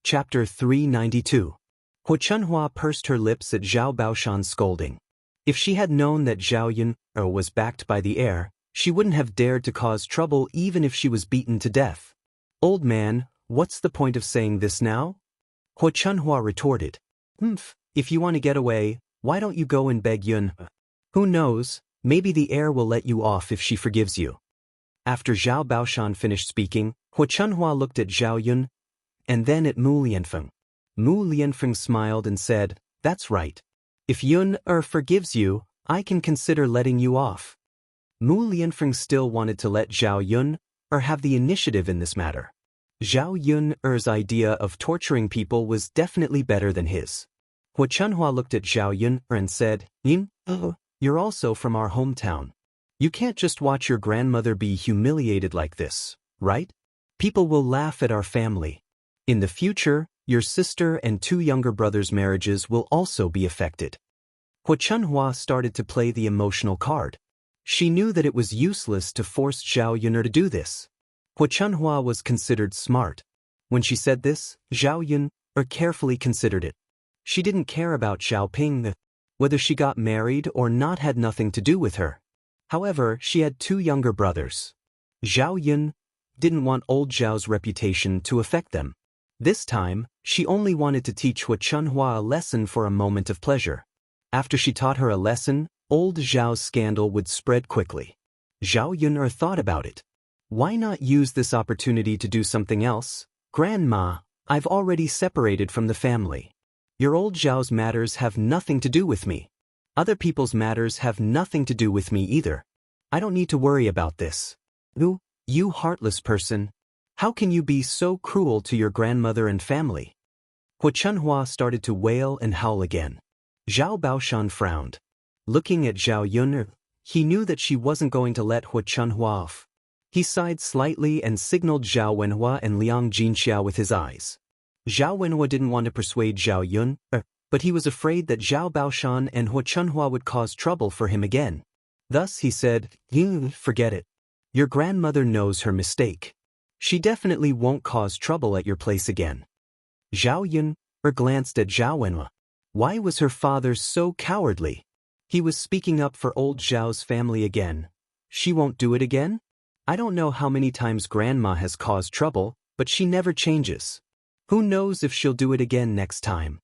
Chapter 392. Hua Chunhua pursed her lips at Zhao Baoshan's scolding. If she had known that Zhao Yun was backed by the heir, she wouldn't have dared to cause trouble even if she was beaten to death. Old man, what's the point of saying this now? Hua Chunhua retorted. If you want to get away, why don't you go and beg Yun? Who knows, maybe the heir will let you off if she forgives you. After Zhao Baoshan finished speaking, Hua Chunhua looked at Zhao Yun and then at Mu Lianfeng. Mu Lianfeng smiled and said, "That's right. If Yun forgives you, I can consider letting you off." Mu Lianfeng still wanted to let Zhao Yun have the initiative in this matter. Zhao Yun's idea of torturing people was definitely better than his. Hua Chunhua looked at Zhao Yun and said, "Yun, you're also from our hometown. You can't just watch your grandmother be humiliated like this, right? People will laugh at our family. In the future, your sister and 2 younger brothers' marriages will also be affected." Hua Chunhua started to play the emotional card. She knew that it was useless to force Zhao Yun to do this. Hua Chunhua was considered smart. When she said this, Zhao Yun carefully considered it. She didn't care about Zhao Ping. Whether she got married or not had nothing to do with her. However, she had 2 younger brothers. Zhao Yun didn't want old Zhao's reputation to affect them. This time, she only wanted to teach Hua Chunhua a lesson for a moment of pleasure. After she taught her a lesson, old Zhao's scandal would spread quickly. Zhao Yun thought about it. Why not use this opportunity to do something else? "Grandma, I've already separated from the family. Your old Zhao's matters have nothing to do with me. Other people's matters have nothing to do with me either. I don't need to worry about this." You heartless person. How can you be so cruel to your grandmother and family?" Hua Chunhua started to wail and howl again. Zhao Baoshan frowned. Looking at Zhao Yun, he knew that she wasn't going to let Hua Chunhua off. He sighed slightly and signaled Zhao Wenhua and Liang Jinxiao with his eyes. Zhao Wenhua didn't want to persuade Zhao Yun, but he was afraid that Zhao Baoshan and Hua Chunhua would cause trouble for him again. Thus he said, "Forget it. Your grandmother knows her mistake. She definitely won't cause trouble at your place again." Zhao Yun glanced at Zhao Wenhua. Why was her father so cowardly? He was speaking up for old Zhao's family again. She won't do it again? I don't know how many times grandma has caused trouble, but she never changes. Who knows if she'll do it again next time?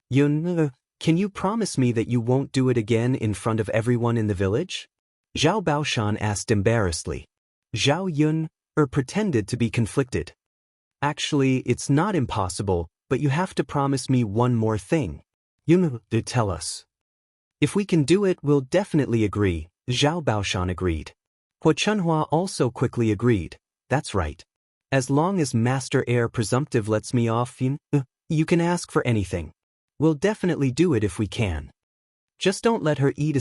"Yun, can you promise me that you won't do it again in front of everyone in the village?" Zhao Baoshan asked embarrassedly. Zhao Yun pretended to be conflicted. "Actually, it's not impossible, but you have to promise me one more thing." "Yun, tell us." "If we can do it, we'll definitely agree," Zhao Baoshan agreed. Hua Chunhua also quickly agreed. "That's right. As long as Master Heir Presumptive lets me off, you can ask for anything. We'll definitely do it if we can. Just don't let her eat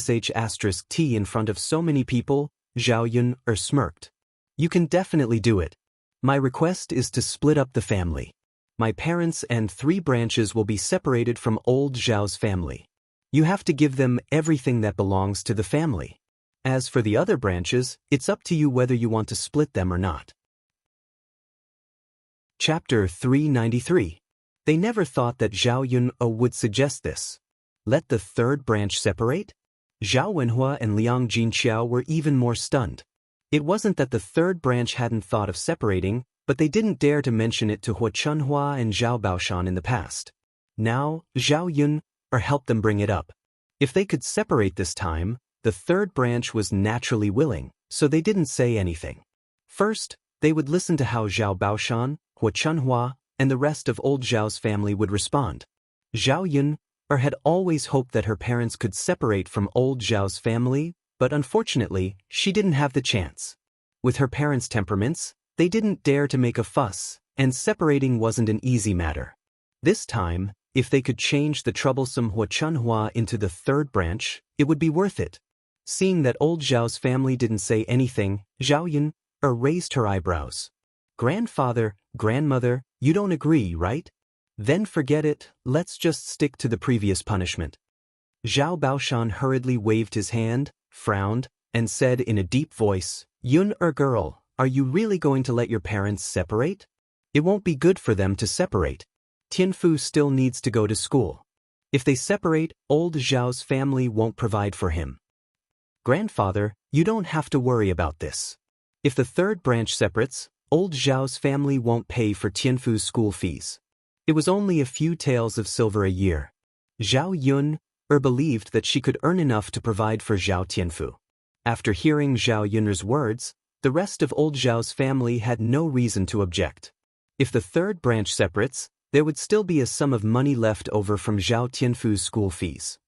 *T in front of so many people," Zhao Yun smirked. "You can definitely do it. My request is to split up the family. My parents and 3 branches will be separated from old Zhao's family. You have to give them everything that belongs to the family. As for the other branches, it's up to you whether you want to split them or not." Chapter 393. They never thought that Zhao Yun would suggest this. Let the 3rd branch separate? Zhao Wenhua and Liang Jinxiao were even more stunned. It wasn't that the 3rd branch hadn't thought of separating, but they didn't dare to mention it to Hua Chunhua and Zhao Baoshan in the past. Now, Zhao Yun helped them bring it up. If they could separate this time, the 3rd branch was naturally willing, so they didn't say anything. First, they would listen to how Zhao Baoshan, Hua Chunhua, and the rest of old Zhao's family would respond. Zhao Yun had always hoped that her parents could separate from old Zhao's family, but unfortunately, she didn't have the chance. With her parents' temperaments, they didn't dare to make a fuss, and separating wasn't an easy matter. This time, if they could change the troublesome Hua Chunhua into the 3rd branch, it would be worth it. Seeing that old Zhao's family didn't say anything, Zhao Yun raised her eyebrows. "Grandfather, grandmother, you don't agree, right? Then forget it, let's just stick to the previous punishment." Zhao Baoshan hurriedly waved his hand, frowned, and said in a deep voice, "Yun girl, are you really going to let your parents separate? It won't be good for them to separate. Tianfu still needs to go to school. If they separate, old Zhao's family won't provide for him. Grandfather, you don't have to worry about this. If the third branch separates, old Zhao's family won't pay for Tianfu's school fees. It was only a few taels of silver a year. Zhao Yun believed that she could earn enough to provide for Zhao Tianfu. After hearing Zhao Yun's words, the rest of old Zhao's family had no reason to object. If the third branch separates, there would still be a sum of money left over from Zhao Tianfu's school fees.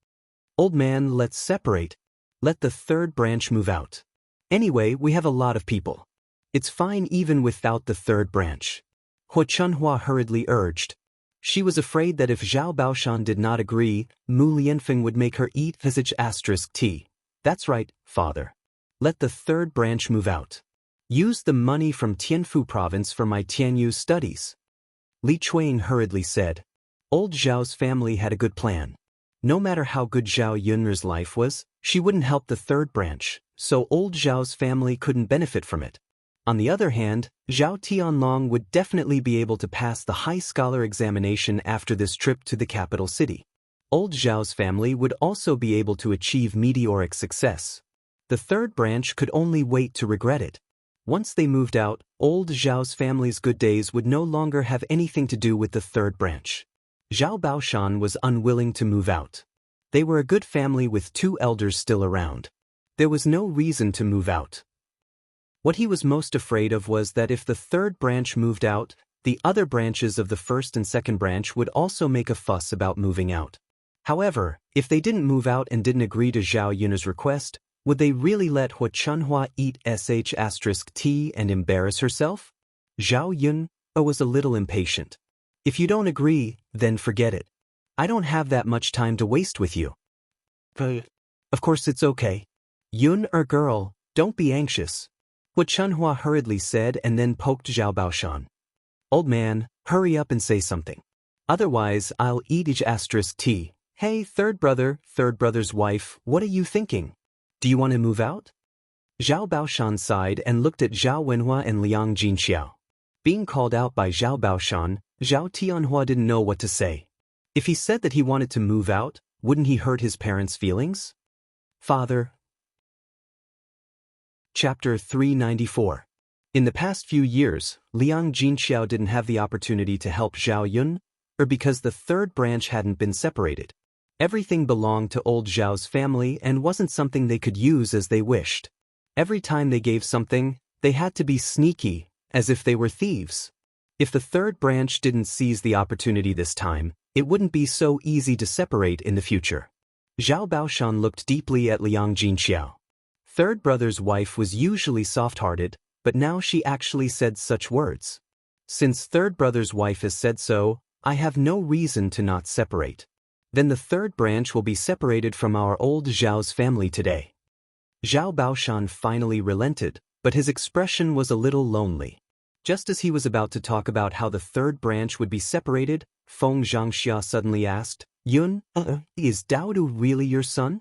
Old man, let's separate. Let the third branch move out. Anyway, we have a lot of people. It's fine even without the third branch. Hua Chunhua hurriedly urged. She was afraid that if Zhao Baoshan did not agree, Mu Lianfeng would make her eat *T. That's right, father. Let the third branch move out. Use the money from Tianfu province for my Tianyu studies. Li Chuang hurriedly said. Old Zhao's family had a good plan. No matter how good Zhao Yun's life was, she wouldn't help the third branch, so old Zhao's family couldn't benefit from it. On the other hand, Zhao Tianlong would definitely be able to pass the high scholar examination after this trip to the capital city. Old Zhao's family would also be able to achieve meteoric success. The third branch could only wait to regret it. Once they moved out, old Zhao's family's good days would no longer have anything to do with the third branch. Zhao Baoshan was unwilling to move out. They were a good family with two elders still around. There was no reason to move out. What he was most afraid of was that if the third branch moved out, the other branches of the first and second branch would also make a fuss about moving out. However, if they didn't move out and didn't agree to Zhao Yun's request, would they really let Hua Chunhua eat *T and embarrass herself? Zhao Yun was a little impatient. If you don't agree, then forget it. I don't have that much time to waste with you. Of course it's okay. Yun girl, don't be anxious. Hua Chunhua hurriedly said and then poked Zhao Baoshan. Old man, hurry up and say something. Otherwise I'll eat *T. Hey, third brother's wife, what are you thinking? Do you want to move out? Zhao Baoshan sighed and looked at Zhao Wenhua and Liang Jinxiao. Being called out by Zhao Baoshan, Zhao Tianhua didn't know what to say. If he said that he wanted to move out, wouldn't he hurt his parents' feelings? Father. Chapter 394. In the past few years, Liang Jinxiao didn't have the opportunity to help Zhao Yun, because the third branch hadn't been separated. Everything belonged to old Zhao's family and wasn't something they could use as they wished. Every time they gave something, they had to be sneaky, as if they were thieves. If the third branch didn't seize the opportunity this time, it wouldn't be so easy to separate in the future. Zhao Baoshan looked deeply at Liang Jinxiao. Third brother's wife was usually soft-hearted, but now she actually said such words. Since third brother's wife has said so, I have no reason to not separate. Then the third branch will be separated from our old Zhao's family today. Zhao Baoshan finally relented, but his expression was a little lonely. Just as he was about to talk about how the third branch would be separated, Feng Zhangxia suddenly asked, Yun, is Daodu really your son?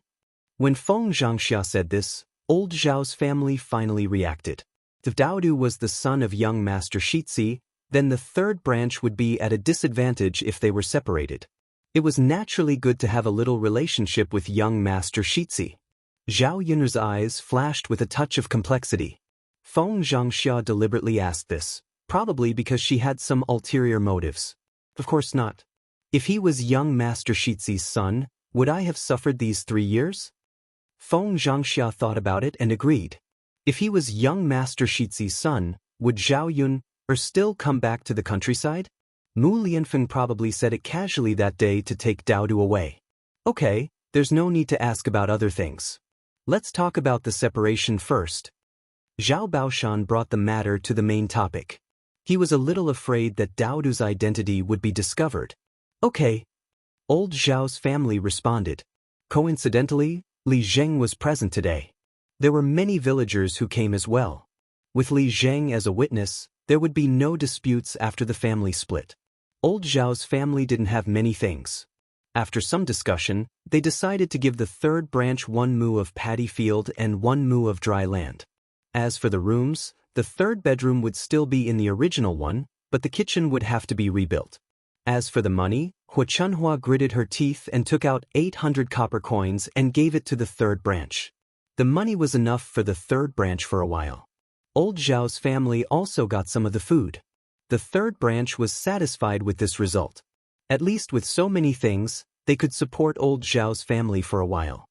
When Feng Zhangxia said this, old Zhao's family finally reacted. If Daodu was the son of young Master Shitzi, then the third branch would be at a disadvantage if they were separated. It was naturally good to have a little relationship with young Master Shitzi. Zhao Yun's eyes flashed with a touch of complexity. Feng Zhangxia deliberately asked this, probably because she had some ulterior motives. Of course not. If he was young Master Shitzi's son, would I have suffered these 3 years? Feng Zhangxia thought about it and agreed. If he was young Master Shitzi's son, would Zhao Yun still come back to the countryside? Mu Lianfeng probably said it casually that day to take Daodu away. Okay, there's no need to ask about other things. Let's talk about the separation first. Zhao Baoshan brought the matter to the main topic. He was a little afraid that Daodu's identity would be discovered. Okay. Old Zhao's family responded. Coincidentally, Li Zheng was present today. There were many villagers who came as well. With Li Zheng as a witness, there would be no disputes after the family split. Old Zhao's family didn't have many things. After some discussion, they decided to give the third branch 1 mu of paddy field and 1 mu of dry land. As for the rooms, the third bedroom would still be in the original one, but the kitchen would have to be rebuilt. As for the money, Hu Chunhua gritted her teeth and took out 800 copper coins and gave it to the third branch. The money was enough for the third branch for a while. Old Zhao's family also got some of the food. The third branch was satisfied with this result. At least with so many things, they could support old Zhao's family for a while.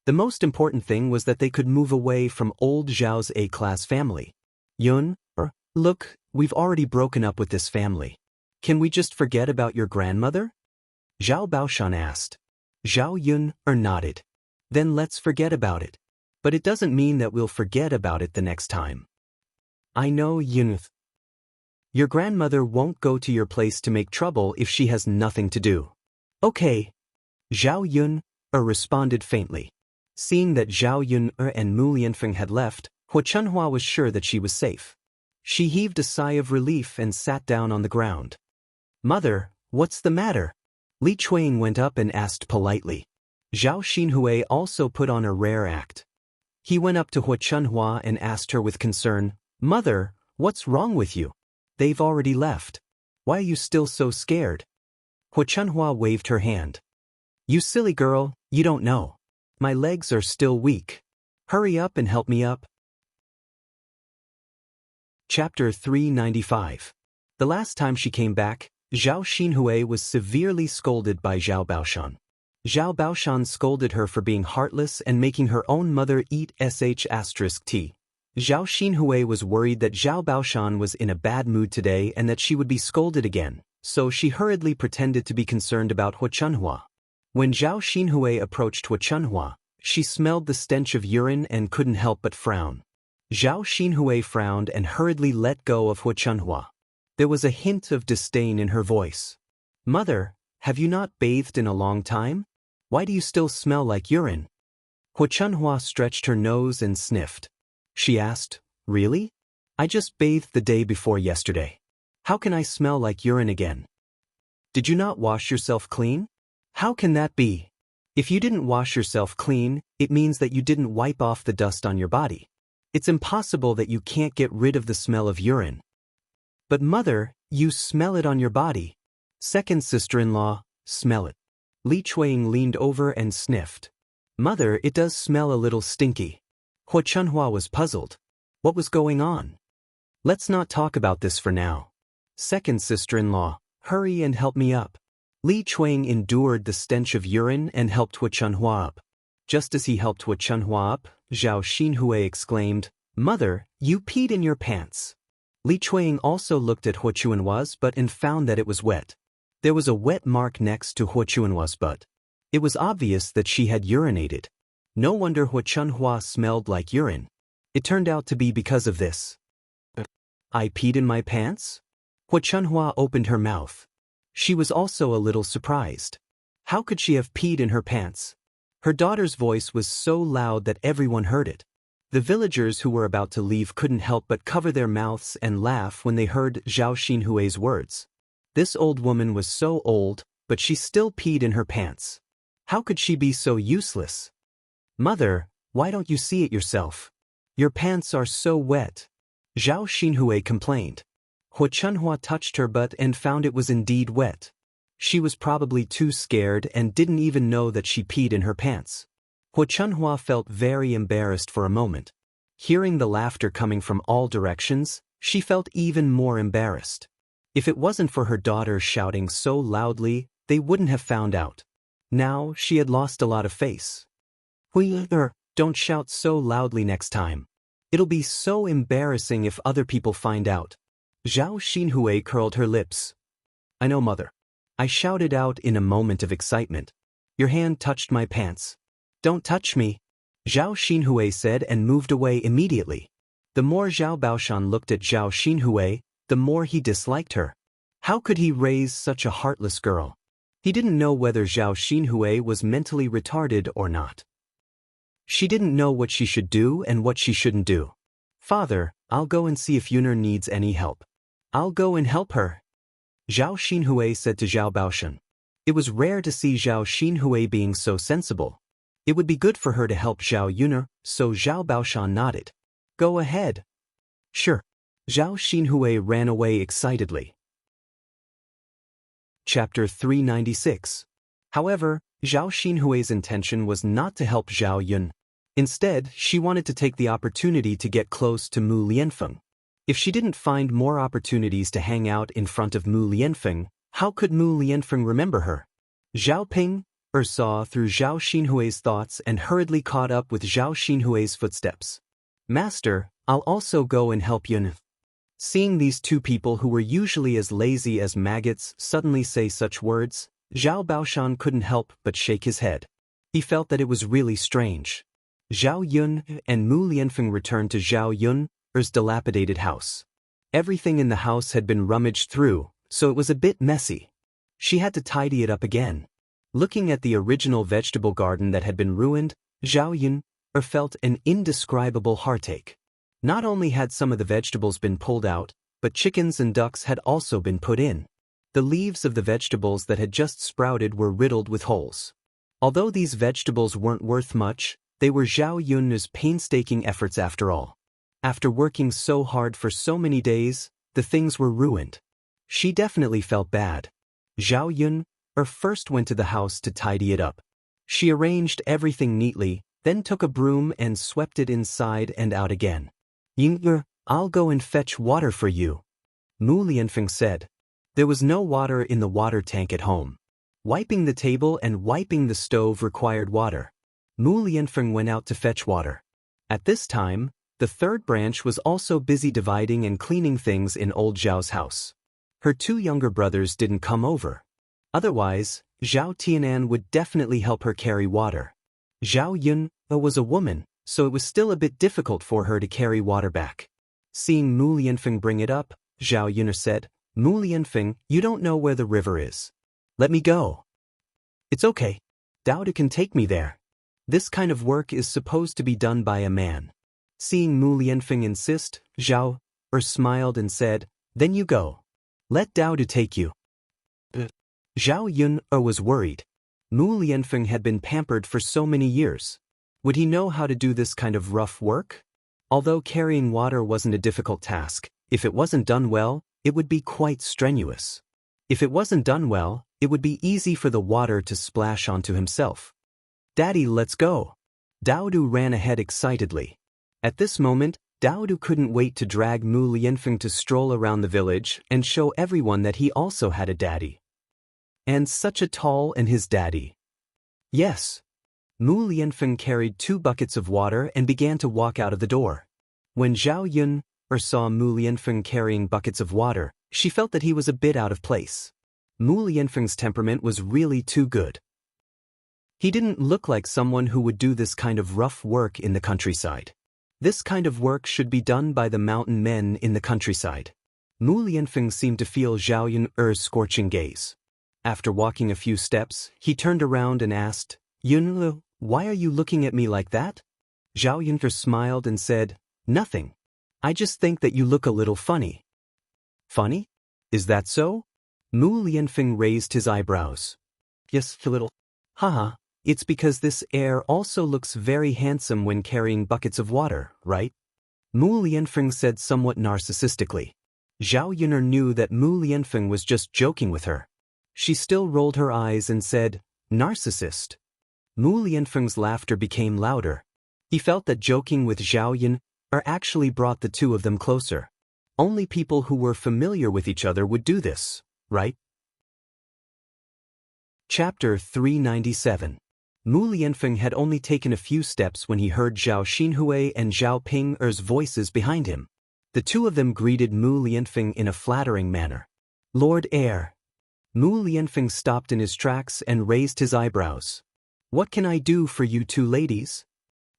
The most important thing was that they could move away from old Zhao's A-class family. Yun, look, we've already broken up with this family. Can we just forget about your grandmother? Zhao Baoshan asked. Zhao Yun nodded. Then let's forget about it. But it doesn't mean that we'll forget about it the next time. I know, Yun. Your grandmother won't go to your place to make trouble if she has nothing to do. Okay. Zhao Yun responded faintly. Seeing that Zhao Yun and Mu Lianfeng had left, Hu Chunhua was sure that she was safe. She heaved a sigh of relief and sat down on the ground. Mother, what's the matter? Li Chuang went up and asked politely. Zhao Xinhui also put on a rare act. He went up to Hu Chunhua and asked her with concern, Mother, what's wrong with you? They've already left. Why are you still so scared? Hu Chunhua waved her hand. You silly girl, you don't know. My legs are still weak. Hurry up and help me up. Chapter 395. The last time she came back, Zhao Xinhui was severely scolded by Zhao Baoshan. Zhao Baoshan scolded her for being heartless and making her own mother eat sh*t. Zhao Xinhui was worried that Zhao Baoshan was in a bad mood today and that she would be scolded again, so she hurriedly pretended to be concerned about Hu Chunhua. When Zhao Xinhui approached Hu Chunhua, she smelled the stench of urine and couldn't help but frown. Zhao Xinhui frowned and hurriedly let go of Hu Chunhua. There was a hint of disdain in her voice. Mother, have you not bathed in a long time? Why do you still smell like urine? Hu Chunhua stretched her nose and sniffed. She asked, Really? I just bathed the day before yesterday. How can I smell like urine again? Did you not wash yourself clean? How can that be? If you didn't wash yourself clean, it means that you didn't wipe off the dust on your body. It's impossible that you can't get rid of the smell of urine. But mother, you smell it on your body. Second sister-in-law, smell it. Li Chuang leaned over and sniffed. Mother, it does smell a little stinky. Hu Chunhua was puzzled. What was going on? Let's not talk about this for now. Second sister-in-law, hurry and help me up. Li Chuang endured the stench of urine and helped Hu Chunhua up. Just as he helped Hu Chunhua up, Zhao Xinhui exclaimed, Mother, you peed in your pants. Li Chuang also looked at Hu Chunhua's butt and found that it was wet. There was a wet mark next to Hu Chunhua's butt. It was obvious that she had urinated. No wonder Hu Chunhua smelled like urine. It turned out to be because of this. I peed in my pants? Hu Chunhua opened her mouth. She was also a little surprised. How could she have peed in her pants? Her daughter's voice was so loud that everyone heard it. The villagers who were about to leave couldn't help but cover their mouths and laugh when they heard Zhao Xinhui's words. This old woman was so old, but she still peed in her pants. How could she be so useless? Mother, why don't you see it yourself? Your pants are so wet. Zhao Xinhui complained. Hu Chunhua touched her butt and found it was indeed wet. She was probably too scared and didn't even know that she peed in her pants. Hu Chunhua felt very embarrassed for a moment. Hearing the laughter coming from all directions, she felt even more embarrassed. If it wasn't for her daughter shouting so loudly, they wouldn't have found out. Now she had lost a lot of face. Don't shout so loudly next time. It'll be so embarrassing if other people find out. Zhao Xinhui curled her lips. I know, mother. I shouted out in a moment of excitement. Your hand touched my pants. Don't touch me, Zhao Xinhui said and moved away immediately. The more Zhao Baoshan looked at Zhao Xinhui, the more he disliked her. How could he raise such a heartless girl? He didn't know whether Zhao Xinhui was mentally retarded or not. She didn't know what she should do and what she shouldn't do. Father, I'll go and see if Yun'er needs any help. I'll go and help her, Zhao Xinhui said to Zhao Baoshan. It was rare to see Zhao Xinhui being so sensible. It would be good for her to help Zhao Yun'er, so Zhao Baoshan nodded. Go ahead. Sure. Zhao Xinhui ran away excitedly. Chapter 396. However, Zhao Xinhui's intention was not to help Zhao Yun. Instead, she wanted to take the opportunity to get close to Mu Lianfeng. If she didn't find more opportunities to hang out in front of Mu Lianfeng, how could Mu Lianfeng remember her? Zhao Ping saw through Zhao Xinhui's thoughts and hurriedly caught up with Zhao Xinhui's footsteps. Master, I'll also go and help Yun. Seeing these two people who were usually as lazy as maggots suddenly say such words, Zhao Baoshan couldn't help but shake his head. He felt that it was really strange. Zhao Yun and Mu Lianfeng returned to Zhao Yun's dilapidated house. Everything in the house had been rummaged through, so it was a bit messy. She had to tidy it up again. Looking at the original vegetable garden that had been ruined, Zhao Yun felt an indescribable heartache. Not only had some of the vegetables been pulled out, but chickens and ducks had also been put in. The leaves of the vegetables that had just sprouted were riddled with holes. Although these vegetables weren't worth much, they were Zhao Yun's painstaking efforts after all. After working so hard for so many days, the things were ruined. She definitely felt bad. Zhao Yun first went to the house to tidy it up. She arranged everything neatly, then took a broom and swept it inside and out again. Ying'er, I'll go and fetch water for you, Mu Lianfeng said. There was no water in the water tank at home. Wiping the table and wiping the stove required water. Mu Lianfeng went out to fetch water. At this time, the third branch was also busy dividing and cleaning things in old Zhao's house. Her two younger brothers didn't come over. Otherwise, Zhao Tianan would definitely help her carry water. Zhao Yun was a woman, so it was still a bit difficult for her to carry water back. Seeing Mu Lianfeng bring it up, Zhao Yun said, Mu Lianfeng, you don't know where the river is. Let me go. It's okay. Dao can take me there. This kind of work is supposed to be done by a man. Seeing Mu Lianfeng insist, Zhao smiled and said, then you go. Let Dao take you. Zhao Yun was worried. Mu Lianfeng had been pampered for so many years. Would he know how to do this kind of rough work? Although carrying water wasn't a difficult task, if it wasn't done well, it would be quite strenuous. If it wasn't done well, it would be easy for the water to splash onto himself. Daddy, let's go. Daodu ran ahead excitedly. At this moment, Daodu couldn't wait to drag Mu Lianfeng to stroll around the village and show everyone that he also had a daddy. And such a tall and his daddy. Yes. Mu Lianfeng carried 2 buckets of water and began to walk out of the door. When Zhao Yun saw Mu Lianfeng carrying buckets of water, she felt that he was a bit out of place. Mu Lianfeng's temperament was really too good. He didn't look like someone who would do this kind of rough work in the countryside. This kind of work should be done by the mountain men in the countryside. Mu Lianfeng seemed to feel Zhao Yun's scorching gaze. After walking a few steps, he turned around and asked, Yun, why are you looking at me like that? Zhao Yun smiled and said, nothing. I just think that you look a little funny. Funny? Is that so? Mu Lianfeng raised his eyebrows. Yes, a little. Haha, it's because this heir also looks very handsome when carrying buckets of water, right? Mu Lianfeng said somewhat narcissistically. Zhao Yun knew that Mu Lianfeng was just joking with her. She still rolled her eyes and said, narcissist. Mu Lianfeng's laughter became louder. He felt that joking with Zhao Yun actually brought the two of them closer. Only people who were familiar with each other would do this, right? Chapter 397. Mu Lianfeng had only taken a few steps when he heard Zhao Xinhui and Zhao Ping's voices behind him. The two of them greeted Mu Lianfeng in a flattering manner. Lord Heir. Mu Lianfeng stopped in his tracks and raised his eyebrows. What can I do for you two ladies?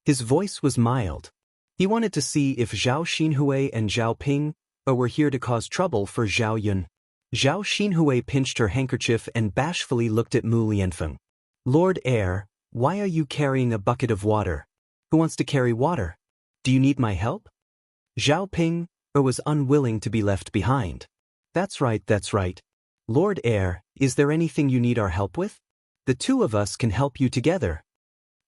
His voice was mild. He wanted to see if Zhao Xinhui and Zhao Ping were here to cause trouble for Zhao Yun. Zhao Xinhui pinched her handkerchief and bashfully looked at Mu Lianfeng. Lord Heir, why are you carrying a bucket of water? Who wants to carry water? Do you need my help? Zhao Ping was unwilling to be left behind. That's right, that's right. Lord Heir, is there anything you need our help with? The two of us can help you together.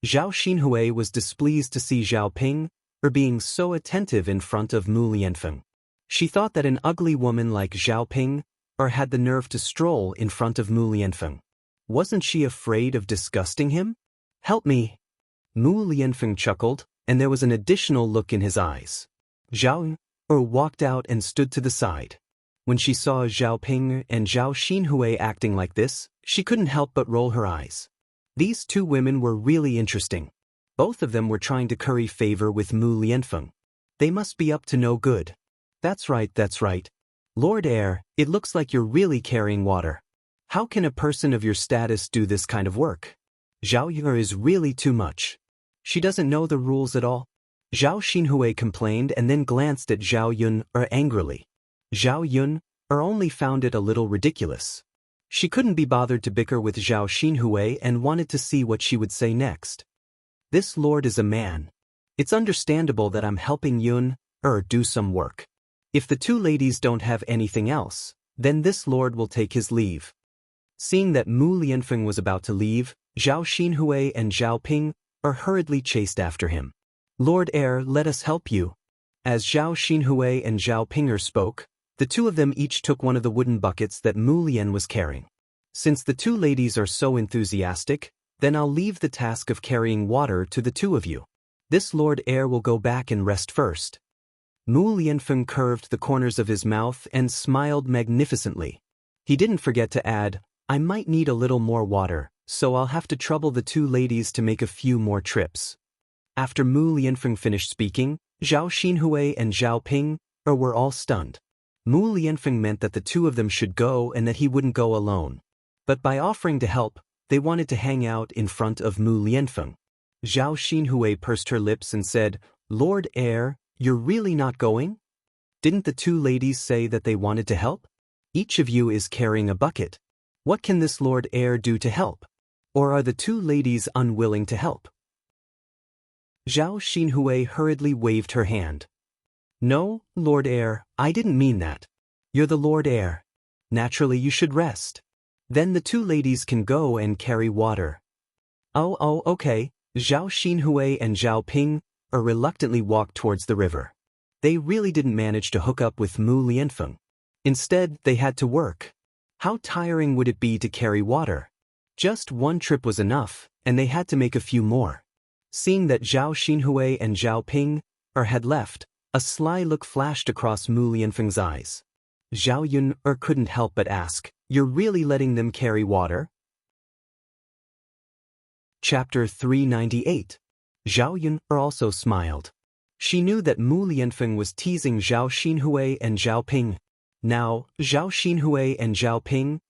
Zhao Xinhui was displeased to see Zhao Ping being so attentive in front of Mu Lianfeng. She thought that an ugly woman like Zhao Ping or had the nerve to stroll in front of Mu Lianfeng? Wasn't she afraid of disgusting him? Help me. Mu Lianfeng chuckled, and there was an additional look in his eyes. Zhao walked out and stood to the side. When she saw Zhao Ping and Zhao Xinhui acting like this, she couldn't help but roll her eyes. These two women were really interesting. Both of them were trying to curry favor with Mu Lianfeng. They must be up to no good. That's right, that's right. Lord Heir, it looks like you're really carrying water. How can a person of your status do this kind of work? Zhao Yun is really too much. She doesn't know the rules at all. Zhao Xinhui complained and then glanced at Zhao Yun angrily. Zhao Yun only found it a little ridiculous. She couldn't be bothered to bicker with Zhao Xinhui and wanted to see what she would say next. This lord is a man. It's understandable that I'm helping Yun do some work. If the two ladies don't have anything else, then this lord will take his leave. Seeing that Mu Lianfeng was about to leave, Zhao Xinhui and Zhao Ping hurriedly chased after him. Lord Heir, let us help you. As Zhao Xinhui and Zhao Ping spoke, the two of them each took one of the wooden buckets that Mu Lian was carrying. Since the two ladies are so enthusiastic, then I'll leave the task of carrying water to the two of you. This Lord Heir will go back and rest first. Mu Lianfeng curved the corners of his mouth and smiled magnificently. He didn't forget to add, I might need a little more water, so I'll have to trouble the two ladies to make a few more trips. After Mu Lianfeng finished speaking, Zhao Xinhui and Zhao Ping were all stunned. Mu Lianfeng meant that the two of them should go and that he wouldn't go alone. But by offering to help, they wanted to hang out in front of Mu Lianfeng. Zhao Xinhui pursed her lips and said, Lord Heir, you're really not going? Didn't the two ladies say that they wanted to help? Each of you is carrying a bucket. What can this Lord Heir do to help? Or are the two ladies unwilling to help? Zhao Xinhui hurriedly waved her hand. No, Lord Heir, I didn't mean that. You're the Lord Heir. Naturally you should rest. Then the two ladies can go and carry water. Oh, okay. Zhao Xinhui and Zhao Ping reluctantly walked towards the river. They really didn't manage to hook up with Mu Lianfeng. Instead, they had to work. How tiring would it be to carry water? Just one trip was enough, and they had to make a few more. Seeing that Zhao Xinhui and Zhao Ping had left, a sly look flashed across Mu Lianfeng's eyes. Zhao Yun couldn't help but ask, You're really letting them carry water? Chapter 398. Zhao Yun also smiled. She knew that Mu Lianfeng was teasing Zhao Xinhui and Zhao Ping. Now, Zhao Xinhui and Zhao Ping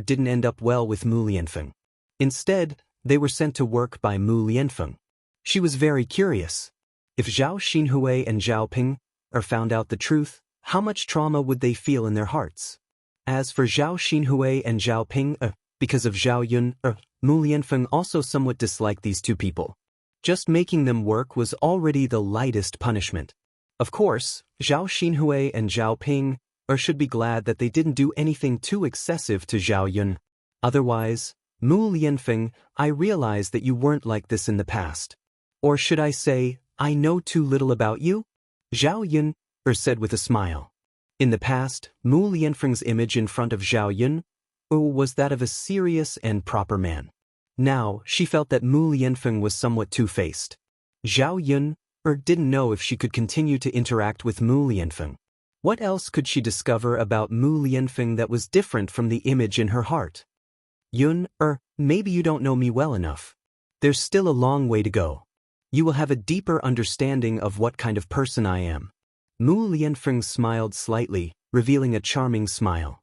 didn't end up well with Mu Lianfeng. Instead, they were sent to work by Mu Lianfeng. She was very curious. If Zhao Xinhui and Zhao Ping found out the truth, how much trauma would they feel in their hearts? As for Zhao Xinhui and Zhao Ping, because of Zhao Yun, Mu Lianfeng also somewhat disliked these two people. Just making them work was already the lightest punishment. Of course, Zhao Xinhui and Zhao Ping should be glad that they didn't do anything too excessive to Zhao Yun. Otherwise, Mu Lianfeng, I realize that you weren't like this in the past. Or should I say, I know too little about you? Zhao Yun said with a smile. In the past, Mu Lianfeng's image in front of Zhao Yun was that of a serious and proper man. Now, she felt that Mu Lianfeng was somewhat two-faced. Zhao Yun didn't know if she could continue to interact with Mu Lianfeng. What else could she discover about Mu Lianfeng that was different from the image in her heart? Yun, maybe you don't know me well enough. There's still a long way to go. You will have a deeper understanding of what kind of person I am. Mu Lianfeng smiled slightly, revealing a charming smile.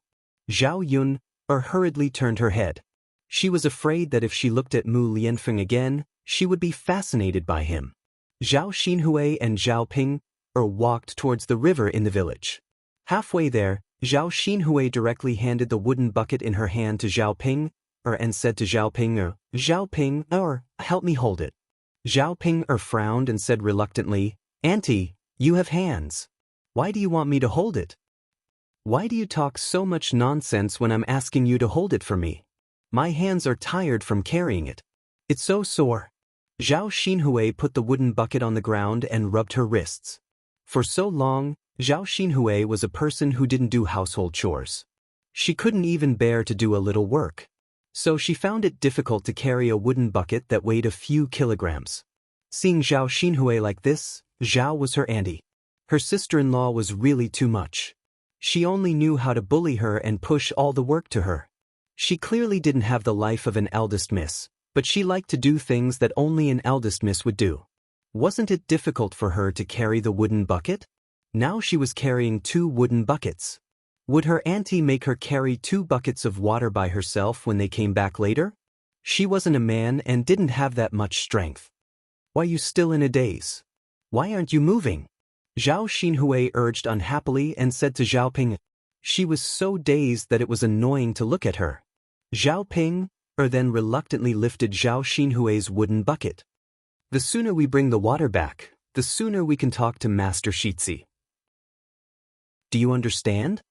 Zhao Yun hurriedly turned her head. She was afraid that if she looked at Mu Lianfeng again, she would be fascinated by him. Zhao Xinhui and Zhao Ping walked towards the river in the village. Halfway there, Zhao Xinhui directly handed the wooden bucket in her hand to Zhao Ping and said to Zhao Ping, help me hold it. Zhao Ping frowned and said reluctantly, Auntie, you have hands. Why do you want me to hold it? Why do you talk so much nonsense when I'm asking you to hold it for me? My hands are tired from carrying it. It's so sore. Zhao Xinhui put the wooden bucket on the ground and rubbed her wrists. For so long, Zhao Xinhui was a person who didn't do household chores. She couldn't even bear to do a little work. So she found it difficult to carry a wooden bucket that weighed a few kilograms. Seeing Zhao Xinhui like this, Zhao was her auntie. Her sister-in-law was really too much. She only knew how to bully her and push all the work to her. She clearly didn't have the life of an eldest miss, but she liked to do things that only an eldest miss would do. Wasn't it difficult for her to carry the wooden bucket? Now she was carrying 2 wooden buckets. Would her auntie make her carry 2 buckets of water by herself when they came back later? She wasn't a man and didn't have that much strength. Why are you still in a daze? Why aren't you moving? Zhao Xinhui urged unhappily and said to Zhao Ping. She was so dazed that it was annoying to look at her. Zhao Ping then reluctantly lifted Zhao Xinhui's wooden bucket. The sooner we bring the water back, the sooner we can talk to Master Shitzi. Do you understand?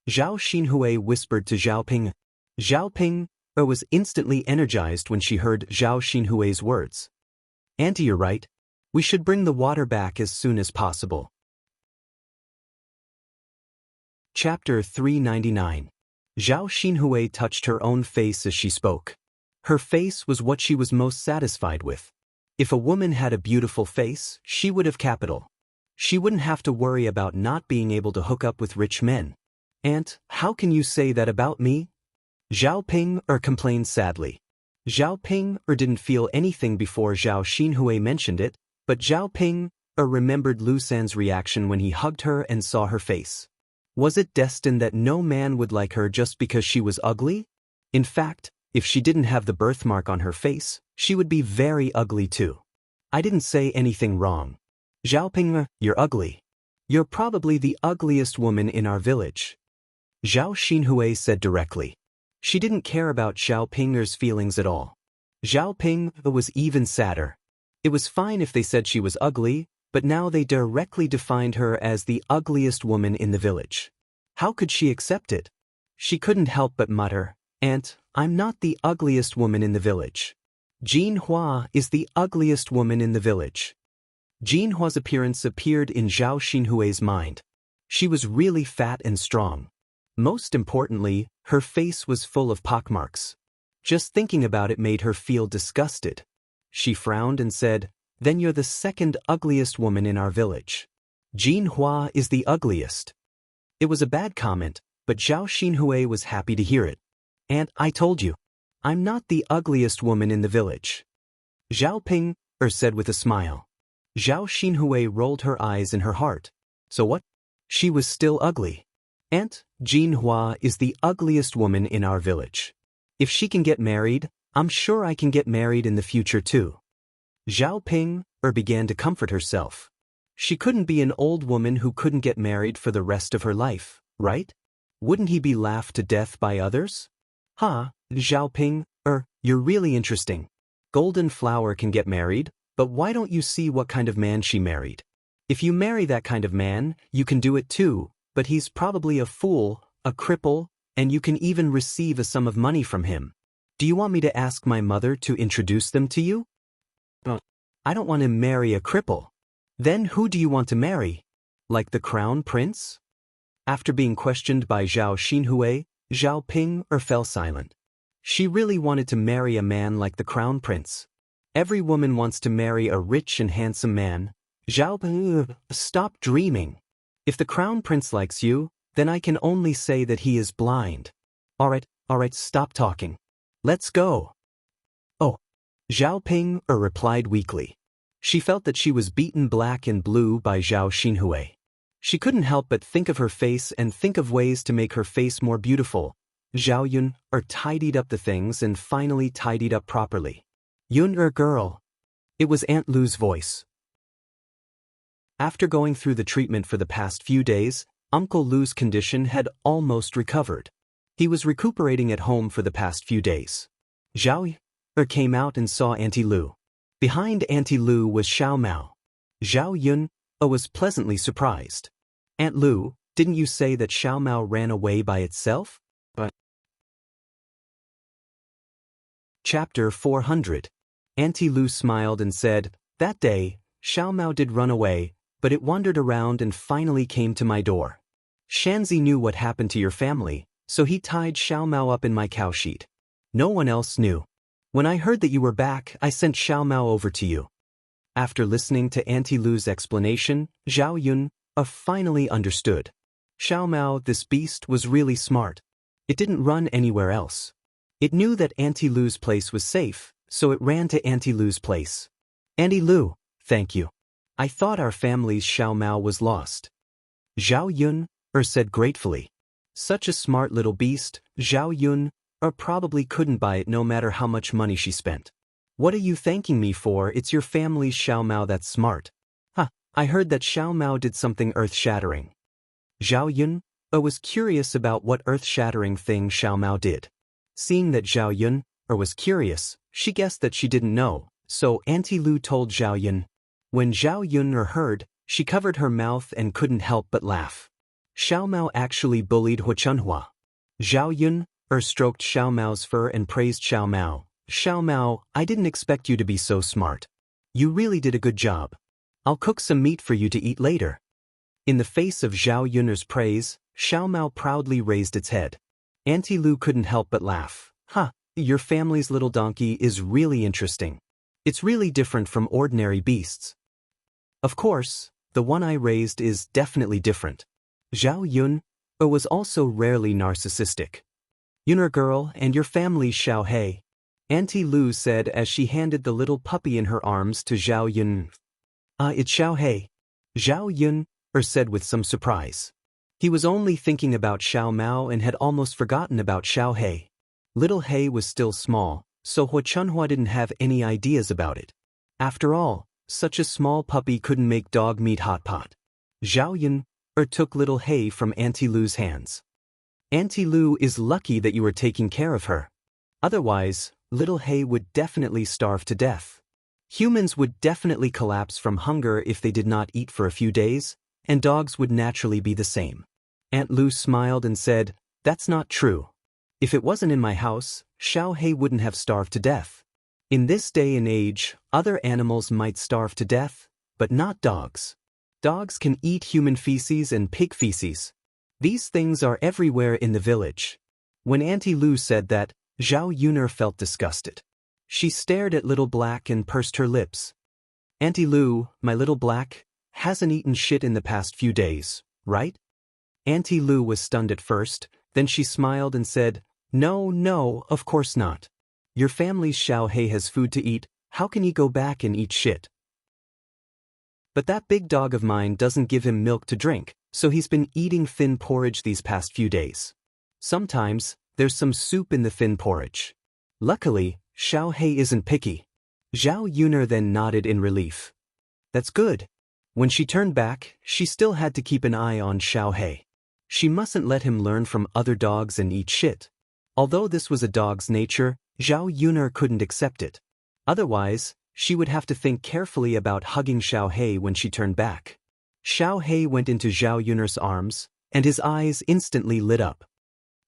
Zhao Xinhui whispered to Zhao Ping. Zhao Ping was instantly energized when she heard Zhao Xinhui's words. Auntie, you're right. We should bring the water back as soon as possible. Chapter 399. Zhao Xinhui touched her own face as she spoke. Her face was what she was most satisfied with. If a woman had a beautiful face, she would have capital. She wouldn't have to worry about not being able to hook up with rich men. Aunt, how can you say that about me? Zhao Ping complained sadly. Zhao Ping didn't feel anything before Zhao Xinhui mentioned it, but Zhao Ping remembered Lu San's reaction when he hugged her and saw her face. Was it destined that no man would like her just because she was ugly? In fact, if she didn't have the birthmark on her face, she would be very ugly too. I didn't say anything wrong. Zhao Ping, you're ugly. You're probably the ugliest woman in our village. Zhao Xinhui said directly. She didn't care about Zhao Ping's feelings at all. Zhao Ping was even sadder. It was fine if they said she was ugly, but now they directly defined her as the ugliest woman in the village. How could she accept it? She couldn't help but mutter, Aunt, I'm not the ugliest woman in the village. Jin Hua is the ugliest woman in the village. Jin Hua's appearance appeared in Zhao Xinhui's mind. She was really fat and strong. Most importantly, her face was full of pockmarks. Just thinking about it made her feel disgusted. She frowned and said, Then you're the second ugliest woman in our village. Jin Hua is the ugliest. It was a bad comment, but Zhao Xinhui was happy to hear it. And I told you, I'm not the ugliest woman in the village. Zhao Ping said with a smile. Zhao Xinhui rolled her eyes in her heart. So what? She was still ugly. Aunt, Jin Hua is the ugliest woman in our village. If she can get married, I'm sure I can get married in the future too. Zhao Ping began to comfort herself. She couldn't be an old woman who couldn't get married for the rest of her life, right? Wouldn't he be laughed to death by others? Zhao Ping, you're really interesting. Golden Flower can get married, but why don't you see what kind of man she married? If you marry that kind of man, you can do it too, but he's probably a fool, a cripple, and you can even receive a sum of money from him. Do you want me to ask my mother to introduce them to you? I don't want to marry a cripple. Then who do you want to marry? Like the crown prince? After being questioned by Zhao Xinhui, Zhao Ping fell silent. She really wanted to marry a man like the crown prince. Every woman wants to marry a rich and handsome man. Zhao Ping, stop dreaming. If the crown prince likes you, then I can only say that he is blind. All right, stop talking. Let's go. Oh. Zhao Ping replied weakly. She felt that she was beaten black and blue by Zhao Xinhui. She couldn't help but think of her face and think of ways to make her face more beautiful. Zhao Yun tidied up the things and finally tidied up properly. Yun girl. It was Aunt Lu's voice. After going through the treatment for the past few days, Uncle Lu's condition had almost recovered. He was recuperating at home for the past few days. Zhao Yun came out and saw Auntie Lu. Behind Auntie Lu was Xiao Mao. Zhao Yun was pleasantly surprised. Aunt Lu, didn't you say that Xiao Mao ran away by itself? Chapter 400. Auntie Lu smiled and said, That day, Xiao Mao did run away, but it wandered around and finally came to my door. Shanzi knew what happened to your family, so he tied Xiao Mao up in my cow sheet. No one else knew. When I heard that you were back, I sent Xiao Mao over to you. After listening to Auntie Lu's explanation, Zhao Yun finally understood. Xiao Mao, this beast, was really smart. It didn't run anywhere else. It knew that Auntie Lu's place was safe, so it ran to Auntie Lu's place. Auntie Lu, thank you. I thought our family's Xiao Mao was lost. Zhao Yun said gratefully. Such a smart little beast, Zhao Yun probably couldn't buy it no matter how much money she spent. What are you thanking me for? It's your family's Xiao Mao that's smart. I heard that Xiao Mao did something earth-shattering. Zhao Yun was curious about what earth-shattering thing Xiao Mao did. Seeing that Zhao Yun was curious, she guessed that she didn't know, so Auntie Lu told Zhao Yun. When Zhao Yun heard, she covered her mouth and couldn't help but laugh. Xiao Mao actually bullied Hu Chunhua. Zhao Yun stroked Xiao Mao's fur and praised Xiao Mao. Xiao Mao, I didn't expect you to be so smart. You really did a good job. I'll cook some meat for you to eat later. In the face of Zhao Yun's praise, Xiao Mao proudly raised its head. Auntie Lu couldn't help but laugh. Your family's little donkey is really interesting. It's really different from ordinary beasts. Of course, the one I raised is definitely different. Zhao Yun was also rarely narcissistic. Yuner girl and your family's Xiao Hei, Auntie Lu said as she handed the little puppy in her arms to Zhao Yun. It's Xiao Hei. Zhao Yun said with some surprise. He was only thinking about Xiao Mao and had almost forgotten about Xiao Hei. Little Hei was still small, so Hu Chunhua didn't have any ideas about it. After all, such a small puppy couldn't make dog meat hot pot. Zhao Yun took little Hei from Auntie Lu's hands. Auntie Lu is lucky that you are taking care of her. Otherwise, little Hei would definitely starve to death. Humans would definitely collapse from hunger if they did not eat for a few days, and dogs would naturally be the same. Aunt Lu smiled and said, That's not true. If it wasn't in my house, Xiao Hei wouldn't have starved to death. In this day and age, other animals might starve to death, but not dogs. Dogs can eat human feces and pig feces. These things are everywhere in the village. When Auntie Lu said that, Zhao Yun felt disgusted. She stared at Little Black and pursed her lips. Auntie Lu, my Little Black, hasn't eaten shit in the past few days, right? Auntie Lu was stunned at first, then she smiled and said, No, of course not. Your family's Xiao Hei has food to eat, how can he go back and eat shit? But that big dog of mine doesn't give him milk to drink, so he's been eating thin porridge these past few days. Sometimes, there's some soup in the thin porridge. Luckily, Xiao Hei isn't picky. Zhao Yun then nodded in relief. That's good. When she turned back, she still had to keep an eye on Xiao Hei. She mustn't let him learn from other dogs and eat shit. Although this was a dog's nature, Zhao Yun couldn't accept it. Otherwise, she would have to think carefully about hugging Xiao Hei when she turned back. Xiao Hei went into Zhao Yun's arms, and his eyes instantly lit up.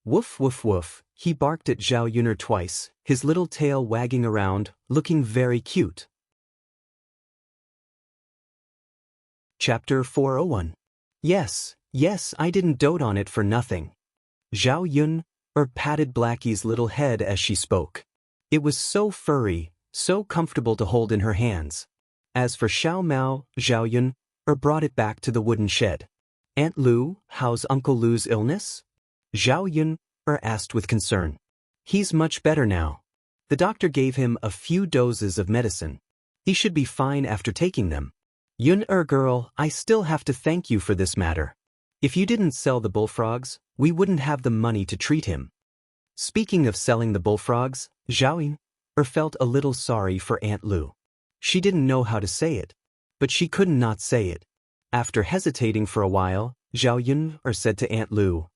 Woof woof woof, he barked at Zhao Yun twice, his little tail wagging around, looking very cute. Chapter 401. Yes, I didn't dote on it for nothing. Zhao Yun patted Blackie's little head as she spoke. It was so furry, so comfortable to hold in her hands. As for Xiao Mao, Zhao Yun brought it back to the wooden shed. Aunt Lu, how's Uncle Lu's illness? Zhao Yun asked with concern. He's much better now. The doctor gave him a few doses of medicine. He should be fine after taking them. Yun girl, I still have to thank you for this matter. If you didn't sell the bullfrogs, we wouldn't have the money to treat him. Speaking of selling the bullfrogs, Zhao Yun felt a little sorry for Aunt Lu. She didn't know how to say it, but she couldn't not say it. After hesitating for a while, Zhao Yun said to Aunt Lu,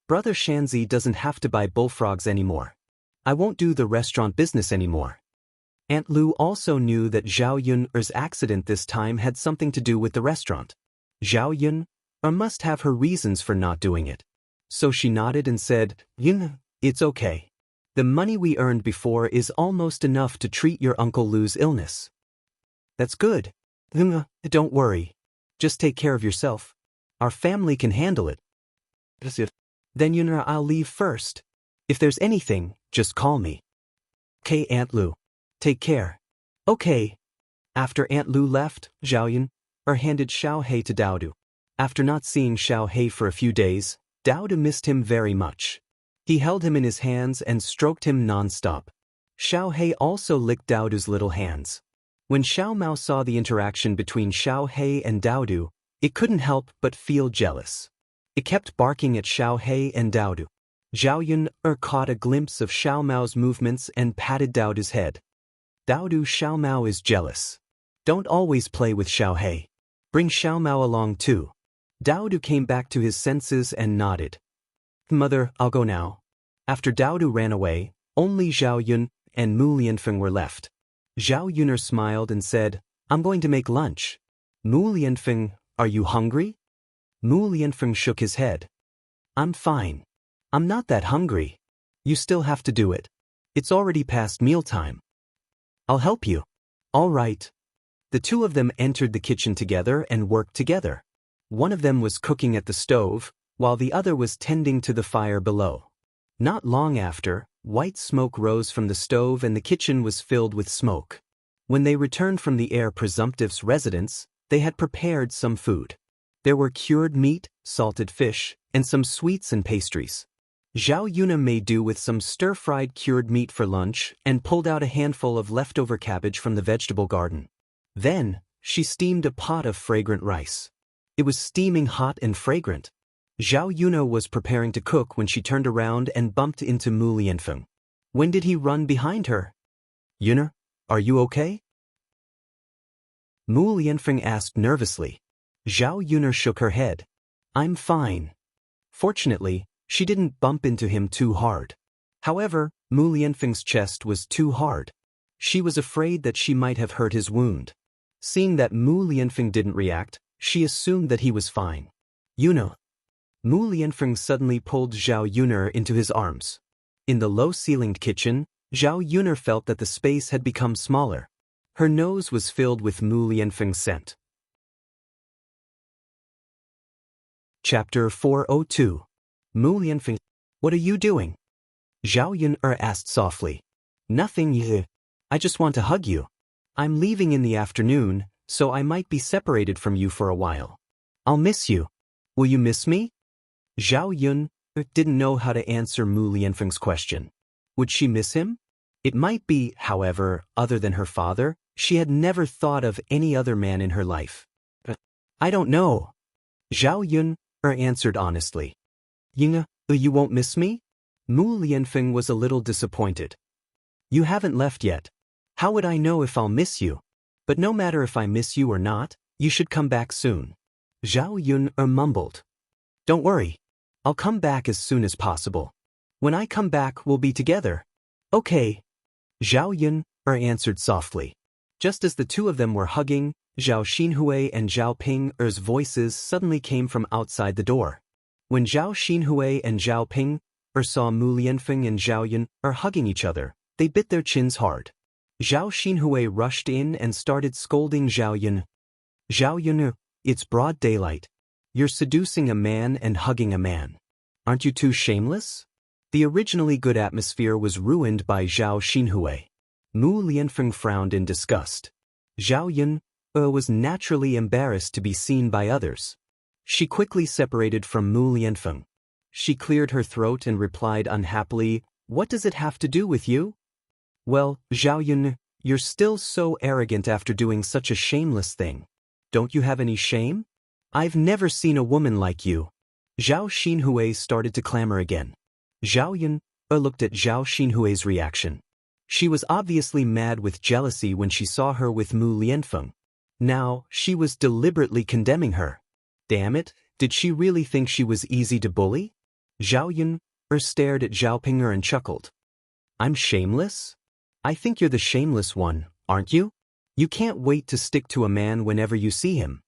Brother Shanzi doesn't have to buy bullfrogs anymore. I won't do the restaurant business anymore. Aunt Lu also knew that Zhao Yun's accident this time had something to do with the restaurant. Zhao Yun must have her reasons for not doing it. So she nodded and said, Yun, it's okay. The money we earned before is almost enough to treat your Uncle Lu's illness. That's good. Don't worry. Just take care of yourself. Our family can handle it. Then you know I'll leave first. If there's anything, just call me. Okay, Aunt Lu. Take care. Okay. After Aunt Lu left, Zhao Yun handed Xiao He to Daodu. After not seeing Xiao He for a few days, Daodu missed him very much. He held him in his hands and stroked him non-stop. Xiao He also licked Daodu's little hands. When Xiao Mao saw the interaction between Xiao He and Daodu, it couldn't help but feel jealous. It kept barking at Xiao He and Daodu. Zhao Yun caught a glimpse of Xiao Mao's movements and patted Daodu's head. Daodu, Xiao Mao is jealous. Don't always play with Xiao He. Bring Xiao Mao along too. Daodu came back to his senses and nodded. Mother, I'll go now. After Daodu ran away, only Zhao Yun and Mu Lianfeng were left. Zhao Yun smiled and said, I'm going to make lunch. Mu Lianfeng, are you hungry? Mu Lianfeng shook his head. I'm fine. I'm not that hungry. You still have to do it. It's already past mealtime. I'll help you. All right. The two of them entered the kitchen together and worked together. One of them was cooking at the stove, while the other was tending to the fire below. Not long after, white smoke rose from the stove and the kitchen was filled with smoke. When they returned from the heir presumptive's residence, they had prepared some food. There were cured meat, salted fish, and some sweets and pastries. Zhao Yun made do with some stir-fried cured meat for lunch and pulled out a handful of leftover cabbage from the vegetable garden. Then, she steamed a pot of fragrant rice. It was steaming hot and fragrant. Zhao Yun was preparing to cook when she turned around and bumped into Mu Lianfeng. When did he run behind her? Yun, are you okay? Mu Lianfeng asked nervously. Zhao Yun shook her head. I'm fine. Fortunately, she didn't bump into him too hard. However, Mu Lianfeng's chest was too hard. She was afraid that she might have hurt his wound. Seeing that Mu Lianfeng didn't react, she assumed that he was fine. Yun. Mu Lianfeng suddenly pulled Zhao Yun into his arms. In the low-ceilinged kitchen, Zhao Yun felt that the space had become smaller. Her nose was filled with Mu Lianfeng's scent. Chapter 402. Mu Lianfeng. What are you doing? Zhao Yun asked softly. Nothing, Yi. I just want to hug you. I'm leaving in the afternoon, so I might be separated from you for a while. I'll miss you. Will you miss me? Zhao Yun didn't know how to answer Mu Lianfeng's question. Would she miss him? It might be, however, other than her father, she had never thought of any other man in her life. I don't know. Zhao Yun answered honestly. Ying, you won't miss me? Mu Lianfeng was a little disappointed. You haven't left yet. How would I know if I'll miss you? But no matter if I miss you or not, you should come back soon. Zhao Yun mumbled. Don't worry. I'll come back as soon as possible. When I come back, we'll be together. Okay. Zhao Yun answered softly. Just as the two of them were hugging, Zhao Xinhui and Zhao Ping's voices suddenly came from outside the door. When Zhao Xinhui and Zhao Ping saw Mu Lianfeng and Zhao Yun hugging each other, they bit their chins hard. Zhao Xinhui rushed in and started scolding Zhao Yun. Zhao Yun, it's broad daylight. You're seducing a man and hugging a man. Aren't you too shameless? The originally good atmosphere was ruined by Zhao Xinhui. Mu Lianfeng frowned in disgust. Zhao Yun was naturally embarrassed to be seen by others. She quickly separated from Mu Lianfeng. She cleared her throat and replied unhappily, What does it have to do with you? Well, Zhao Yun, you're still so arrogant after doing such a shameless thing. Don't you have any shame? I've never seen a woman like you. Zhao Xinhui started to clamor again. Zhao Yun looked at Zhao Xinhui's reaction. She was obviously mad with jealousy when she saw her with Mu Lianfeng. Now, she was deliberately condemning her. Damn it, did she really think she was easy to bully? Zhao Yun stared at Zhao Pinger and chuckled. I'm shameless? I think you're the shameless one, aren't you? You can't wait to stick to a man whenever you see him.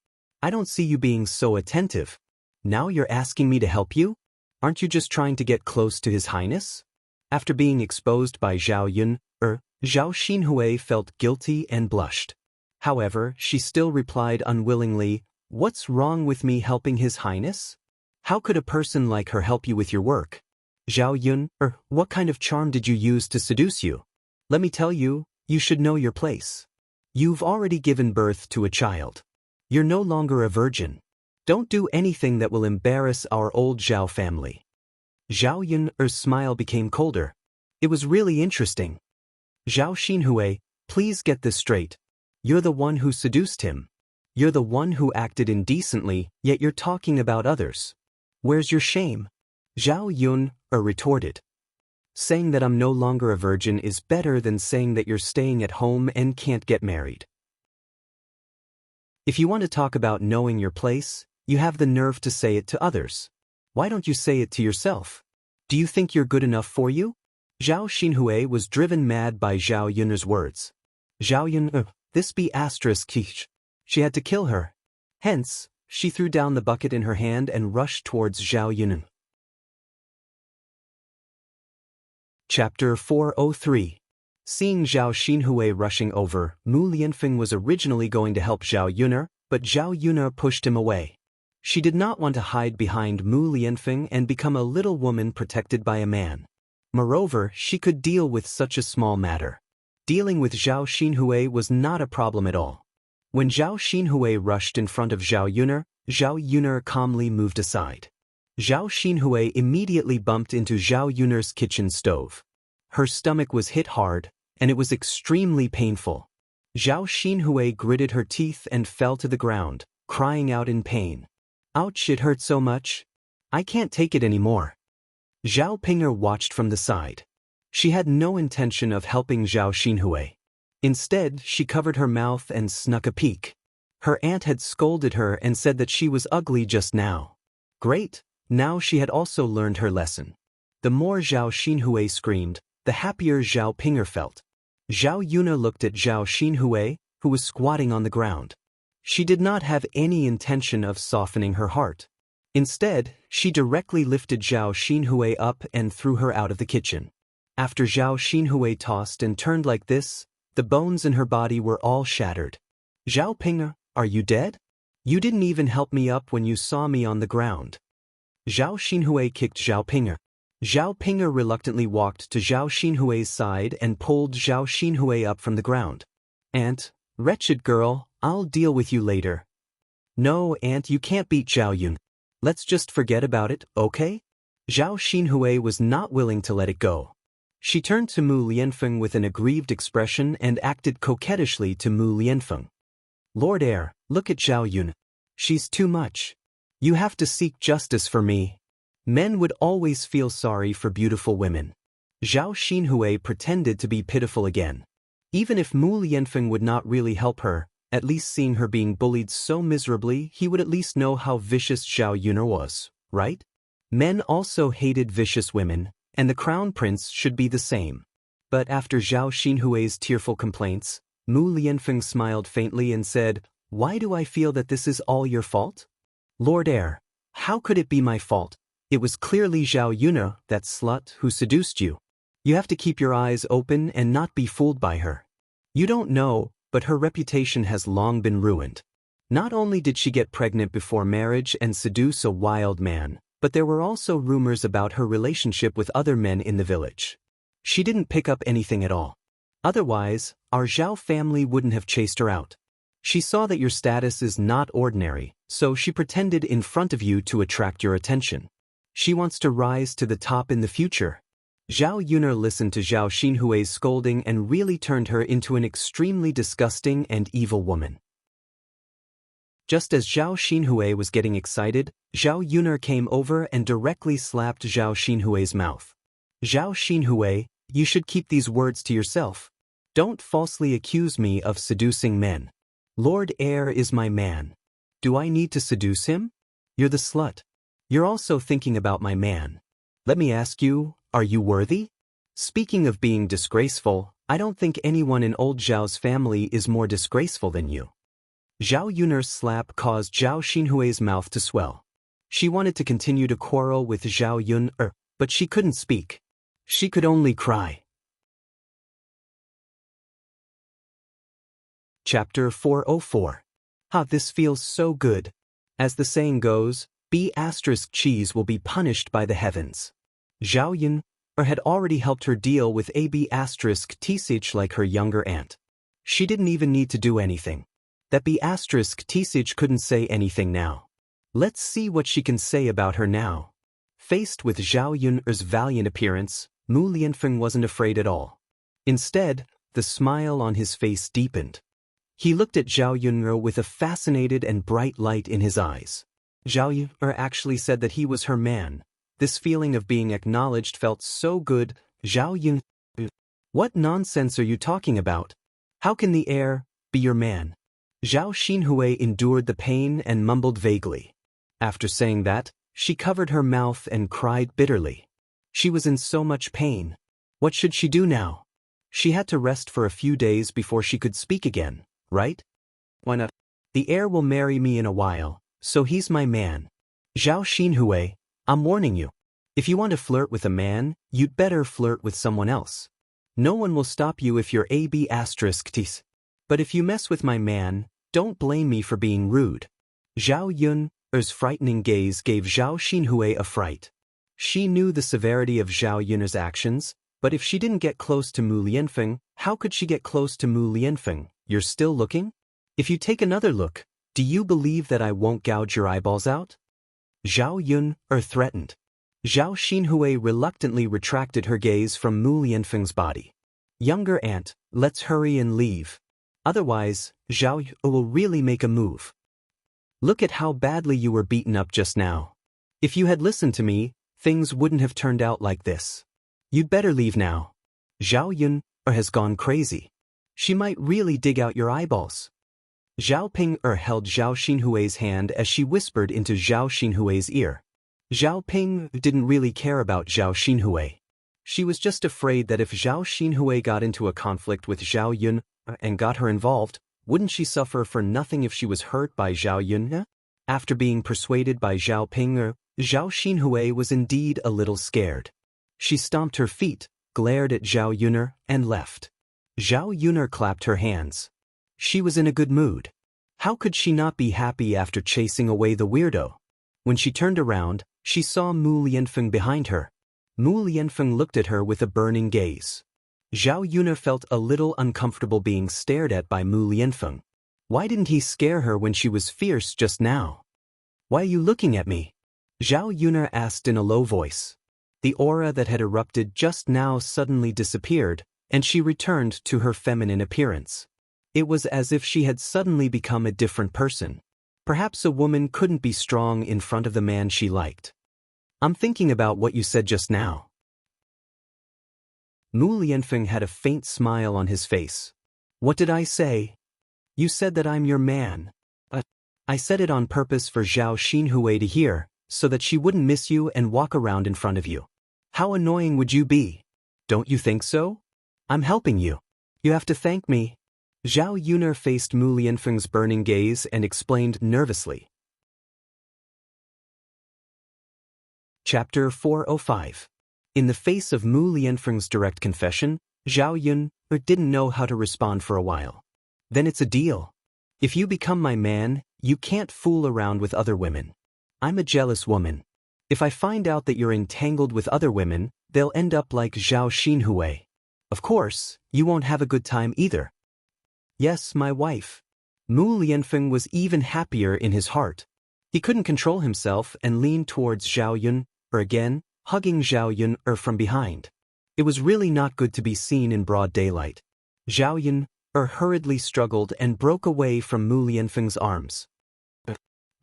I don't see you being so attentive. Now you're asking me to help you? Aren't you just trying to get close to His Highness? After being exposed by Zhao Yun, Zhao Xinhui felt guilty and blushed. However, she still replied unwillingly, What's wrong with me helping His Highness? How could a person like her help you with your work? Zhao Yun, what kind of charm did you use to seduce you? Let me tell you, you should know your place. You've already given birth to a child. You're no longer a virgin. Don't do anything that will embarrass our old Zhao family. Zhao Yun's smile became colder. It was really interesting. Zhao Xinhui, please get this straight. You're the one who seduced him. You're the one who acted indecently, yet you're talking about others. Where's your shame? Zhao Yun retorted. Saying that I'm no longer a virgin is better than saying that you're staying at home and can't get married. If you want to talk about knowing your place, you have the nerve to say it to others. Why don't you say it to yourself? Do you think you're good enough for you? Zhao Xinhui was driven mad by Zhao Yun's words. Zhao Yun, this be asterisk quiche. She had to kill her. Hence, she threw down the bucket in her hand and rushed towards Zhao Yun. Chapter 403. Seeing Zhao Xinhui rushing over, Mu Lianfeng was originally going to help Zhao Yun, but Zhao Yun pushed him away. She did not want to hide behind Mu Lianfeng and become a little woman protected by a man. Moreover, she could deal with such a small matter. Dealing with Zhao Xinhui was not a problem at all. When Zhao Xinhui rushed in front of Zhao Yun calmly moved aside. Zhao Xinhui immediately bumped into Zhao Yun's kitchen stove. Her stomach was hit hard, and it was extremely painful. Zhao Xinhui gritted her teeth and fell to the ground, crying out in pain. Ouch, it hurt so much. I can't take it anymore. Zhao Pinger watched from the side. She had no intention of helping Zhao Xinhui. Instead, she covered her mouth and snuck a peek. Her aunt had scolded her and said that she was ugly just now. Great, now she had also learned her lesson. The more Zhao Xinhui screamed, the happier Zhao Pinger felt. Zhao Yun looked at Zhao Xinhui, who was squatting on the ground. She did not have any intention of softening her heart. Instead, she directly lifted Zhao Xinhui up and threw her out of the kitchen. After Zhao Xinhui tossed and turned like this, the bones in her body were all shattered. Zhao Pinger, are you dead? You didn't even help me up when you saw me on the ground. Zhao Xinhui kicked Zhao Pinger. Zhao Pinger reluctantly walked to Zhao Xinhui's side and pulled Zhao Xinhui up from the ground. Aunt, wretched girl, I'll deal with you later. No, Aunt, you can't beat Zhao Yun. Let's just forget about it, okay? Zhao Xinhui was not willing to let it go. She turned to Mu Lianfeng with an aggrieved expression and acted coquettishly to Mu Lianfeng. Lord Heir, look at Zhao Yun. She's too much. You have to seek justice for me. Men would always feel sorry for beautiful women. Zhao Xinhui pretended to be pitiful again. Even if Mu Lianfeng would not really help her, at least seeing her being bullied so miserably, he would at least know how vicious Zhao Yun was, right? Men also hated vicious women, and the crown prince should be the same. But after Zhao Xinhui's tearful complaints, Mu Lianfeng smiled faintly and said, Why do I feel that this is all your fault? Lord Heir, how could it be my fault? It was clearly Zhao Yun, that slut, who seduced you. You have to keep your eyes open and not be fooled by her. You don't know, but her reputation has long been ruined. Not only did she get pregnant before marriage and seduce a wild man, but there were also rumors about her relationship with other men in the village. She didn't pick up anything at all. Otherwise, our Zhao family wouldn't have chased her out. She saw that your status is not ordinary, so she pretended in front of you to attract your attention. She wants to rise to the top in the future. Zhao Yun listened to Zhao Xinhui's scolding and really turned her into an extremely disgusting and evil woman. Just as Zhao Xinhui was getting excited, Zhao Yun came over and directly slapped Zhao Xinhui's mouth. Zhao Xinhui, you should keep these words to yourself. Don't falsely accuse me of seducing men. Lord Heir is my man. Do I need to seduce him? You're the slut. You're also thinking about my man. Let me ask you, are you worthy? Speaking of being disgraceful, I don't think anyone in old Zhao's family is more disgraceful than you. Zhao Yun's slap caused Zhao Xinhui's mouth to swell. She wanted to continue to quarrel with Zhao Yun, but she couldn't speak. She could only cry. Chapter 404. This feels so good. As the saying goes, B** cheese will be punished by the heavens. Zhao Yun had already helped her deal with AB** Tsich like her younger aunt. She didn't even need to do anything. That B** Tsich couldn't say anything now. Let's see what she can say about her now. Faced with Zhao Yun's valiant appearance, Mu Lianfeng wasn't afraid at all. Instead, the smile on his face deepened. He looked at Zhao Yun with a fascinated and bright light in his eyes. Zhao Yun actually said that he was her man. This feeling of being acknowledged felt so good. Zhao Yun, what nonsense are you talking about? How can the heir be your man? Zhao Xinhui endured the pain and mumbled vaguely. After saying that, she covered her mouth and cried bitterly. She was in so much pain. What should she do now? She had to rest for a few days before she could speak again, right? Why not? The heir will marry me in a while, so he's my man. Zhao Xinhui, I'm warning you. If you want to flirt with a man, you'd better flirt with someone else. No one will stop you if you're AB***. But if you mess with my man, don't blame me for being rude. Zhao Yun's frightening gaze gave Zhao Xinhui a fright. She knew the severity of Zhao Yun's actions, but if she didn't get close to Mu Lianfeng, how could she get close to Mu Lianfeng? You're still looking? If you take another look, do you believe that I won't gouge your eyeballs out? Zhao Yun threatened. Zhao Xinhui reluctantly retracted her gaze from Mu Lianfeng's body. Younger aunt, let's hurry and leave. Otherwise, Zhao Yu will really make a move. Look at how badly you were beaten up just now. If you had listened to me, things wouldn't have turned out like this. You'd better leave now. Zhao Yun has gone crazy. She might really dig out your eyeballs. Zhao Ping held Zhao Xinhui's hand as she whispered into Zhao Xinhui's ear. Zhao Ping didn't really care about Zhao Xinhui. She was just afraid that if Zhao Xinhui got into a conflict with Zhao Yun and got her involved, wouldn't she suffer for nothing if she was hurt by Zhao Yun? After being persuaded by Zhao Ping, Zhao Xinhui was indeed a little scared. She stomped her feet, glared at Zhao Yun, and left. Zhao Yun clapped her hands. She was in a good mood. How could she not be happy after chasing away the weirdo? When she turned around, she saw Mu Lianfeng behind her. Mu Lianfeng looked at her with a burning gaze. Zhao Yun felt a little uncomfortable being stared at by Mu Lianfeng. Why didn't he scare her when she was fierce just now? Why are you looking at me? Zhao Yun asked in a low voice. The aura that had erupted just now suddenly disappeared, and she returned to her feminine appearance. It was as if she had suddenly become a different person. Perhaps a woman couldn't be strong in front of the man she liked. I'm thinking about what you said just now. Mu Lianfeng had a faint smile on his face. What did I say? You said that I'm your man. I said it on purpose for Zhao Xinhui to hear, so that she wouldn't miss you and walk around in front of you. How annoying would you be? Don't you think so? I'm helping you. You have to thank me. Zhao Yun faced Mu Lianfeng's burning gaze and explained nervously. Chapter 405. In the face of Mu Lianfeng's direct confession, Zhao Yun didn't know how to respond for a while. Then it's a deal. If you become my man, you can't fool around with other women. I'm a jealous woman. If I find out that you're entangled with other women, they'll end up like Zhao Xinhui. Of course, you won't have a good time either. Yes, my wife. Mu Lianfeng was even happier in his heart. He couldn't control himself and leaned towards Zhao Yun, again, hugging Zhao Yun from behind. It was really not good to be seen in broad daylight. Zhao Yun hurriedly struggled and broke away from Mu Lianfeng's arms.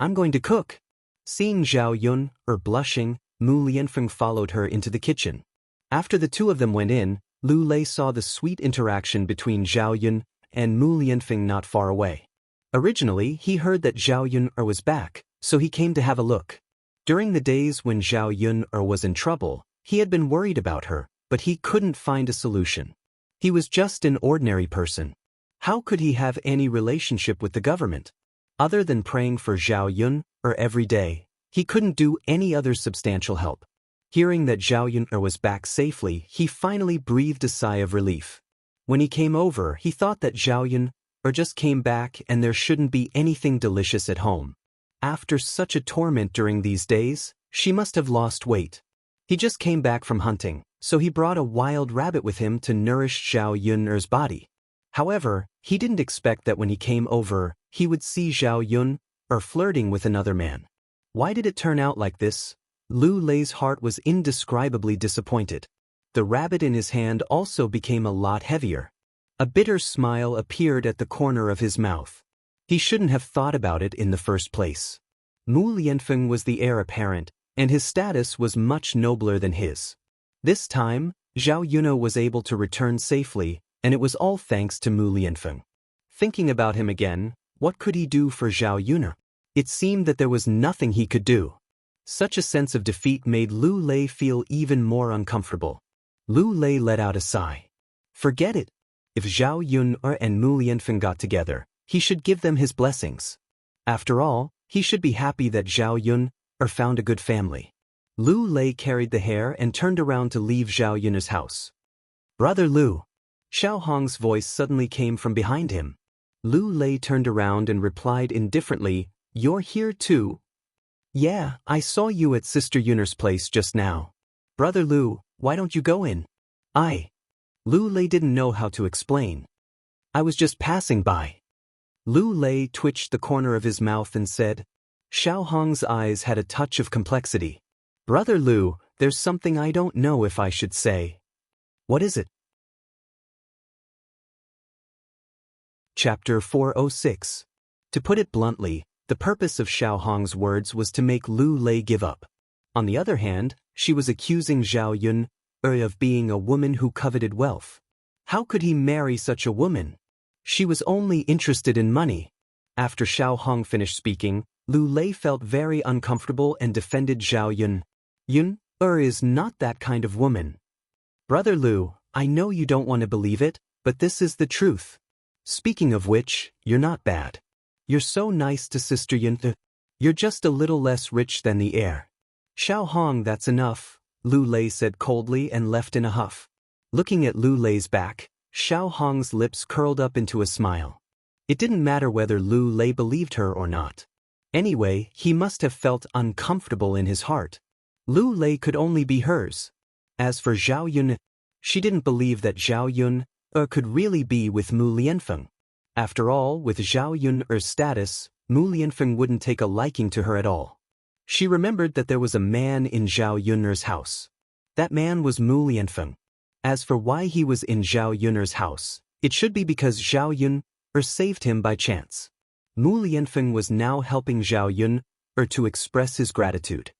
I'm going to cook. Seeing Zhao Yun blushing, Mu Lianfeng followed her into the kitchen. After the two of them went in, Lu Lei saw the sweet interaction between Zhao Yun and Mu Lianfeng not far away. Originally, he heard that Zhao Yun was back, so he came to have a look. During the days when Zhao Yun was in trouble, he had been worried about her, but he couldn't find a solution. He was just an ordinary person. How could he have any relationship with the government? Other than praying for Zhao Yun every day, he couldn't do any other substantial help. Hearing that Zhao Yun was back safely, he finally breathed a sigh of relief. When he came over, he thought that Zhao Yun just came back and there shouldn't be anything delicious at home. After such a torment during these days, she must have lost weight. He just came back from hunting, so he brought a wild rabbit with him to nourish Zhao Yun's body. However, he didn't expect that when he came over, he would see Zhao Yun flirting with another man. Why did it turn out like this? Lu Lei's heart was indescribably disappointed. The rabbit in his hand also became a lot heavier. A bitter smile appeared at the corner of his mouth. He shouldn't have thought about it in the first place. Mu Lianfeng was the heir apparent, and his status was much nobler than his. This time, Zhao Yun was able to return safely, and it was all thanks to Mu Lianfeng. Thinking about him again, what could he do for Zhao Yun? It seemed that there was nothing he could do. Such a sense of defeat made Lu Lei feel even more uncomfortable. Lu Lei let out a sigh. Forget it. If Zhao Yun and Mu Lianfeng got together, he should give them his blessings. After all, he should be happy that Zhao Yun found a good family. Lu Lei carried the hare and turned around to leave Zhao Yun's house. Brother Lu. Xiao Hong's voice suddenly came from behind him. Lu Lei turned around and replied indifferently, "You're here too?" "Yeah, I saw you at Sister Yun's place just now." "Brother Lu, why don't you go in?" Lu Lei didn't know how to explain. "I was just passing by." Lu Lei twitched the corner of his mouth and said. Xiao Hong's eyes had a touch of complexity. "Brother Lu, there's something I don't know if I should say." "What is it?" Chapter 406. To put it bluntly, the purpose of Xiao Hong's words was to make Lu Lei give up. On the other hand, she was accusing Zhao Yun of being a woman who coveted wealth. How could he marry such a woman? She was only interested in money. After Xiao Hong finished speaking, Lu Lei felt very uncomfortable and defended Zhao Yun. "Yun is not that kind of woman." "Brother Lu, I know you don't want to believe it, but this is the truth. Speaking of which, you're not bad. You're so nice to Sister Yun. You're just a little less rich than the heir." "Xiao Hong, that's enough," Lu Lei said coldly and left in a huff. Looking at Lu Lei's back, Xiao Hong's lips curled up into a smile. It didn't matter whether Lu Lei believed her or not. Anyway, he must have felt uncomfortable in his heart. Lu Lei could only be hers. As for Zhao Yun, she didn't believe that Zhao Yun could really be with Mu Lianfeng. After all, with Zhao Yun's status, Mu Lianfeng wouldn't take a liking to her at all. She remembered that there was a man in Zhao Yun's house. That man was Mu Lianfeng. As for why he was in Zhao Yun's house, it should be because Zhao Yun saved him by chance. Mu Lianfeng was now helping Zhao Yun to express his gratitude.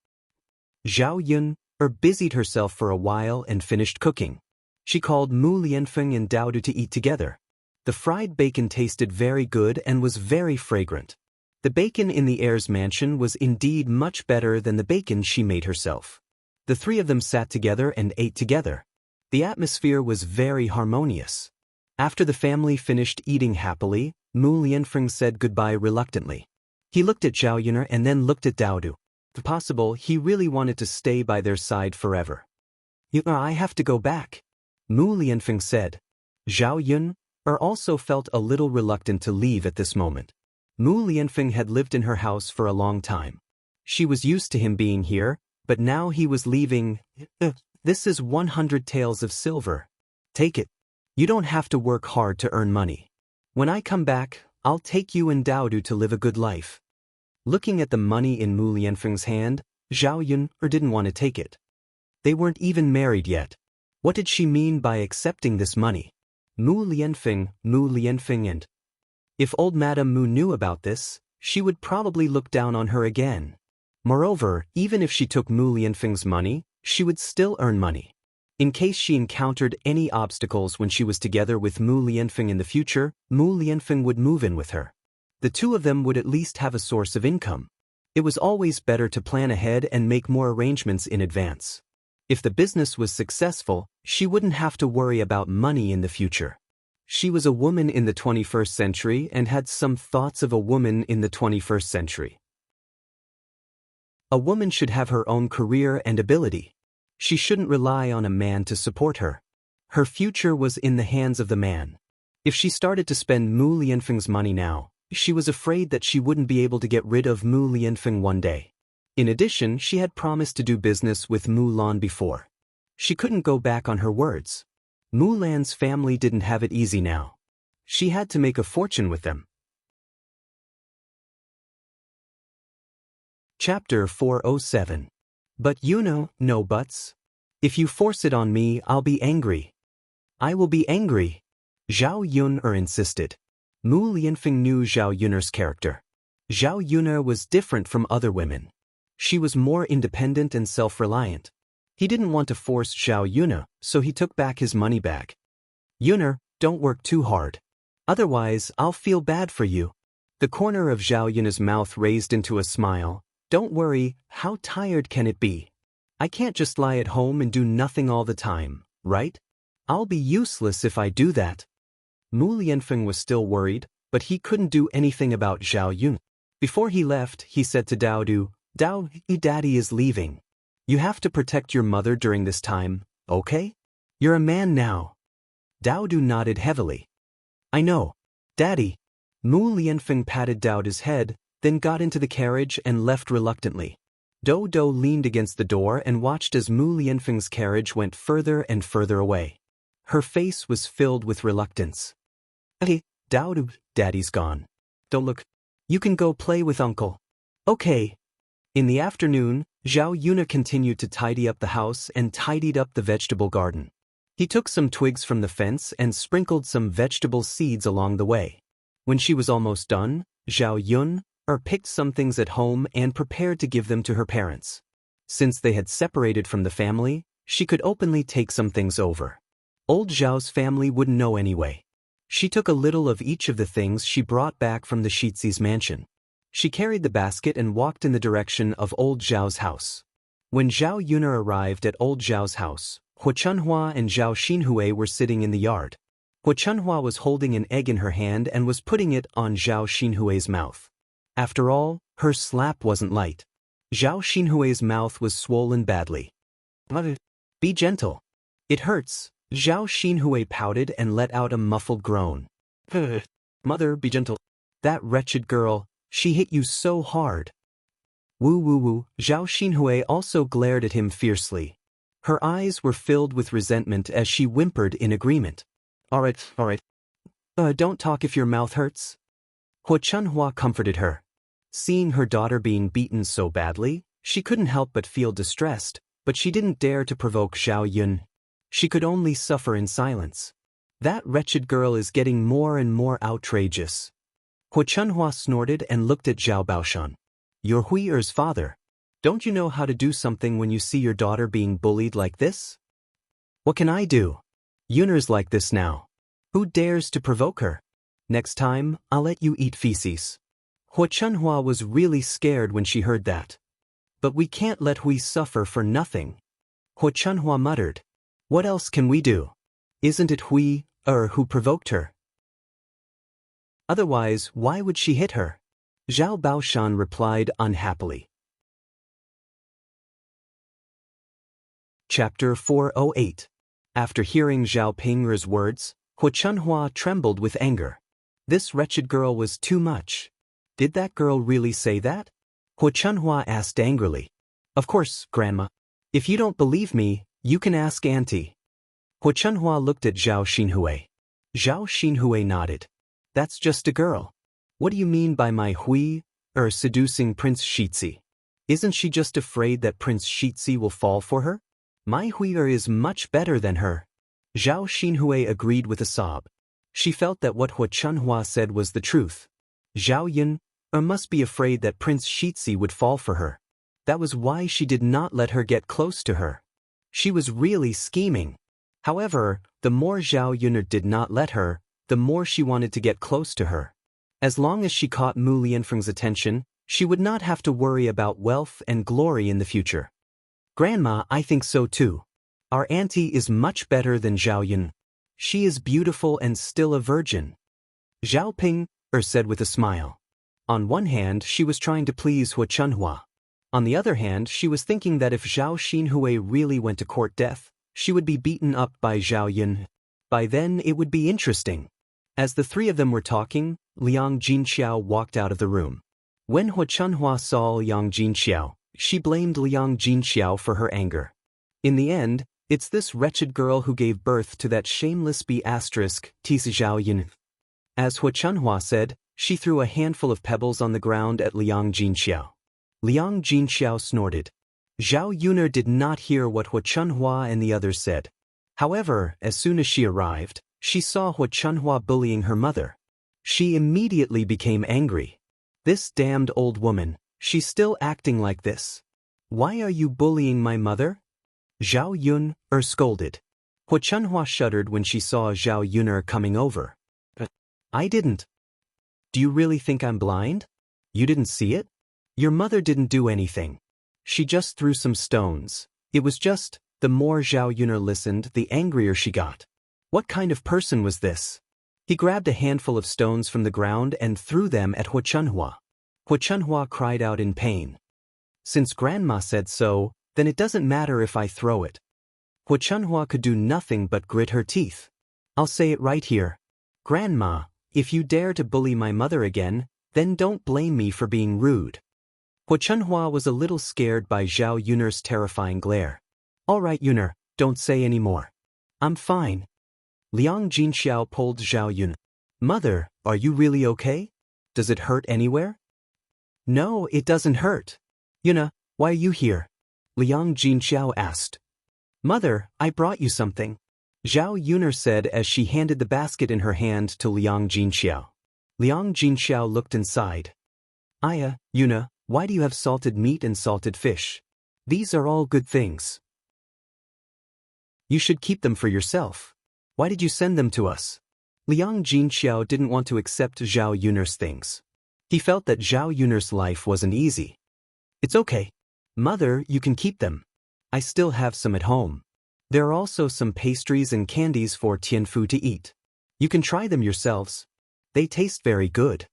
Zhao Yun busied herself for a while and finished cooking. She called Mu Lianfeng and Dao Du to eat together. The fried bacon tasted very good and was very fragrant. The bacon in the heir's mansion was indeed much better than the bacon she made herself. The three of them sat together and ate together. The atmosphere was very harmonious. After the family finished eating happily, Mu Lianfeng said goodbye reluctantly. He looked at Zhao Yun and then looked at Dao Du. If possible, he really wanted to stay by their side forever. "I have to go back," Mu Lianfeng said. Zhao Yun also felt a little reluctant to leave at this moment. Mu Lianfeng had lived in her house for a long time. She was used to him being here, but now he was leaving. "This is 100 taels of silver. Take it. You don't have to work hard to earn money. When I come back, I'll take you and Dao Du to live a good life." Looking at the money in Mu Lianfeng's hand, Zhao Yun didn't want to take it. They weren't even married yet. What did she mean by accepting this money? Mu Lianfeng and... If old Madame Mu knew about this, she would probably look down on her again. Moreover, even if she took Mu Lianfeng's money, she would still earn money. In case she encountered any obstacles when she was together with Mu Lianfeng in the future, Mu Lianfeng would move in with her. The two of them would at least have a source of income. It was always better to plan ahead and make more arrangements in advance. If the business was successful, she wouldn't have to worry about money in the future. She was a woman in the 21st century and had some thoughts of a woman in the 21st century. A woman should have her own career and ability. She shouldn't rely on a man to support her. Her future was in the hands of the man. If she started to spend Mu Lianfeng's money now, She was afraid that she wouldn't be able to get rid of Mu Lianfeng one day. In addition, she had promised to do business with Mu Lan before. She couldn't go back on her words. Mu Lan's family didn't have it easy now. She had to make a fortune with them. Chapter 407. But you know, no buts. If you force it on me, I'll be angry. I will be angry, Zhao Yun'er insisted. Mu Lianfeng knew Zhao Yun'er's character. Zhao Yun'er was different from other women. She was more independent and self-reliant. He didn't want to force Zhao Yun'er, so he took back his money bag. Yun'er, don't work too hard. Otherwise, I'll feel bad for you. The corner of Zhao Yun'er's mouth raised into a smile. Don't worry, how tired can it be? I can't just lie at home and do nothing all the time, right? I'll be useless if I do that. Mu Lianfeng was still worried, but he couldn't do anything about Zhao Yun. Before he left, he said to Dao Du, Dao, Daddy is leaving. You have to protect your mother during this time, okay? You're a man now. Dao Du nodded heavily. I know, Daddy. Mu Lianfeng patted Dao Du's head, then got into the carriage and left reluctantly. Do Do leaned against the door and watched as Mu Lianfeng's carriage went further and further away. Her face was filled with reluctance. Hey, Dao Du, Daddy's gone. Don't look. You can go play with Uncle. Okay. In the afternoon, Zhao Yun'er continued to tidy up the house and tidied up the vegetable garden. He took some twigs from the fence and sprinkled some vegetable seeds along the way. When she was almost done, Zhao Yun'er picked some things at home and prepared to give them to her parents. Since they had separated from the family, she could openly take some things over. Old Zhao's family wouldn't know anyway. She took a little of each of the things she brought back from the Shizi's mansion. She carried the basket and walked in the direction of old Zhao's house. When Zhao Yun'er arrived at old Zhao's house, Hu Chunhua and Zhao Xinhui were sitting in the yard. Hu Chunhua was holding an egg in her hand and was putting it on Zhao Xinhui's mouth. After all, her slap wasn't light. Zhao Xinhui's mouth was swollen badly. Be gentle. It hurts. Zhao Xinhui pouted and let out a muffled groan. Mother, be gentle. That wretched girl, she hit you so hard. Woo woo woo. Zhao Xinhui also glared at him fiercely. Her eyes were filled with resentment as she whimpered in agreement. Alright. Don't talk if your mouth hurts. Hu Chunhua comforted her. Seeing her daughter being beaten so badly, she couldn't help but feel distressed, but she didn't dare to provoke Zhao Yun. She could only suffer in silence. That wretched girl is getting more and more outrageous. Hu Chunhua snorted and looked at Zhao Baoshan. You're Hui'er's father. Don't you know how to do something when you see your daughter being bullied like this? What can I do? Yun'er's like this now. Who dares to provoke her? Next time, I'll let you eat feces. Hu Chunhua was really scared when she heard that. But we can't let Hui suffer for nothing. Hu Chunhua muttered. What else can we do? Isn't it Hui'er who provoked her? Otherwise, why would she hit her? Zhao Baoshan replied unhappily. Chapter 408. After hearing Zhao Ping'er's words, Hu Chunhua trembled with anger. This wretched girl was too much. Did that girl really say that? Hu Chunhua asked angrily. Of course, Grandma. If you don't believe me, you can ask Auntie. Hu Chunhua looked at Zhao Xinhui. Zhao Xinhui nodded. That's just a girl. What do you mean by my Hui'er seducing Prince Shizi? Isn't she just afraid that Prince Shizi will fall for her? My Hui'er is much better than her. Zhao Xinhui agreed with a sob. She felt that what Hu Chunhua said was the truth. Zhao Yun'er must be afraid that Prince Shizi would fall for her. That was why she did not let her get close to her. She was really scheming. However, the more Zhao Yun'er did not let her, the more she wanted to get close to her. As long as she caught Mu Lianfeng's attention, she would not have to worry about wealth and glory in the future. Grandma, I think so too. Our auntie is much better than Zhao Yun. She is beautiful and still a virgin. Zhao Ping'er said with a smile. On one hand, she was trying to please Hu Chunhua. On the other hand, she was thinking that if Zhao Xinhui really went to court death, she would be beaten up by Zhao Yun. By then it would be interesting. As the three of them were talking, Liang Jinxiao walked out of the room. When Hua Chunhua saw Liang Jinxiao, she blamed Liang Jinxiao for her anger. In the end, it's this wretched girl who gave birth to that shameless B** Zhao Yun. As Hua Chunhua said, she threw a handful of pebbles on the ground at Liang Jinxiao. Liang Jinxiao snorted. Zhao Yuner did not hear what Hua Chunhua and the others said. However, as soon as she arrived, she saw Hua Chunhua bullying her mother. She immediately became angry. This damned old woman, she's still acting like this. Why are you bullying my mother? Zhao Yun scolded. Hua Chunhua shuddered when she saw Zhao Yuner coming over. I didn't. Do you really think I'm blind? You didn't see it? Your mother didn't do anything. She just threw some stones. It was just, the more Zhao Yuner listened, the angrier she got. What kind of person was this? He grabbed a handful of stones from the ground and threw them at Hua Chunhua. Hua Chunhua cried out in pain. Since Grandma said so, then it doesn't matter if I throw it. Hua Chunhua could do nothing but grit her teeth. I'll say it right here. Grandma, if you dare to bully my mother again, then don't blame me for being rude. Hua Chunhua was a little scared by Zhao Yuner's terrifying glare. All right, Yuner, don't say any more. I'm fine. Liang Jinxiao pulled Zhao Yun. Mother, are you really okay? Does it hurt anywhere? No, it doesn't hurt. Yuna, why are you here? Liang Jinxiao asked. Mother, I brought you something. Zhao Yuner said as she handed the basket in her hand to Liang Jinxiao. Liang Jinxiao looked inside. Aya, Yuna, why do you have salted meat and salted fish? These are all good things. You should keep them for yourself. Why did you send them to us? Liang Jinxiao didn't want to accept Zhao Yuner's things. He felt that Zhao Yuner's life wasn't easy. It's okay. Mother, you can keep them. I still have some at home. There are also some pastries and candies for Tianfu to eat. You can try them yourselves. They taste very good.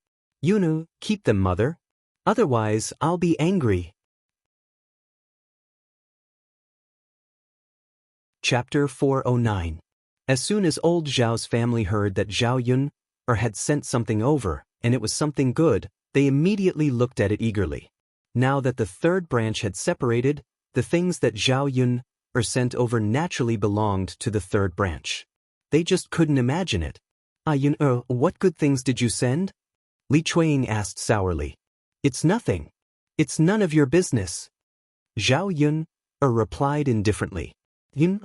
Yunu, keep them, mother. Otherwise, I'll be angry. Chapter 409. As soon as old Zhao's family heard that Zhao Yun had sent something over, and it was something good, they immediately looked at it eagerly. Now that the third branch had separated, the things that Zhao Yun sent over naturally belonged to the third branch. They just couldn't imagine it. Yun, what good things did you send? Li Chuiying asked sourly. It's nothing. It's none of your business. Zhao Yun replied indifferently. Yun,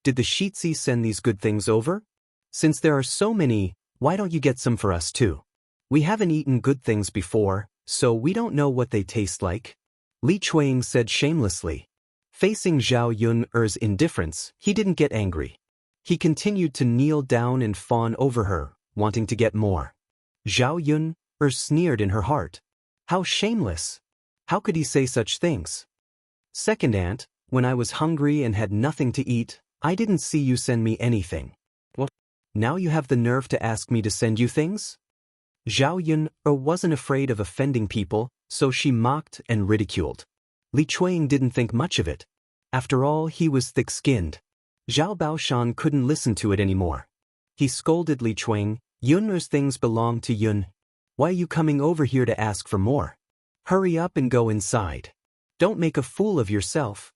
did the Shitsi send these good things over? Since there are so many, why don't you get some for us too? We haven't eaten good things before, so we don't know what they taste like. Li Chuiying said shamelessly. Facing Zhao Yun's indifference, he didn't get angry. He continued to kneel down and fawn over her, wanting to get more. Zhao Yun sneered in her heart. How shameless! How could he say such things? Second aunt, when I was hungry and had nothing to eat, I didn't see you send me anything. What? Now you have the nerve to ask me to send you things? Zhao Yun wasn't afraid of offending people, so she mocked and ridiculed. Li Chuiying didn't think much of it. After all, he was thick-skinned. Zhao Baoshan couldn't listen to it anymore. He scolded Li Chuiying. Yun's things belong to Yun. Why are you coming over here to ask for more? Hurry up and go inside. Don't make a fool of yourself.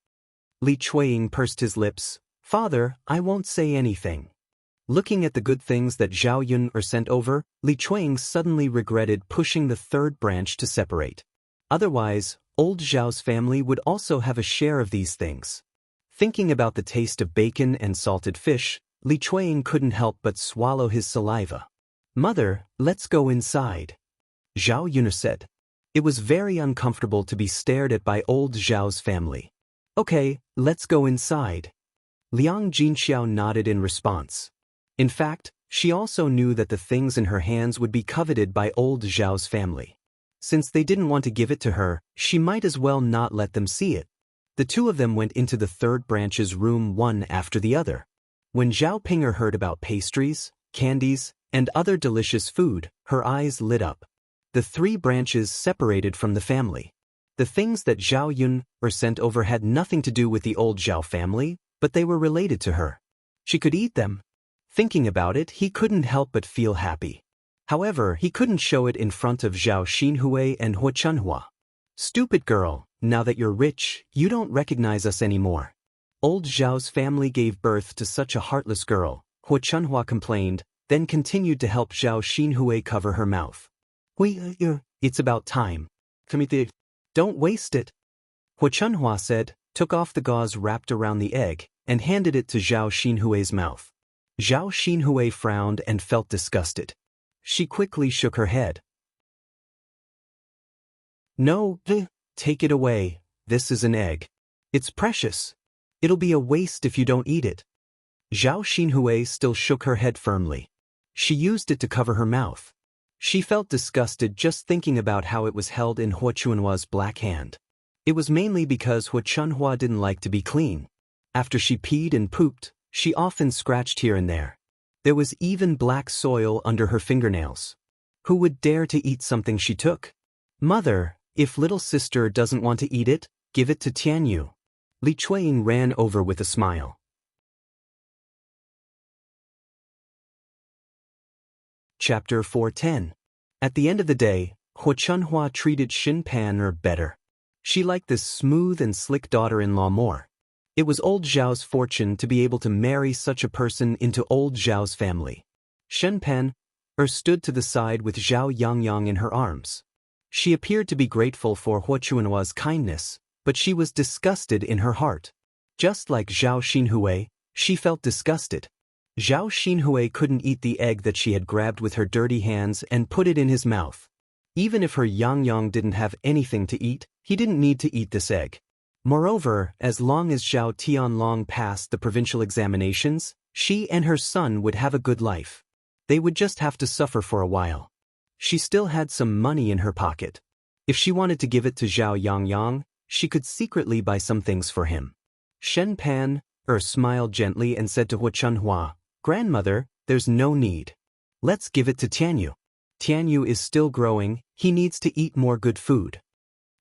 Li Chuiying pursed his lips. Father, I won't say anything. Looking at the good things that Zhao Yun sent over, Li Chuiying suddenly regretted pushing the third branch to separate. Otherwise, old Zhao's family would also have a share of these things. Thinking about the taste of bacon and salted fish, Li Chuiying couldn't help but swallow his saliva. Mother, let's go inside. Zhao Yun said. It was very uncomfortable to be stared at by old Zhao's family. Okay, let's go inside. Liang Jinxiao nodded in response. In fact, she also knew that the things in her hands would be coveted by old Zhao's family. Since they didn't want to give it to her, she might as well not let them see it. The two of them went into the third branch's room one after the other. When Zhao Pinger heard about pastries, candies, and other delicious food, her eyes lit up. The three branches separated from the family. The things that Zhao Yun sent over had nothing to do with the old Zhao family, but they were related to her. She could eat them. Thinking about it, he couldn't help but feel happy. However, he couldn't show it in front of Zhao Xinhui and Hua Chunhua. Stupid girl, now that you're rich, you don't recognize us anymore. Old Zhao's family gave birth to such a heartless girl, Hua Chunhua complained, then continued to help Zhao Xinhui cover her mouth. It's about time. Don't waste it. Hua Chunhua said, took off the gauze wrapped around the egg, and handed it to Zhao Xinhui's mouth. Zhao Xinhui frowned and felt disgusted. She quickly shook her head. No, take it away, this is an egg. It's precious. It'll be a waste if you don't eat it. Zhao Xinhui still shook her head firmly. She used it to cover her mouth. She felt disgusted just thinking about how it was held in Hua Chunhua's black hand. It was mainly because Hua Chunhua didn't like to be clean. After she peed and pooped, she often scratched here and there. There was even black soil under her fingernails. Who would dare to eat something she took? Mother, if little sister doesn't want to eat it, give it to Tianyu. Li Chuanying ran over with a smile. Chapter 410. At the end of the day, Hua Chunhua treated Xin Pan better. She liked this smooth and slick daughter-in-law more. It was old Zhao's fortune to be able to marry such a person into old Zhao's family. Shen Pan stood to the side with Zhao Yangyang in her arms. She appeared to be grateful for Hua Chunhua's kindness, but she was disgusted in her heart. Just like Zhao Xinhui, she felt disgusted. Zhao Xinhui couldn't eat the egg that she had grabbed with her dirty hands and put it in his mouth. Even if her Yangyang didn't have anything to eat, he didn't need to eat this egg. Moreover, as long as Zhao Tianlong passed the provincial examinations, she and her son would have a good life. They would just have to suffer for a while. She still had some money in her pocket. If she wanted to give it to Zhao Yangyang, she could secretly buy some things for him. Shen Pan smiled gently and said to Hua Chunhua, "Grandmother, there's no need. Let's give it to Tianyu. Tianyu is still growing, he needs to eat more good food."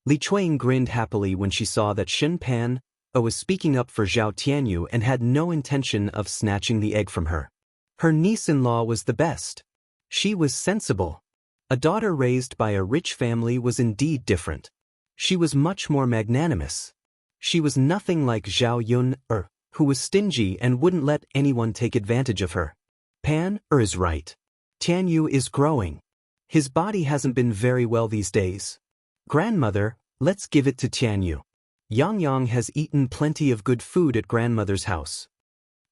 Li Chuanying grinned happily when she saw that Shen Pan was speaking up for Zhao Tianyu and had no intention of snatching the egg from her. Her niece-in-law was the best. She was sensible. A daughter raised by a rich family was indeed different. She was much more magnanimous. She was nothing like Zhao Yun, who was stingy and wouldn't let anyone take advantage of her. Pan is right. Tianyu is growing. His body hasn't been very well these days. Grandmother, let's give it to Tianyu. Yangyang has eaten plenty of good food at grandmother's house.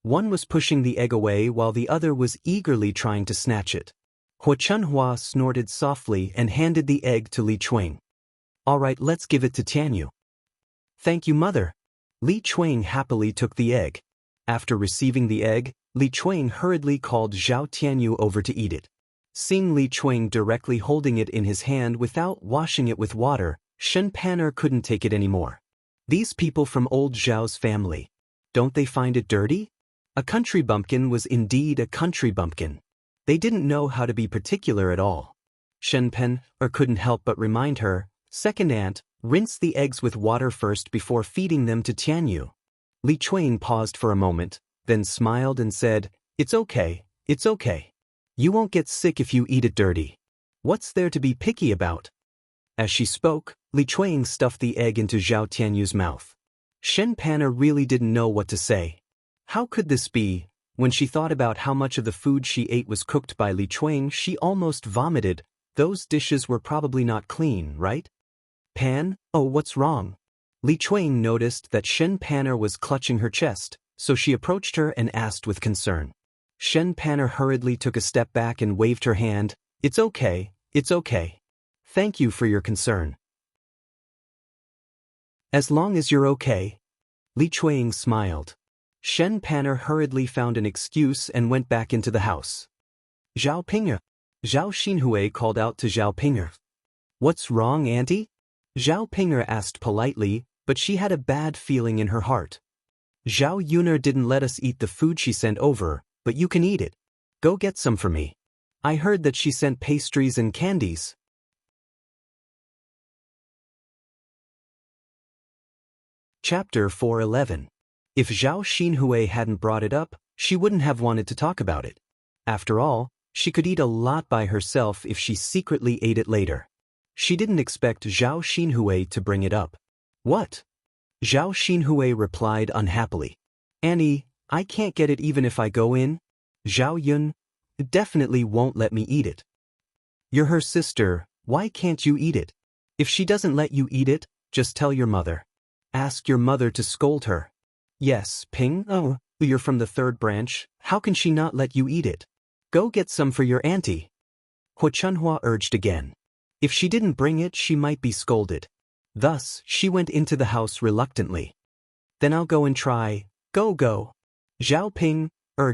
One was pushing the egg away while the other was eagerly trying to snatch it. Hua Chunhua snorted softly and handed the egg to Li Chuanying. All right, let's give it to Tianyu. Thank you, mother. Li Chuanying happily took the egg. After receiving the egg, Li Chuanying hurriedly called Zhao Tianyu over to eat it. Seeing Li Chuanying directly holding it in his hand without washing it with water, Shen Pan couldn't take it anymore. These people from old Zhao's family, don't they find it dirty? A country bumpkin was indeed a country bumpkin. They didn't know how to be particular at all. Shen Pan couldn't help but remind her, second aunt, rinse the eggs with water first before feeding them to Tianyu. Li Chuanying paused for a moment, then smiled and said, it's okay. You won't get sick if you eat it dirty. What's there to be picky about? As she spoke, Li Chuanying stuffed the egg into Zhao Tianyu's mouth. Shen Pan really didn't know what to say. How could this be? When she thought about how much of the food she ate was cooked by Li Chuanying, she almost vomited. Those dishes were probably not clean, right? Pan, what's wrong? Li Chuanying noticed that Shen Pan was clutching her chest, so she approached her and asked with concern. Shen Pan hurriedly took a step back and waved her hand. It's okay. Thank you for your concern. As long as you're okay. Li Chuanying smiled. Shen Pan hurriedly found an excuse and went back into the house. Zhao Ping. Zhao Xinhui called out to Zhao Ping. What's wrong, auntie? Zhao Ping asked politely, but she had a bad feeling in her heart. Zhao Yuner didn't let us eat the food she sent over, but you can eat it. Go get some for me. I heard that she sent pastries and candies. Chapter 411. If Zhao Xinhui hadn't brought it up, she wouldn't have wanted to talk about it. After all, she could eat a lot by herself if she secretly ate it later. She didn't expect Zhao Xinhui to bring it up. What? Zhao Xinhui replied unhappily. Annie, I can't get it even if I go in. Zhao Yun definitely won't let me eat it. You're her sister, why can't you eat it? If she doesn't let you eat it, just tell your mother. Ask your mother to scold her. Yes, Ping, oh, you're from the third branch, how can she not let you eat it? Go get some for your auntie. Hu Chunhua urged again. If she didn't bring it, she might be scolded. Thus, she went into the house reluctantly. Then I'll go and try. Go. Zhao Ping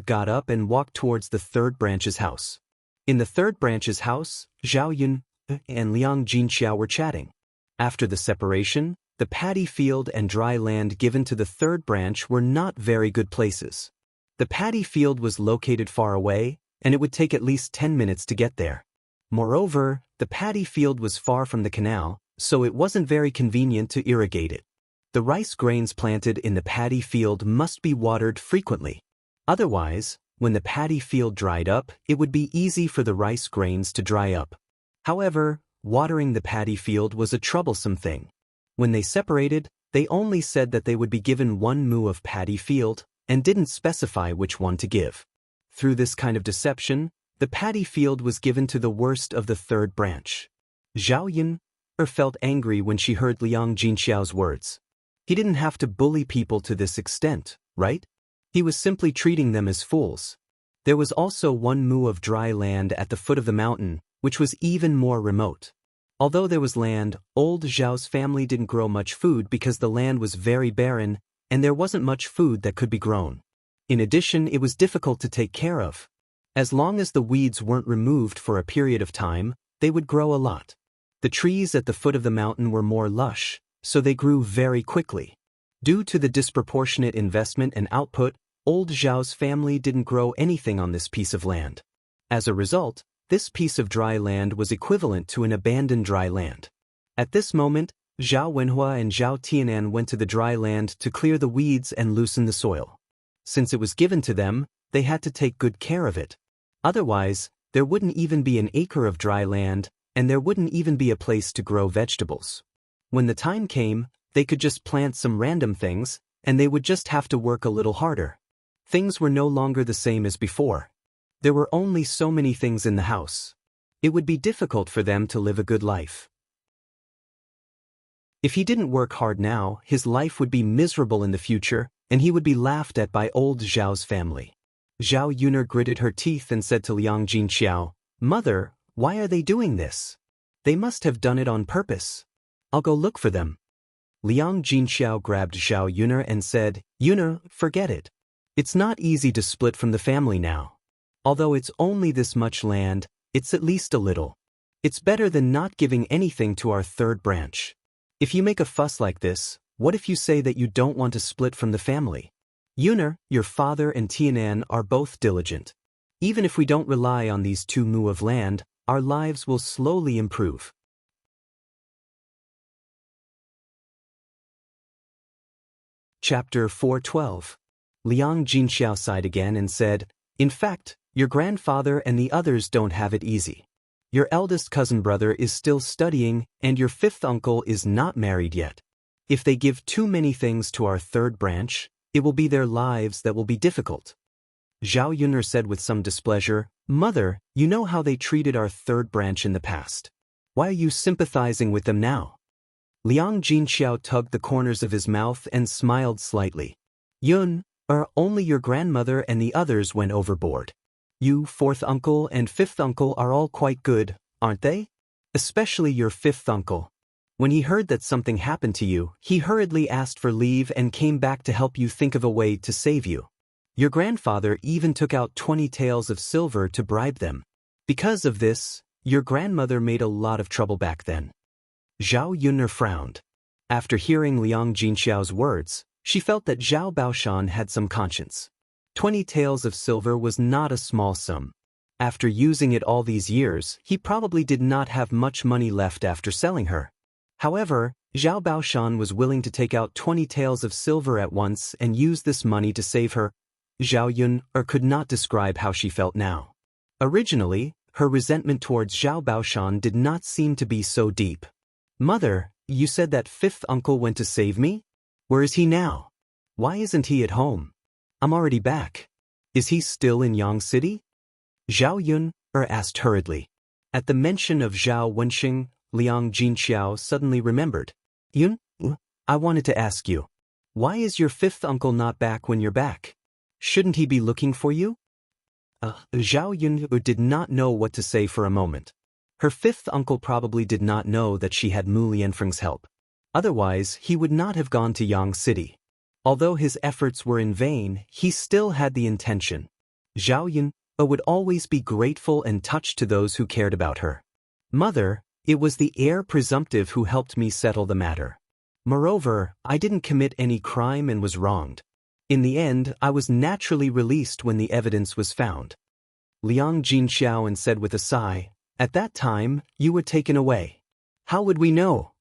got up and walked towards the third branch's house. In the third branch's house, Zhao Yun and Liang Jinxiao were chatting. After the separation, the paddy field and dry land given to the third branch were not very good places. The paddy field was located far away, and it would take at least 10 minutes to get there. Moreover, the paddy field was far from the canal, so it wasn't very convenient to irrigate it. The rice grains planted in the paddy field must be watered frequently. Otherwise, when the paddy field dried up, it would be easy for the rice grains to dry up. However, watering the paddy field was a troublesome thing. When they separated, they only said that they would be given 1 mu of paddy field, and didn't specify which one to give. Through this kind of deception, the paddy field was given to the worst of the third branch. Zhao Yun felt angry when she heard Liang Jinxiao's words. He didn't have to bully people to this extent, right? He was simply treating them as fools. There was also 1 mu of dry land at the foot of the mountain, which was even more remote. Although there was land, old Zhao's family didn't grow much food because the land was very barren, and there wasn't much food that could be grown. In addition, it was difficult to take care of. As long as the weeds weren't removed for a period of time, they would grow a lot. The trees at the foot of the mountain were more lush, so they grew very quickly. Due to the disproportionate investment and output, old Zhao's family didn't grow anything on this piece of land. As a result, this piece of dry land was equivalent to an abandoned dry land. At this moment, Zhao Wenhua and Zhao Tianan went to the dry land to clear the weeds and loosen the soil. Since it was given to them, they had to take good care of it. Otherwise, there wouldn't even be an acre of dry land, and there wouldn't even be a place to grow vegetables. When the time came, they could just plant some random things, and they would just have to work a little harder. Things were no longer the same as before. There were only so many things in the house. It would be difficult for them to live a good life. If he didn't work hard now, his life would be miserable in the future, and he would be laughed at by old Zhao's family. Zhao Yuner gritted her teeth and said to Liang Jinxiao, "Mother, why are they doing this? They must have done it on purpose. I'll go look for them." Liang Jinxiao grabbed Zhao Yuner and said, "Yuner, forget it. It's not easy to split from the family now. Although it's only this much land, it's at least a little. It's better than not giving anything to our third branch. If you make a fuss like this, what if you say that you don't want to split from the family? Yuner, your father and Tianan are both diligent. Even if we don't rely on these 2 mu of land, our lives will slowly improve." Chapter 412. Liang Jinxiao sighed again and said, "In fact, your grandfather and the others don't have it easy. Your eldest cousin brother is still studying, and your 5th uncle is not married yet. If they give too many things to our third branch, it will be their lives that will be difficult." Zhao Yuner said with some displeasure, "Mother, you know how they treated our third branch in the past. Why are you sympathizing with them now?" Liang Jinxiao tugged the corners of his mouth and smiled slightly. "Yun, only your grandmother and the others went overboard. You, 4th uncle and 5th uncle are all quite good, aren't they? Especially your 5th uncle. When he heard that something happened to you, he hurriedly asked for leave and came back to help you think of a way to save you. Your grandfather even took out 20 taels of silver to bribe them. Because of this, your grandmother made a lot of trouble back then." Zhao Yuner frowned. After hearing Liang Jinxiao's words, she felt that Zhao Baoshan had some conscience. 20 taels of silver was not a small sum. After using it all these years, he probably did not have much money left after selling her. However, Zhao Baoshan was willing to take out 20 taels of silver at once and use this money to save her. Zhao Yun could not describe how she felt now. Originally, her resentment towards Zhao Baoshan did not seem to be so deep. Mother, you said that fifth uncle went to save me? Where is he now? Why isn't he at home? I'm already back. Is he still in Yang City? Zhao Yun asked hurriedly. At the mention of Zhao Wenxing, Liang Jinxiao suddenly remembered. Yun, I wanted to ask you. Why is your fifth uncle not back when you're back? Shouldn't he be looking for you? Zhao Yun did not know what to say for a moment. Her fifth uncle probably did not know that she had Mu Lianfeng's help. Otherwise, he would not have gone to Yang City. Although his efforts were in vain, he still had the intention. Zhao Yun would always be grateful and touched to those who cared about her. Mother, it was the heir presumptive who helped me settle the matter. Moreover, I didn't commit any crime and was wronged. In the end, I was naturally released when the evidence was found. Liang Jinxiao said with a sigh, at that time, you were taken away. How would we know?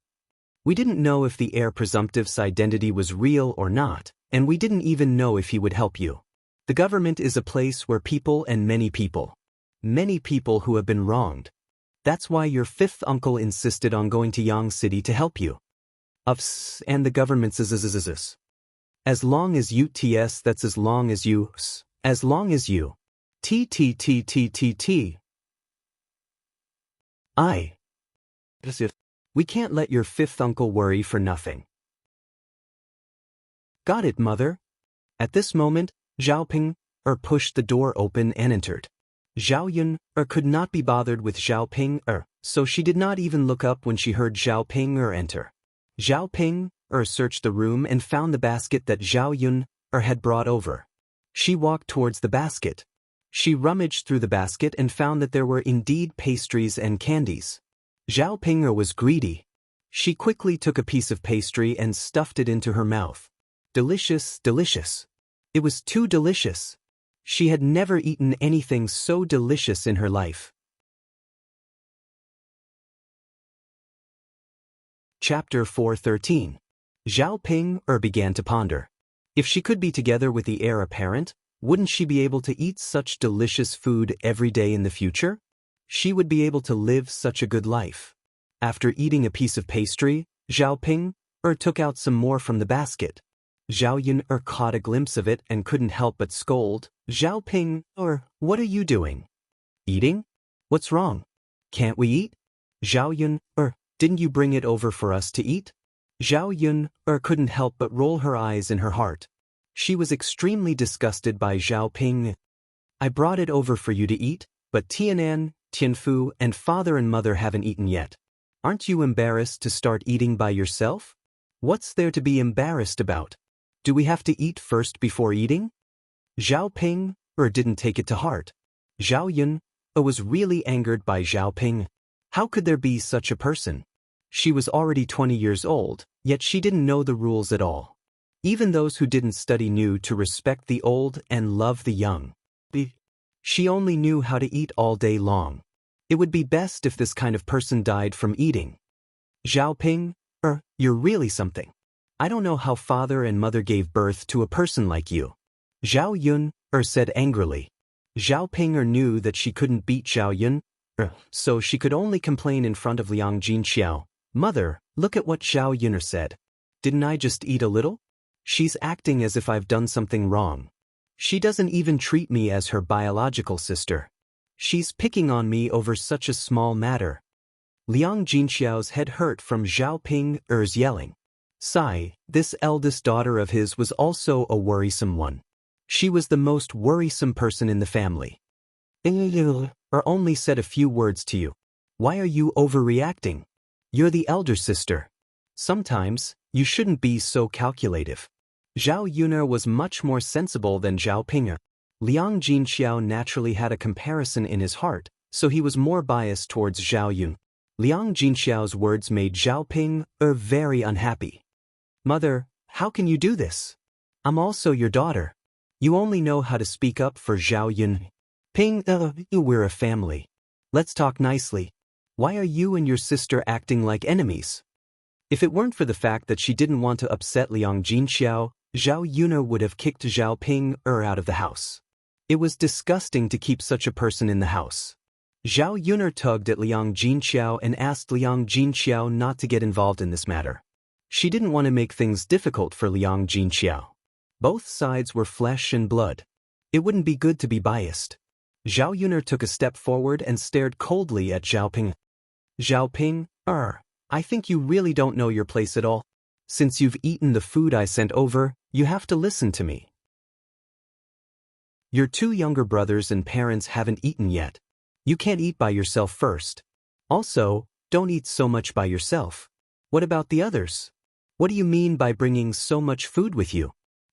We didn't know if the heir presumptive's identity was real or not, and we didn't even know if he would help you. The government is a place where people and many people who have been wronged. That's why your fifth uncle insisted on going to Yang City to help you. And the government's as long as you that's as long as you as long as you I we can't let your fifth uncle worry for nothing. Got it, mother. At this moment, Zhao Ping pushed the door open and entered. Zhao Yun could not be bothered with Zhao Ping so she did not even look up when she heard Zhao Ping enter. Zhao Ping searched the room and found the basket that Zhao Yun had brought over. She walked towards the basket. She rummaged through the basket and found that there were indeed pastries and candies. Zhao Ping was greedy. She quickly took a piece of pastry and stuffed it into her mouth. Delicious, delicious. It was too delicious. She had never eaten anything so delicious in her life. Chapter 413. Zhao Ping began to ponder. If she could be together with the heir apparent, wouldn't she be able to eat such delicious food every day in the future? She would be able to live such a good life. After eating a piece of pastry, Zhao Ping took out some more from the basket. Zhao Yun caught a glimpse of it and couldn't help but scold. Zhao Ping, what are you doing? Eating? What's wrong? Can't we eat? Zhao Yun, didn't you bring it over for us to eat? Zhao Yun couldn't help but roll her eyes in her heart. She was extremely disgusted by Zhao Ping. I brought it over for you to eat, but Tianan, Tianfu, and father and mother haven't eaten yet. Aren't you embarrassed to start eating by yourself? What's there to be embarrassed about? Do we have to eat first before eating? Zhao Ping didn't take it to heart. Zhao Yun was really angered by Zhao Ping. How could there be such a person? She was already 20 years old, yet she didn't know the rules at all. Even those who didn't study knew to respect the old and love the young. She only knew how to eat all day long. It would be best if this kind of person died from eating. Zhao Ping, you're really something. I don't know how father and mother gave birth to a person like you. Zhao Yun said angrily. Zhao Ping knew that she couldn't beat Zhao Yun, so she could only complain in front of Liang Jinxiao. Mother, look at what Zhao Yun said. Didn't I just eat a little? She's acting as if I've done something wrong. She doesn't even treat me as her biological sister. She's picking on me over such a small matter. Liang Jinxiao's head hurt from Zhao Ping's yelling. Sigh, this eldest daughter of his was also a worrisome one. She was the most worrisome person in the family. Only said a few words to you. Why are you overreacting? You're the elder sister. Sometimes, you shouldn't be so calculative. Zhao Yun was much more sensible than Zhao Ping. Liang Jinxiao naturally had a comparison in his heart, so he was more biased towards Zhao Yun. Liang Jinxiao's words made Zhao Ping very unhappy. Mother, how can you do this? I'm also your daughter. You only know how to speak up for Zhao Yun. Ping, we're a family. Let's talk nicely. Why are you and your sister acting like enemies? If it weren't for the fact that she didn't want to upset Liang Jinxiao, Zhao Yun'er would have kicked Zhao Ping out of the house. It was disgusting to keep such a person in the house. Zhao Yun'er tugged at Liang Jinqiao and asked Liang Jinqiao not to get involved in this matter. She didn't want to make things difficult for Liang Jinqiao. Both sides were flesh and blood. It wouldn't be good to be biased. Zhao Yun'er took a step forward and stared coldly at Zhao Ping. Zhao Ping, I think you really don't know your place at all. Since you've eaten the food I sent over, you have to listen to me. Your two younger brothers and parents haven't eaten yet. You can't eat by yourself first. Also, don't eat so much by yourself. What about the others? What do you mean by bringing so much food with you?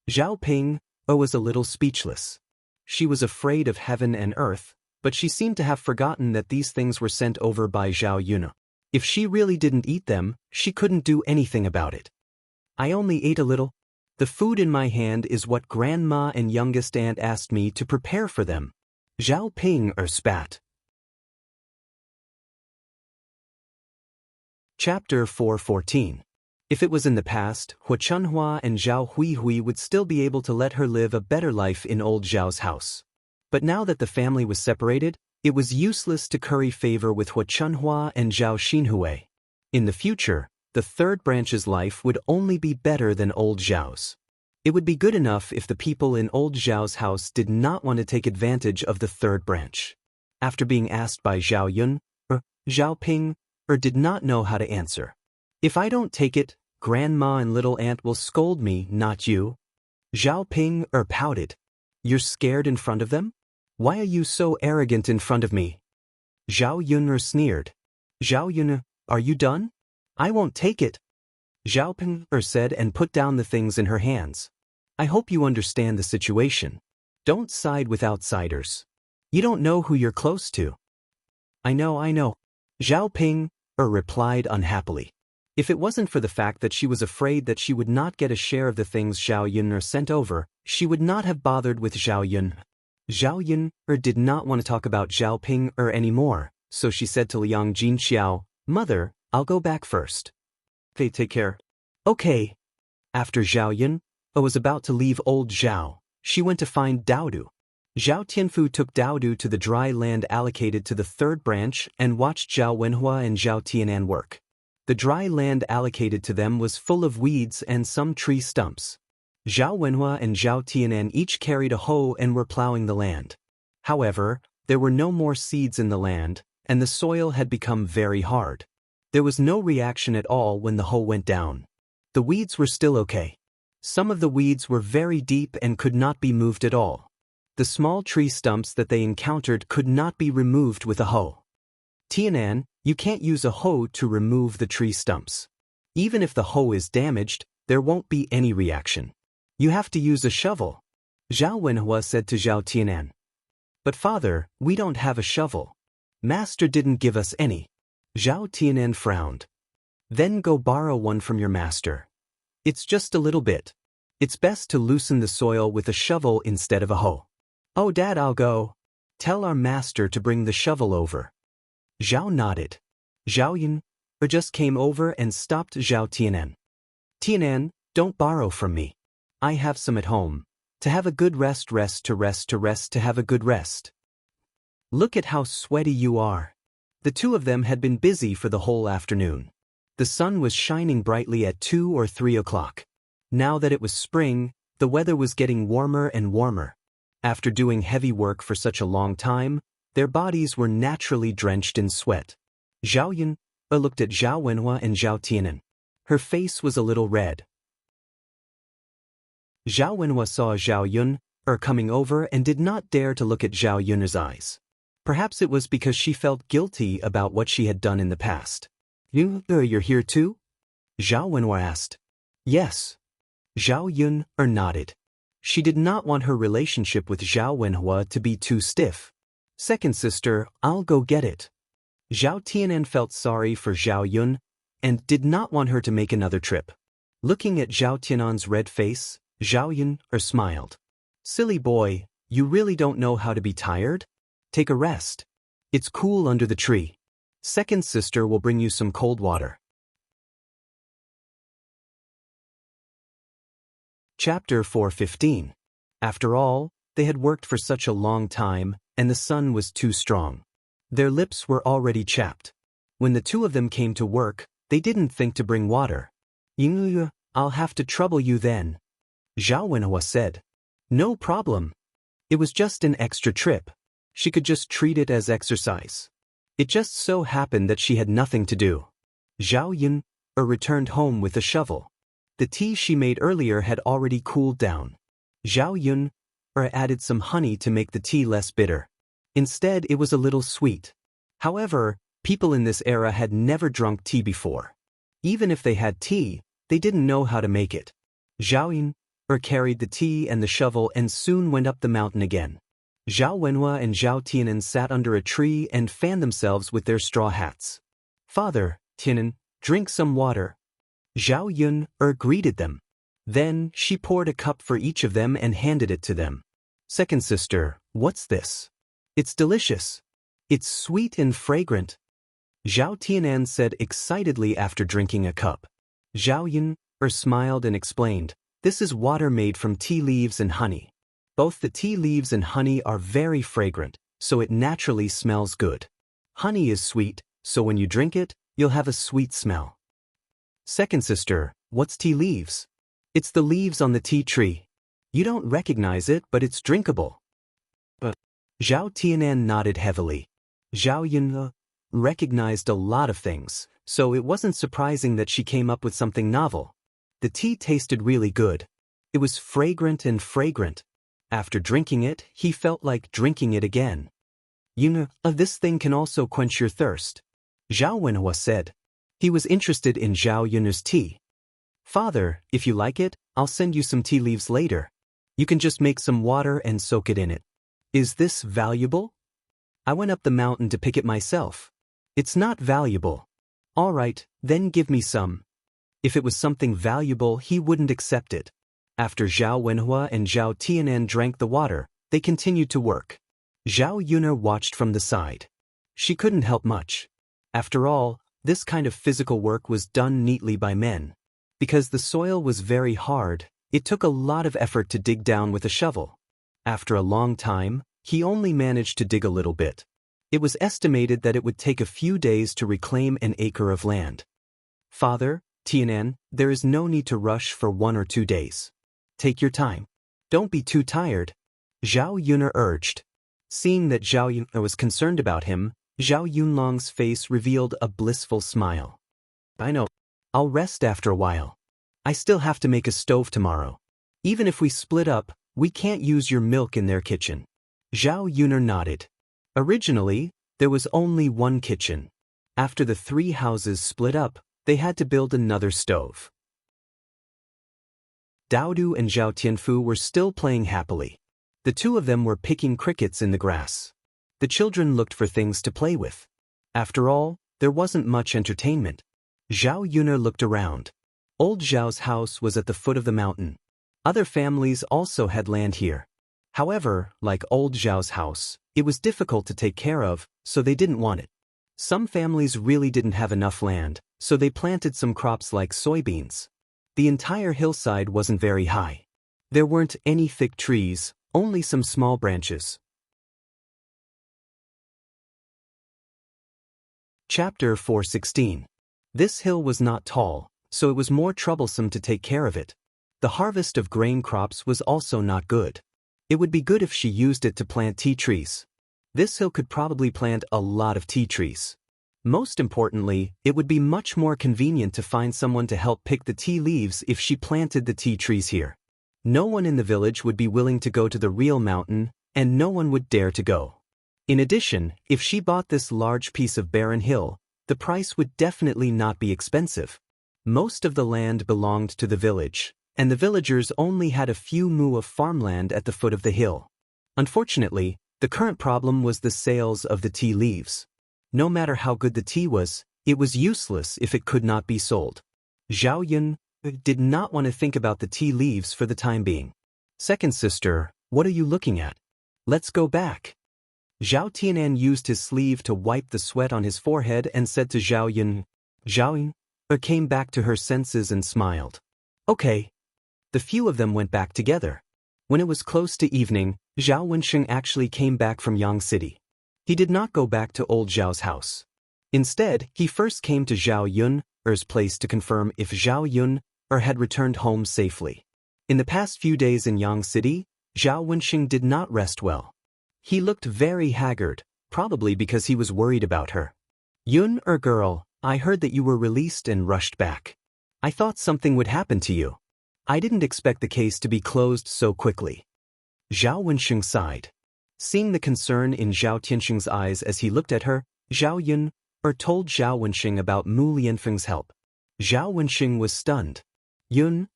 Zhao Ping was a little speechless. She was afraid of heaven and earth, but she seemed to have forgotten that these things were sent over by Zhao Yun'er. If she really didn't eat them, she couldn't do anything about it. I only ate a little. The food in my hand is what Grandma and youngest aunt asked me to prepare for them. Zhao Ping spat. Chapter 4:14. If it was in the past, Hua Chunhua and Zhao Huihui would still be able to let her live a better life in old Zhao's house. But now that the family was separated, it was useless to curry favor with Hua Chunhua and Zhao Xinhui. In the future, the third branch's life would only be better than old Zhao's. It would be good enough if the people in old Zhao's house did not want to take advantage of the third branch. After being asked by Zhao Yun, Zhao Ping, did not know how to answer. If I don't take it, Grandma and little aunt will scold me, not you. Zhao Ping pouted. You're scared in front of them? Why are you so arrogant in front of me? Zhao Yun sneered. Zhao Yun, are you done? I won't take it. Zhao Ping said and put down the things in her hands. I hope you understand the situation. Don't side with outsiders. You don't know who you're close to. I know. Zhao Ping replied unhappily. If it wasn't for the fact that she was afraid that she would not get a share of the things Zhao Yun sent over, she would not have bothered with Zhao Yun. Zhao Yun did not want to talk about Zhao Ping anymore, so she said to Liang Jinqiao, Mother, I'll go back first. They take care. Okay. After Zhao Yun was about to leave old Zhao, she went to find Daodu. Zhao Tianfu took Daodu to the dry land allocated to the third branch and watched Zhao Wenhua and Zhao Tianan work. The dry land allocated to them was full of weeds and some tree stumps. Zhao Wenhua and Zhao Tianan each carried a hoe and were plowing the land. However, there were no more seeds in the land, and the soil had become very hard. There was no reaction at all when the hoe went down. The weeds were still okay. Some of the weeds were very deep and could not be moved at all. The small tree stumps that they encountered could not be removed with a hoe. Tianan, you can't use a hoe to remove the tree stumps. Even if the hoe is damaged, there won't be any reaction. You have to use a shovel. Zhao Wenhua said to Zhao Tianan. But father, we don't have a shovel. Master didn't give us any. Zhao Tianan frowned. Then go borrow one from your master. It's just a little bit. It's best to loosen the soil with a shovel instead of a hoe. Oh Dad, I'll go. Tell our master to bring the shovel over. Zhao nodded. Zhao Yun just came over and stopped Zhao Tianan. Tianan, don't borrow from me. I have some at home. To have a good rest, to have a good rest. Look at how sweaty you are. The two of them had been busy for the whole afternoon. The sun was shining brightly at 2 or 3 o'clock. Now that it was spring, the weather was getting warmer and warmer. After doing heavy work for such a long time, their bodies were naturally drenched in sweat. Zhao Yun looked at Zhao Wenhua and Zhao Tianan. Her face was a little red. Zhao Wenhua saw Zhao Yun coming over and did not dare to look at Zhao Yun's eyes. Perhaps it was because she felt guilty about what she had done in the past. You're here too? Zhao Wenhua asked. Yes. Zhao Yun nodded. She did not want her relationship with Zhao Wenhua to be too stiff. Second sister, I'll go get it. Zhao Tianan felt sorry for Zhao Yun and did not want her to make another trip. Looking at Zhao Tianan's red face, Zhao Yun smiled. Silly boy, you really don't know how to be tired? Take a rest. It's cool under the tree. Second sister will bring you some cold water. Chapter 4:15. After all, they had worked for such a long time, and the sun was too strong. Their lips were already chapped. When the two of them came to work, they didn't think to bring water. I'll have to trouble you then, Zhao Wenhua said. No problem. It was just an extra trip. She could just treat it as exercise. It just so happened that she had nothing to do. Zhao Yun returned home with a shovel. The tea she made earlier had already cooled down. Zhao Yun added some honey to make the tea less bitter. Instead, it was a little sweet. However, people in this era had never drunk tea before. Even if they had tea, they didn't know how to make it. Zhao Yun carried the tea and the shovel and soon went up the mountain again. Zhao Wenhua and Zhao Tianan sat under a tree and fanned themselves with their straw hats. Father, Tianan, drink some water. Zhao Yun greeted them. Then she poured a cup for each of them and handed it to them. Second sister, what's this? It's delicious. It's sweet and fragrant, Zhao Tianan said excitedly after drinking a cup. Zhao Yun smiled and explained, this is water made from tea leaves and honey. Both the tea leaves and honey are very fragrant, so it naturally smells good. Honey is sweet, so when you drink it, you'll have a sweet smell. Second sister, what's tea leaves? It's the leaves on the tea tree. You don't recognize it, but it's drinkable. But Zhao Tianan nodded heavily. Zhao Yun recognized a lot of things, so it wasn't surprising that she came up with something novel. The tea tasted really good. It was fragrant and fragrant. After drinking it, he felt like drinking it again. This thing can also quench your thirst, Zhao Wenhua said. He was interested in Zhao Yun's tea. Father, if you like it, I'll send you some tea leaves later. You can just make some water and soak it in it. Is this valuable? I went up the mountain to pick it myself. It's not valuable. All right, then give me some. If it was something valuable, he wouldn't accept it. After Zhao Wenhua and Zhao Tianan drank the water, they continued to work. Zhao Yun watched from the side. She couldn't help much. After all, this kind of physical work was done neatly by men. Because the soil was very hard, it took a lot of effort to dig down with a shovel. After a long time, he only managed to dig a little bit. It was estimated that it would take a few days to reclaim an acre of land. Father, Tianan, there is no need to rush for 1 or 2 days. Take your time. Don't be too tired, Zhao Yun urged. Seeing that Zhao Yun was concerned about him, Zhao Yunlong's face revealed a blissful smile. I know. I'll rest after a while. I still have to make a stove tomorrow. Even if we split up, we can't use your milk in their kitchen. Zhao Yun nodded. Originally, there was only one kitchen. After the 3 houses split up, they had to build another stove. Daodu and Zhao Tianfu were still playing happily. The two of them were picking crickets in the grass. The children looked for things to play with. After all, there wasn't much entertainment. Zhao Yun looked around. Old Zhao's house was at the foot of the mountain. Other families also had land here. However, like old Zhao's house, it was difficult to take care of, so they didn't want it. Some families really didn't have enough land, so they planted some crops like soybeans. The entire hillside wasn't very high. There weren't any thick trees, only some small branches. Chapter 4:16. This hill was not tall, so it was more troublesome to take care of it. The harvest of grain crops was also not good. It would be good if she used it to plant tea trees. This hill could probably plant a lot of tea trees. Most importantly, it would be much more convenient to find someone to help pick the tea leaves if she planted the tea trees here. No one in the village would be willing to go to the real mountain, and no one would dare to go. In addition, if she bought this large piece of barren hill, the price would definitely not be expensive. Most of the land belonged to the village, and the villagers only had a few mu of farmland at the foot of the hill. Unfortunately, the current problem was the sales of the tea leaves. No matter how good the tea was, it was useless if it could not be sold. Zhao Yun did not want to think about the tea leaves for the time being. Second sister, what are you looking at? Let's go back. Zhao Tianan used his sleeve to wipe the sweat on his forehead and said to Zhao Yun. Zhao Yun came back to her senses and smiled. Okay. The few of them went back together. When it was close to evening, Zhao Wensheng actually came back from Yang City. He did not go back to old Zhao's house. Instead, he first came to Zhao Yun's place to confirm if Zhao Yun had returned home safely. In the past few days in Yang City, Zhao Wensheng did not rest well. He looked very haggard, probably because he was worried about her. Yun girl, I heard that you were released and rushed back. I thought something would happen to you. I didn't expect the case to be closed so quickly. Zhao Wensheng sighed. Seeing the concern in Zhao Tianxing's eyes as he looked at her, Zhao Yun told Zhao Wensheng about Mu Lianfeng's help. Zhao Wensheng was stunned. Yun,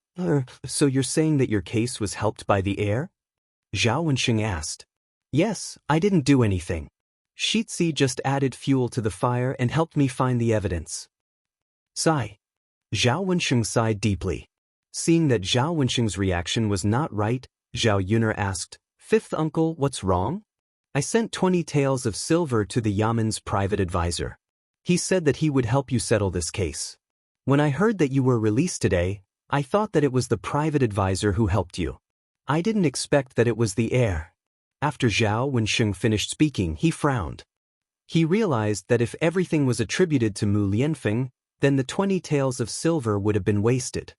so you're saying that your case was helped by the heir? Zhao Wensheng asked. Yes, I didn't do anything. Shitzi just added fuel to the fire and helped me find the evidence. Sigh. Zhao Wensheng sighed deeply. Seeing that Zhao Wensheng's reaction was not right, Zhao Yuner asked, Fifth uncle, what's wrong? I sent 20 taels of silver to the Yaman's private advisor. He said that he would help you settle this case. When I heard that you were released today, I thought that it was the private advisor who helped you. I didn't expect that it was the heir. After Zhao Wensheng finished speaking, he frowned. He realized that if everything was attributed to Mu Lianfeng, then the 20 taels of silver would have been wasted.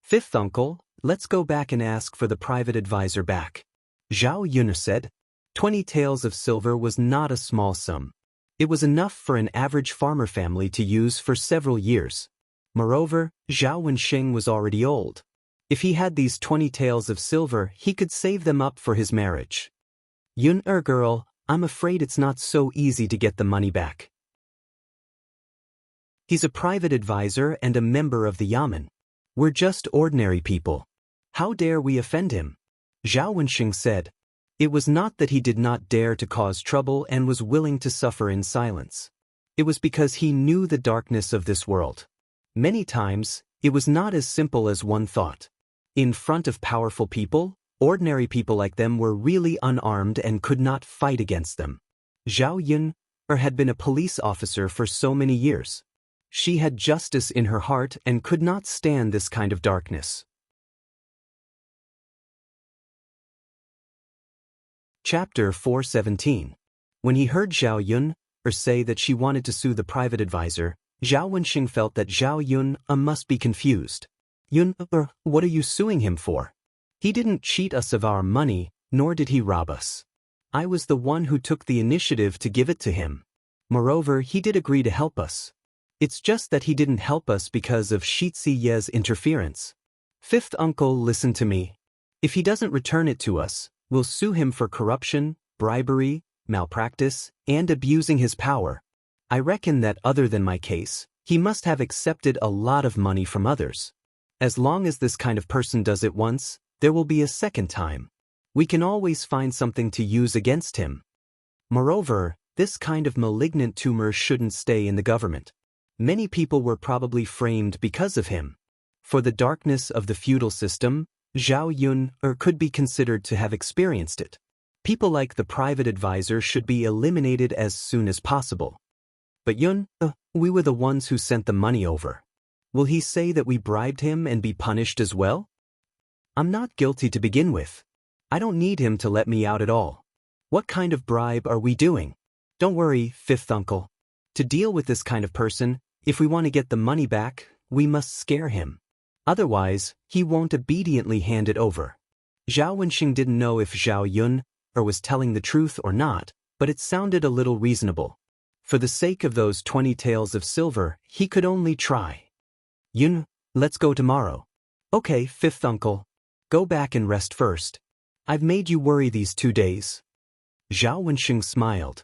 Fifth uncle, let's go back and ask for the private advisor back. Zhao Yuner said. 20 taels of silver was not a small sum. It was enough for an average farmer family to use for several years. Moreover, Zhao Wensheng was already old. If he had these 20 taels of silver, he could save them up for his marriage. Yun girl, I'm afraid it's not so easy to get the money back. He's a private advisor and a member of the Yamen. We're just ordinary people. How dare we offend him? Zhao Wensheng said. It was not that he did not dare to cause trouble and was willing to suffer in silence. It was because he knew the darkness of this world. Many times, it was not as simple as one thought. In front of powerful people, ordinary people like them were really unarmed and could not fight against them. Zhao Yun had been a police officer for so many years. She had justice in her heart and could not stand this kind of darkness. Chapter 417. When he heard Zhao Yun say that she wanted to sue the private advisor, Zhao Wensheng felt that Zhao Yun must be confused. Yun, what are you suing him for? He didn't cheat us of our money, nor did he rob us. I was the one who took the initiative to give it to him. Moreover, he did agree to help us. It's just that he didn't help us because of Shitzi Ye's interference. Fifth uncle, listen to me. If he doesn't return it to us, we'll sue him for corruption, bribery, malpractice, and abusing his power. I reckon that other than my case, he must have accepted a lot of money from others. As long as this kind of person does it once, there will be a second time. We can always find something to use against him. Moreover, this kind of malignant tumor shouldn't stay in the government. Many people were probably framed because of him. For the darkness of the feudal system, Zhao Yun could be considered to have experienced it. People like the private advisor should be eliminated as soon as possible. But Yun, we were the ones who sent the money over. Will he say that we bribed him and be punished as well? I'm not guilty to begin with. I don't need him to let me out at all. What kind of bribe are we doing? Don't worry, fifth uncle. To deal with this kind of person, if we want to get the money back, we must scare him. Otherwise, he won't obediently hand it over. Zhao Wensheng didn't know if Zhao Yun was telling the truth or not, but it sounded a little reasonable. For the sake of those 20 taels of silver, he could only try. Yun, let's go tomorrow. Okay, fifth uncle. Go back and rest first. I've made you worry these 2 days. Zhao Wensheng smiled.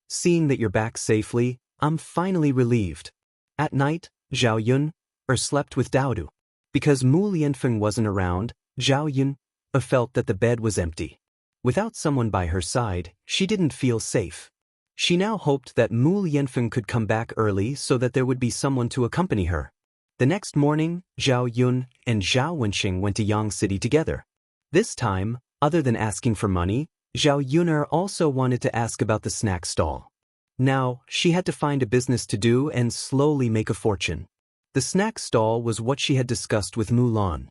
Seeing that you're back safely, I'm finally relieved. At night, Zhao Yun slept with Daodu. Because Mu Lianfeng wasn't around, Zhao Yun felt that the bed was empty. Without someone by her side, she didn't feel safe. She now hoped that Mu Lianfeng could come back early so that there would be someone to accompany her. The next morning, Zhao Yun and Zhao Wensheng went to Yang City together. This time, other than asking for money, Zhao Yuner also wanted to ask about the snack stall. Now, she had to find a business to do and slowly make a fortune. The snack stall was what she had discussed with Mulan.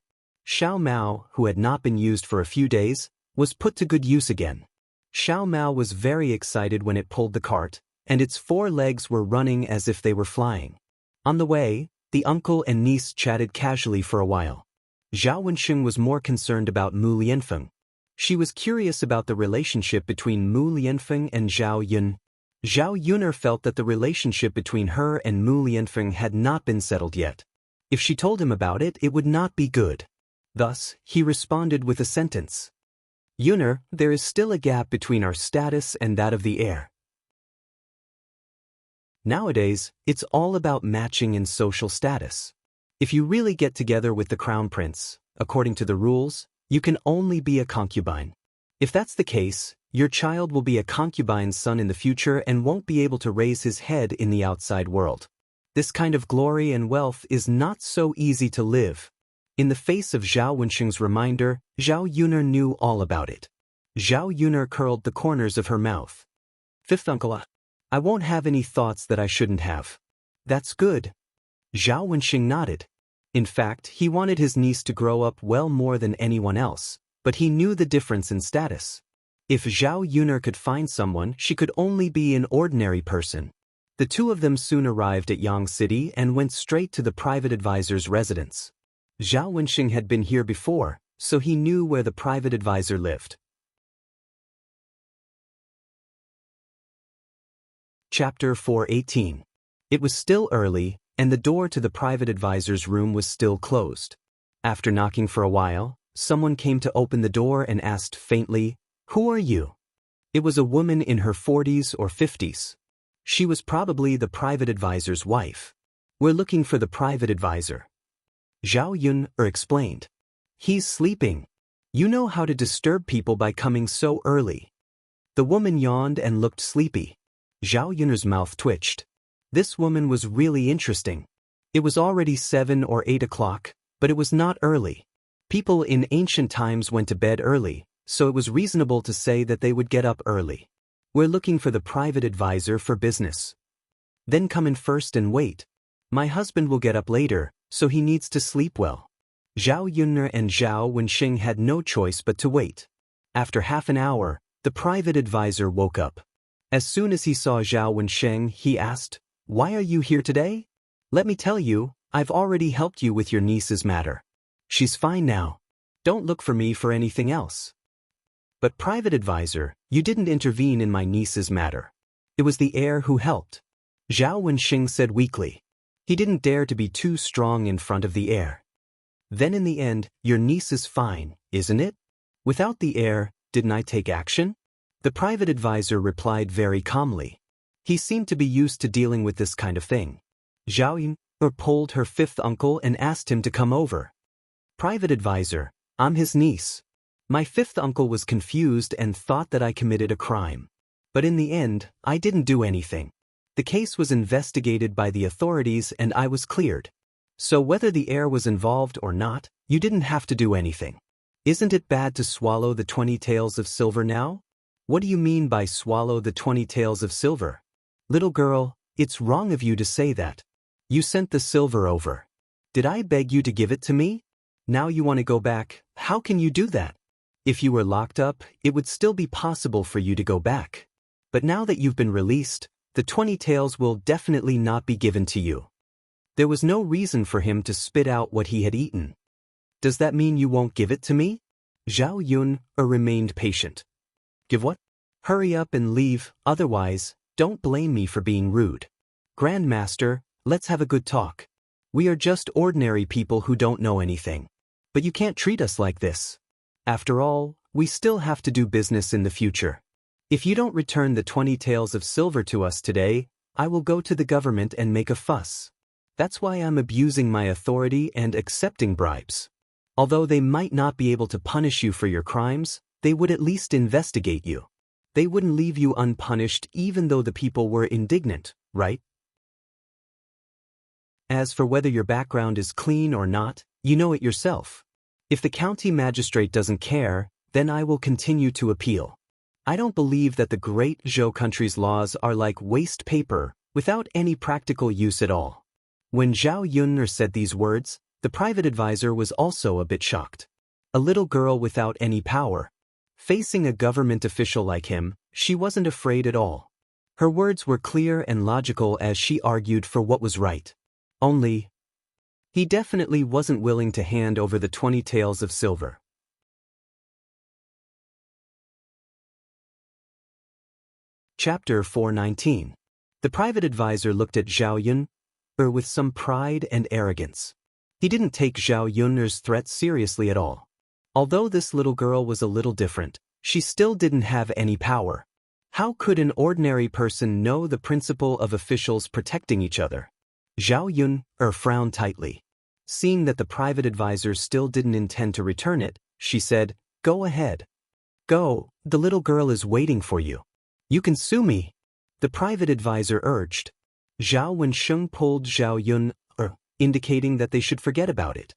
Xiao Mao, who had not been used for a few days, was put to good use again. Xiao Mao was very excited when it pulled the cart, and its 4 legs were running as if they were flying. On the way, the uncle and niece chatted casually for a while. Zhao Wensheng was more concerned about Mu Lianfeng. She was curious about the relationship between Mu Lianfeng and Zhao Yun. Zhao Yuner felt that the relationship between her and Mu Lianfeng had not been settled yet. If she told him about it, it would not be good. Thus, he responded with a sentence. Yuner, there is still a gap between our status and that of the heir. Nowadays, it's all about matching in social status. If you really get together with the crown prince, according to the rules, you can only be a concubine. If that's the case, your child will be a concubine's son in the future and won't be able to raise his head in the outside world. This kind of glory and wealth is not so easy to live. In the face of Zhao Wensheng's reminder, Zhao Yuner knew all about it. Zhao Yuner curled the corners of her mouth. Fifth uncle, I won't have any thoughts that I shouldn't have. That's good. Zhao Wensheng nodded. In fact, he wanted his niece to grow up well more than anyone else, but he knew the difference in status. If Zhao Yuner could find someone, she could only be an ordinary person. The two of them soon arrived at Yang City and went straight to the private advisor's residence. Zhao Wensheng had been here before, so he knew where the private advisor lived. Chapter 418. It was still early, and the door to the private advisor's room was still closed. After knocking for a while, someone came to open the door and asked faintly, "Who are you?" It was a woman in her 40s or 50s. She was probably the private advisor's wife. "We're looking for the private advisor." Zhao Yun explained. "He's sleeping. You know how to disturb people by coming so early." The woman yawned and looked sleepy. Zhao Yun's mouth twitched. This woman was really interesting. It was already 7 or 8 o'clock, but it was not early. People in ancient times went to bed early, so it was reasonable to say that they would get up early. "We're looking for the private advisor for business." "Then come in first and wait. My husband will get up later, so he needs to sleep well." Zhao Yunner and Zhao Wensheng had no choice but to wait. After half an hour, the private advisor woke up. As soon as he saw Zhao Wensheng, he asked, "Why are you here today?" "Let me tell you, I've already helped you with your niece's matter. She's fine now. Don't look for me for anything else." "But private advisor, you didn't intervene in my niece's matter. It was the heir who helped," Zhao Wensheng said weakly. He didn't dare to be too strong in front of the heir. "Then in the end, your niece is fine, isn't it? Without the heir, didn't I take action?" The private advisor replied very calmly. He seemed to be used to dealing with this kind of thing. Zhao Yun pulled her 5th uncle and asked him to come over. "Private advisor, I'm his niece. My 5th uncle was confused and thought that I committed a crime. But in the end, I didn't do anything. The case was investigated by the authorities and I was cleared. So whether the heir was involved or not, you didn't have to do anything. Isn't it bad to swallow the 20 taels of silver now?" "What do you mean by swallow the 20 taels of silver?" "Little girl, it's wrong of you to say that. You sent the silver over. Did I beg you to give it to me? Now you want to go back. How can you do that? If you were locked up, it would still be possible for you to go back. But now that you've been released, the 20 taels will definitely not be given to you." There was no reason for him to spit out what he had eaten. "Does that mean you won't give it to me?" Zhao Yun remained patient. "Give what?" "Hurry up and leave, otherwise, don't blame me for being rude. Grandmaster, let's have a good talk. We are just ordinary people who don't know anything. But you can't treat us like this. After all, we still have to do business in the future. If you don't return the 20 taels of silver to us today, I will go to the government and make a fuss. That's why I'm abusing my authority and accepting bribes. Although they might not be able to punish you for your crimes, they would at least investigate you. They wouldn't leave you unpunished even though the people were indignant, right? As for whether your background is clean or not, you know it yourself. If the county magistrate doesn't care, then I will continue to appeal. I don't believe that the great Zhou country's laws are like waste paper, without any practical use at all." When Zhao Yunner said these words, The private advisor was also a bit shocked. A little girl without any power. Facing a government official like him, she wasn't afraid at all. Her words were clear and logical as she argued for what was right. Only, he definitely wasn't willing to hand over the 20 taels of silver. Chapter 419. The private advisor looked at Zhao Yun with some pride and arrogance. He didn't take Zhao Yun's threats seriously at all. Although this little girl was a little different, she still didn't have any power. How could an ordinary person know the principle of officials protecting each other? Zhao Yun frowned tightly. Seeing that the private advisor still didn't intend to return it, she said, "Go ahead. Go, the little girl is waiting for you. You can sue me," the private advisor urged. Zhao Wensheng pulled Zhao Yun, indicating that they should forget about it.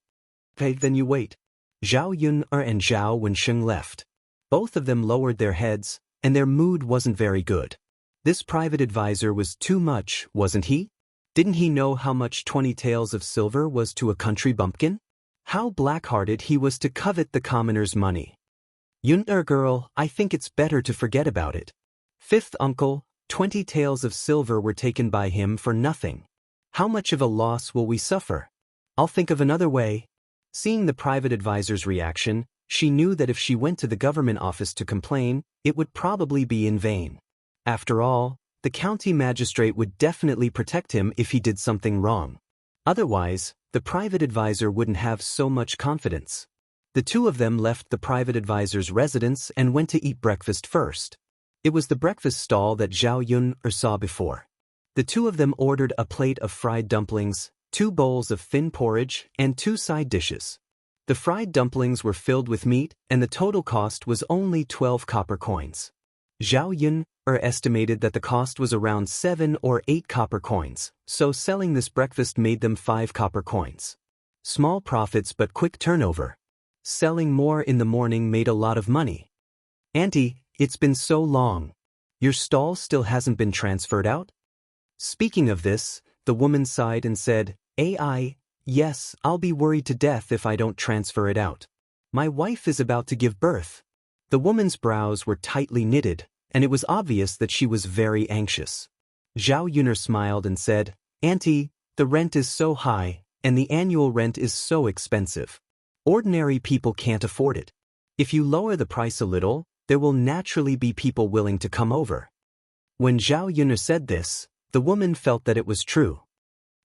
"Okay, then you wait." Zhao Yun and Zhao Wensheng left. Both of them lowered their heads, and their mood wasn't very good. This private advisor was too much, wasn't he? Didn't he know how much 20 taels of silver was to a country bumpkin? How black-hearted he was to covet the commoner's money. "Yun girl, I think it's better to forget about it. Fifth uncle, 20 taels of silver were taken by him for nothing. How much of a loss will we suffer? I'll think of another way." Seeing the private advisor's reaction, she knew that if she went to the government office to complain, it would probably be in vain. After all, the county magistrate would definitely protect him if he did something wrong. Otherwise, the private advisor wouldn't have so much confidence. The two of them left the private advisor's residence and went to eat breakfast first. It was the breakfast stall that Zhao Yun saw before. The two of them ordered a plate of fried dumplings, 2 bowls of thin porridge, and 2 side dishes. The fried dumplings were filled with meat, and the total cost was only 12 copper coins. Zhao Yun estimated that the cost was around 7 or 8 copper coins, so selling this breakfast made them 5 copper coins. Small profits but quick turnover. Selling more in the morning made a lot of money. "Auntie, it's been so long. Your stall still hasn't been transferred out?" Speaking of this, the woman sighed and said, Yes, I'll be worried to death if I don't transfer it out. My wife is about to give birth." The woman's brows were tightly knitted, and it was obvious that she was very anxious. Zhao Yun smiled and said, "Auntie, the rent is so high, and the annual rent is so expensive. Ordinary people can't afford it. If you lower the price a little, there will naturally be people willing to come over." When Zhao Yun said this, the woman felt that it was true.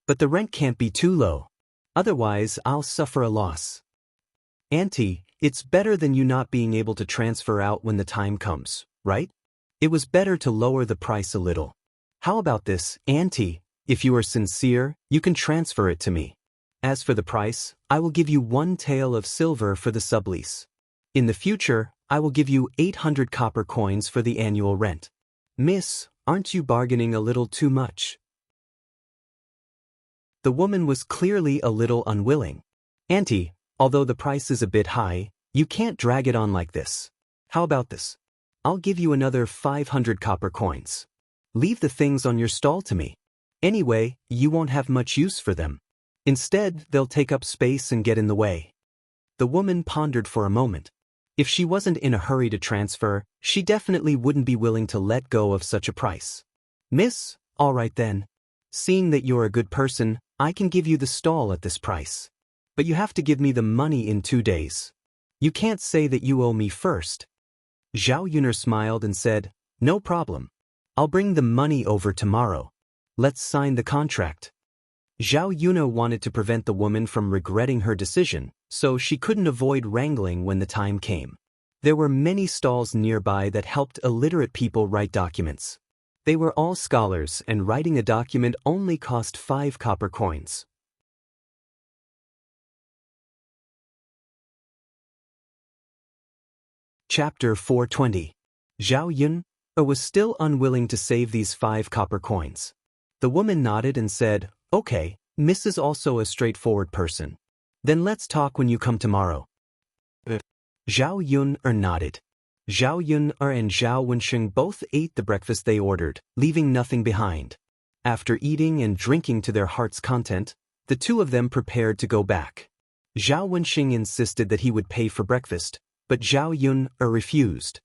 "But the rent can't be too low. Otherwise, I'll suffer a loss." "Auntie, it's better than you not being able to transfer out when the time comes, right? It was better to lower the price a little. How about this, Auntie? If you are sincere, you can transfer it to me. As for the price, I will give you 1 tael of silver for the sublease. In the future, I will give you 800 copper coins for the annual rent. Miss, aren't you bargaining a little too much?" The woman was clearly a little unwilling. "Auntie, although the price is a bit high, you can't drag it on like this. How about this? I'll give you another 500 copper coins. Leave the things on your stall to me. Anyway, you won't have much use for them. Instead, they'll take up space and get in the way." The woman pondered for a moment. If she wasn't in a hurry to transfer, she definitely wouldn't be willing to let go of such a price. "Miss, all right then. Seeing that you're a good person, I can give you the stall at this price. But you have to give me the money in 2 days. You can't say that you owe me first." Zhao Yun smiled and said, "No problem. I'll bring the money over tomorrow. Let's sign the contract." Zhao Yun wanted to prevent the woman from regretting her decision, so she couldn't avoid wrangling when the time came. There were many stalls nearby that helped illiterate people write documents. They were all scholars, and writing a document only cost 5 copper coins. Chapter 420. Zhao Yun was still unwilling to save these 5 copper coins. The woman nodded and said, "Okay, Miss is also a straightforward person. Then let's talk when you come tomorrow." Zhao Yun nodded. Zhao Yun and Zhao Wensheng both ate the breakfast they ordered, leaving nothing behind. After eating and drinking to their heart's content, the two of them prepared to go back. Zhao Wenxing insisted that he would pay for breakfast, but Zhao Yun refused.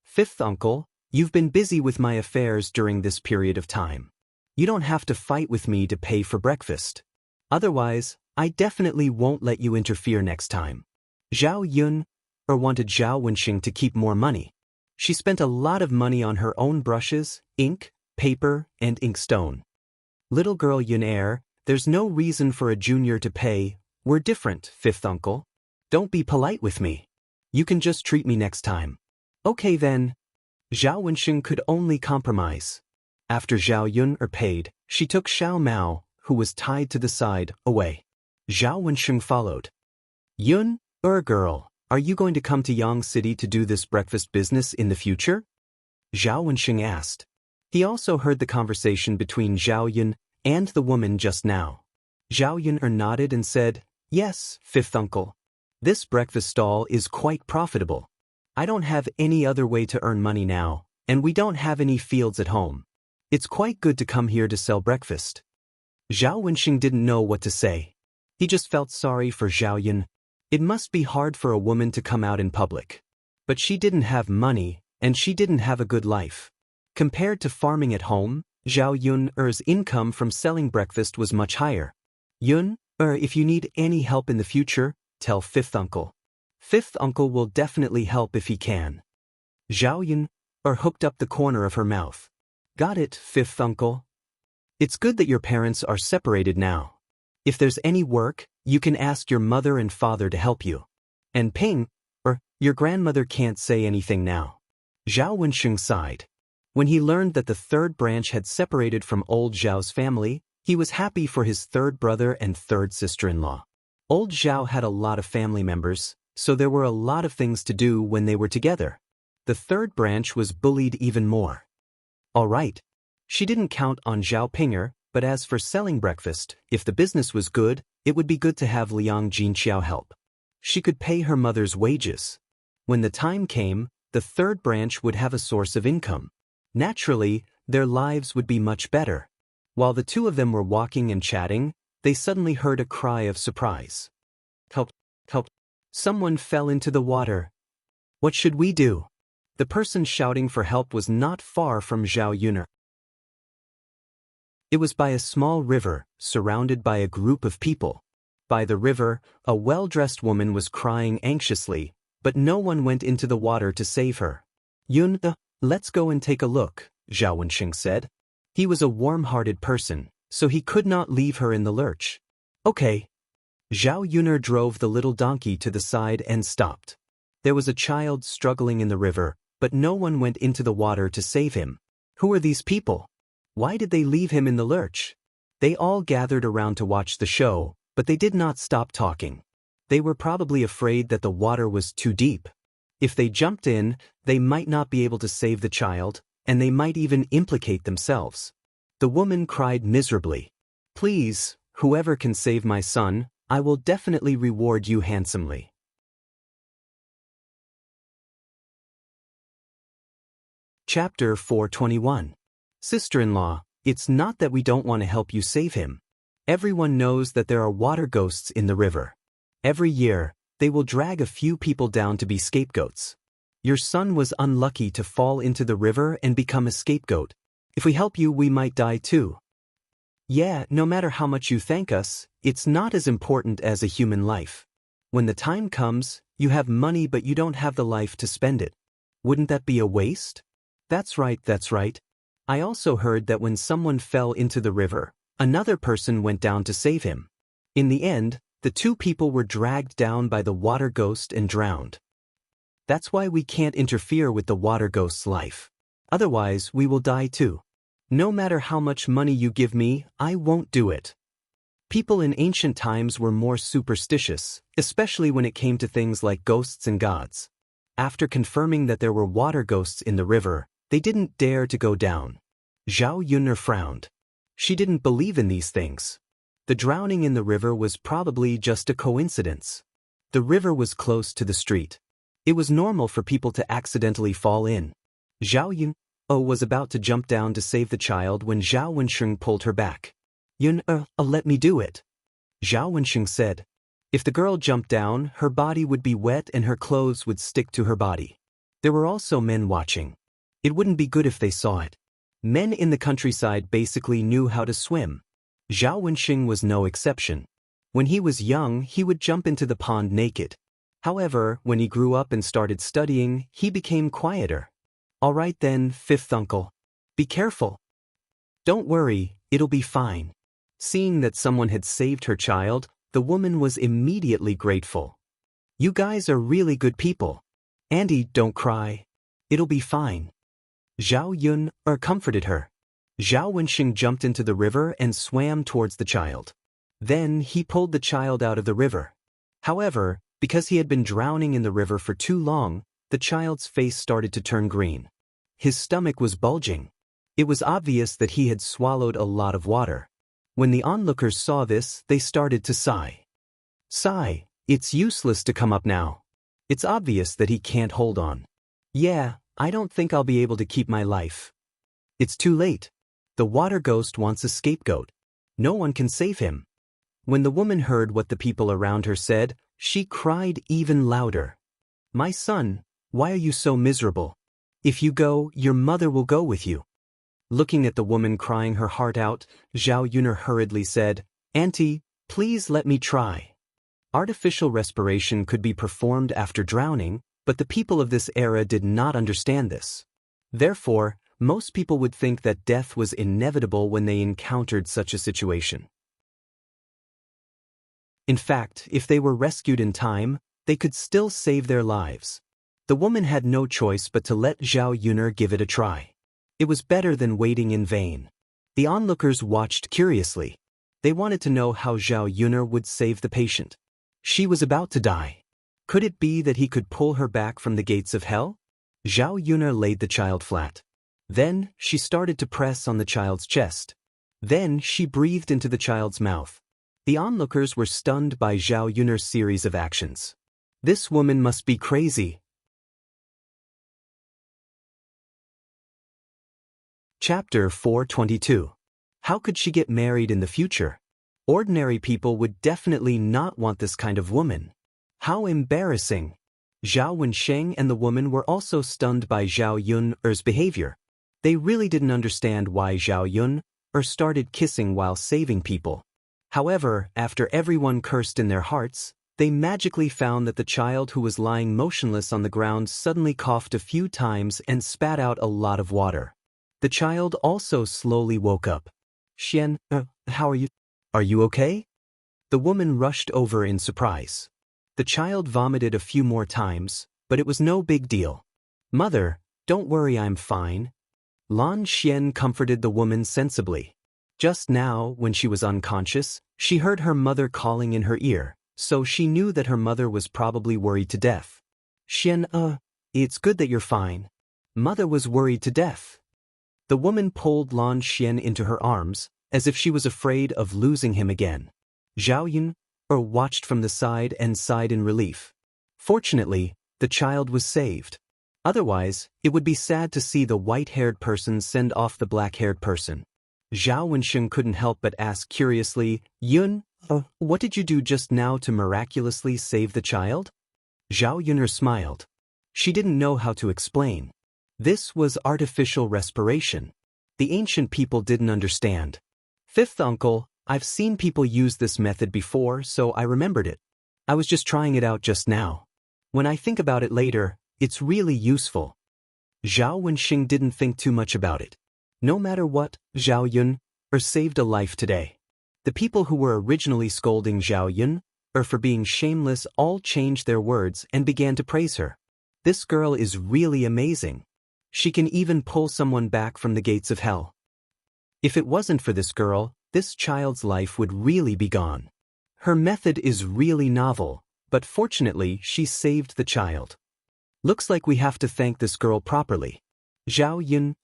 Fifth uncle, you've been busy with my affairs during this period of time. You don't have to fight with me to pay for breakfast. Otherwise, I definitely won't let you interfere next time. Zhao Yun wanted Zhao Wenxing to keep more money. She spent a lot of money on her own brushes, ink, paper, and inkstone. Little girl Yun there's no reason for a junior to pay. We're different, fifth uncle. Don't be polite with me. You can just treat me next time. Okay then. Zhao Wenxing could only compromise. After Zhao Yun paid, she took Xiao Mao, who was tied to the side, away. Zhao Wenxing followed. Yun, girl, are you going to come to Yang City to do this breakfast business in the future? Zhao Wenxing asked. He also heard the conversation between Zhao Yun and the woman just now. Zhao Yun nodded and said, Yes, fifth uncle. This breakfast stall is quite profitable. I don't have any other way to earn money now, and we don't have any fields at home. It's quite good to come here to sell breakfast. Zhao Wenxing didn't know what to say. He just felt sorry for Zhao Yun. It must be hard for a woman to come out in public. But she didn't have money, and she didn't have a good life. Compared to farming at home, Zhao Yun's income from selling breakfast was much higher. Yun, if you need any help in the future, tell fifth uncle. Fifth uncle will definitely help if he can. Zhao Yun hooked up the corner of her mouth. Got it, fifth uncle. It's good that your parents are separated now. If there's any work, you can ask your mother and father to help you. And Ping, your grandmother can't say anything now. Zhao Wenxing sighed. When he learned that the third branch had separated from old Zhao's family, he was happy for his third brother and third sister-in-law. Old Zhao had a lot of family members, so there were a lot of things to do when they were together. The third branch was bullied even more. All right. She didn't count on Zhao Pinger, but as for selling breakfast, if the business was good, it would be good to have Liang Jinqiao help. She could pay her mother's wages. When the time came, the third branch would have a source of income. Naturally, their lives would be much better. While the two of them were walking and chatting, they suddenly heard a cry of surprise. Help! Help! Someone fell into the water. What should we do? The person shouting for help was not far from Zhao Yun. It was by a small river, surrounded by a group of people. By the river, a well-dressed woman was crying anxiously, but no one went into the water to save her. Yun, let's go and take a look, Zhao Wenxing said. He was a warm-hearted person, so he could not leave her in the lurch. Okay. Zhao Yun drove the little donkey to the side and stopped. There was a child struggling in the river, but no one went into the water to save him. Who are these people? Why did they leave him in the lurch? They all gathered around to watch the show, but they did not stop talking. They were probably afraid that the water was too deep. If they jumped in, they might not be able to save the child, and they might even implicate themselves. The woman cried miserably. Please, whoever can save my son, I will definitely reward you handsomely. Chapter 421. Sister-in-law, it's not that we don't want to help you save him. Everyone knows that there are water ghosts in the river. Every year, they will drag a few people down to be scapegoats. Your son was unlucky to fall into the river and become a scapegoat. If we help you, we might die too. Yeah, no matter how much you thank us, it's not as important as a human life. When the time comes, you have money but you don't have the life to spend it. Wouldn't that be a waste? That's right, that's right. I also heard that when someone fell into the river, another person went down to save him. In the end, the two people were dragged down by the water ghost and drowned. That's why we can't interfere with the water ghost's life. Otherwise, we will die too. No matter how much money you give me, I won't do it. People in ancient times were more superstitious, especially when it came to things like ghosts and gods. After confirming that there were water ghosts in the river, they didn't dare to go down. Zhao Yun frowned. She didn't believe in these things. The drowning in the river was probably just a coincidence. The river was close to the street. It was normal for people to accidentally fall in. Zhao Yun was about to jump down to save the child when Zhao Wenxing pulled her back. Yun, let me do it. Zhao Wenxing said. If the girl jumped down, her body would be wet and her clothes would stick to her body. There were also men watching. It wouldn't be good if they saw it. Men in the countryside basically knew how to swim. Zhao Wenxing was no exception. When he was young, he would jump into the pond naked. However, when he grew up and started studying, he became quieter. All right then, fifth uncle. Be careful. Don't worry, it'll be fine. Seeing that someone had saved her child, the woman was immediately grateful. You guys are really good people. Andy, don't cry. It'll be fine. Zhao Yun comforted her. Zhao Wenxing jumped into the river and swam towards the child. Then he pulled the child out of the river. However, because he had been drowning in the river for too long, the child's face started to turn green. His stomach was bulging. It was obvious that he had swallowed a lot of water. When the onlookers saw this, they started to sigh. Sigh, it's useless to come up now. It's obvious that he can't hold on. Yeah, I don't think I'll be able to keep my life. It's too late. The water ghost wants a scapegoat. No one can save him. When the woman heard what the people around her said, she cried even louder. My son, why are you so miserable? If you go, your mother will go with you. Looking at the woman crying her heart out, Zhao Yun hurriedly said, Auntie, please let me try. Artificial respiration could be performed after drowning, but the people of this era did not understand this. Therefore, most people would think that death was inevitable when they encountered such a situation. In fact, if they were rescued in time, they could still save their lives. The woman had no choice but to let Zhao Yun give it a try. It was better than waiting in vain. The onlookers watched curiously. They wanted to know how Zhao Yun would save the patient. She was about to die. Could it be that he could pull her back from the gates of hell? Zhao Yun laid the child flat. Then, she started to press on the child's chest. Then, she breathed into the child's mouth. The onlookers were stunned by Zhao Yun's series of actions. This woman must be crazy. Chapter 422. How could she get married in the future? Ordinary people would definitely not want this kind of woman. How embarrassing. Zhao Wenxing and the woman were also stunned by Zhao Yun's behavior. They really didn't understand why Zhao Yun started kissing while saving people. However, after everyone cursed in their hearts, they magically found that the child who was lying motionless on the ground suddenly coughed a few times and spat out a lot of water. The child also slowly woke up. Xian, how are you? Are you okay? The woman rushed over in surprise. The child vomited a few more times, but it was no big deal. Mother, don't worry, I'm fine. Lan Xian comforted the woman sensibly. Just now, when she was unconscious, she heard her mother calling in her ear, so she knew that her mother was probably worried to death. Xian, it's good that you're fine. Mother was worried to death. The woman pulled Lan Xian into her arms, as if she was afraid of losing him again. Zhao Yun watched from the side and sighed in relief. Fortunately, the child was saved. Otherwise, it would be sad to see the white-haired person send off the black-haired person. Zhao Wenxing couldn't help but ask curiously, Yun, what did you do just now to miraculously save the child? Zhao Yun smiled. She didn't know how to explain. This was artificial respiration. The ancient people didn't understand. Fifth uncle, I've seen people use this method before, so I remembered it. I was just trying it out just now. When I think about it later, it's really useful. Zhao Wenxing didn't think too much about it. No matter what, Zhao Yun saved a life today. The people who were originally scolding Zhao Yun for being shameless all changed their words and began to praise her. This girl is really amazing. She can even pull someone back from the gates of hell. If it wasn't for this girl, this child's life would really be gone. Her method is really novel, but fortunately she saved the child. Looks like we have to thank this girl properly. Zhao Yun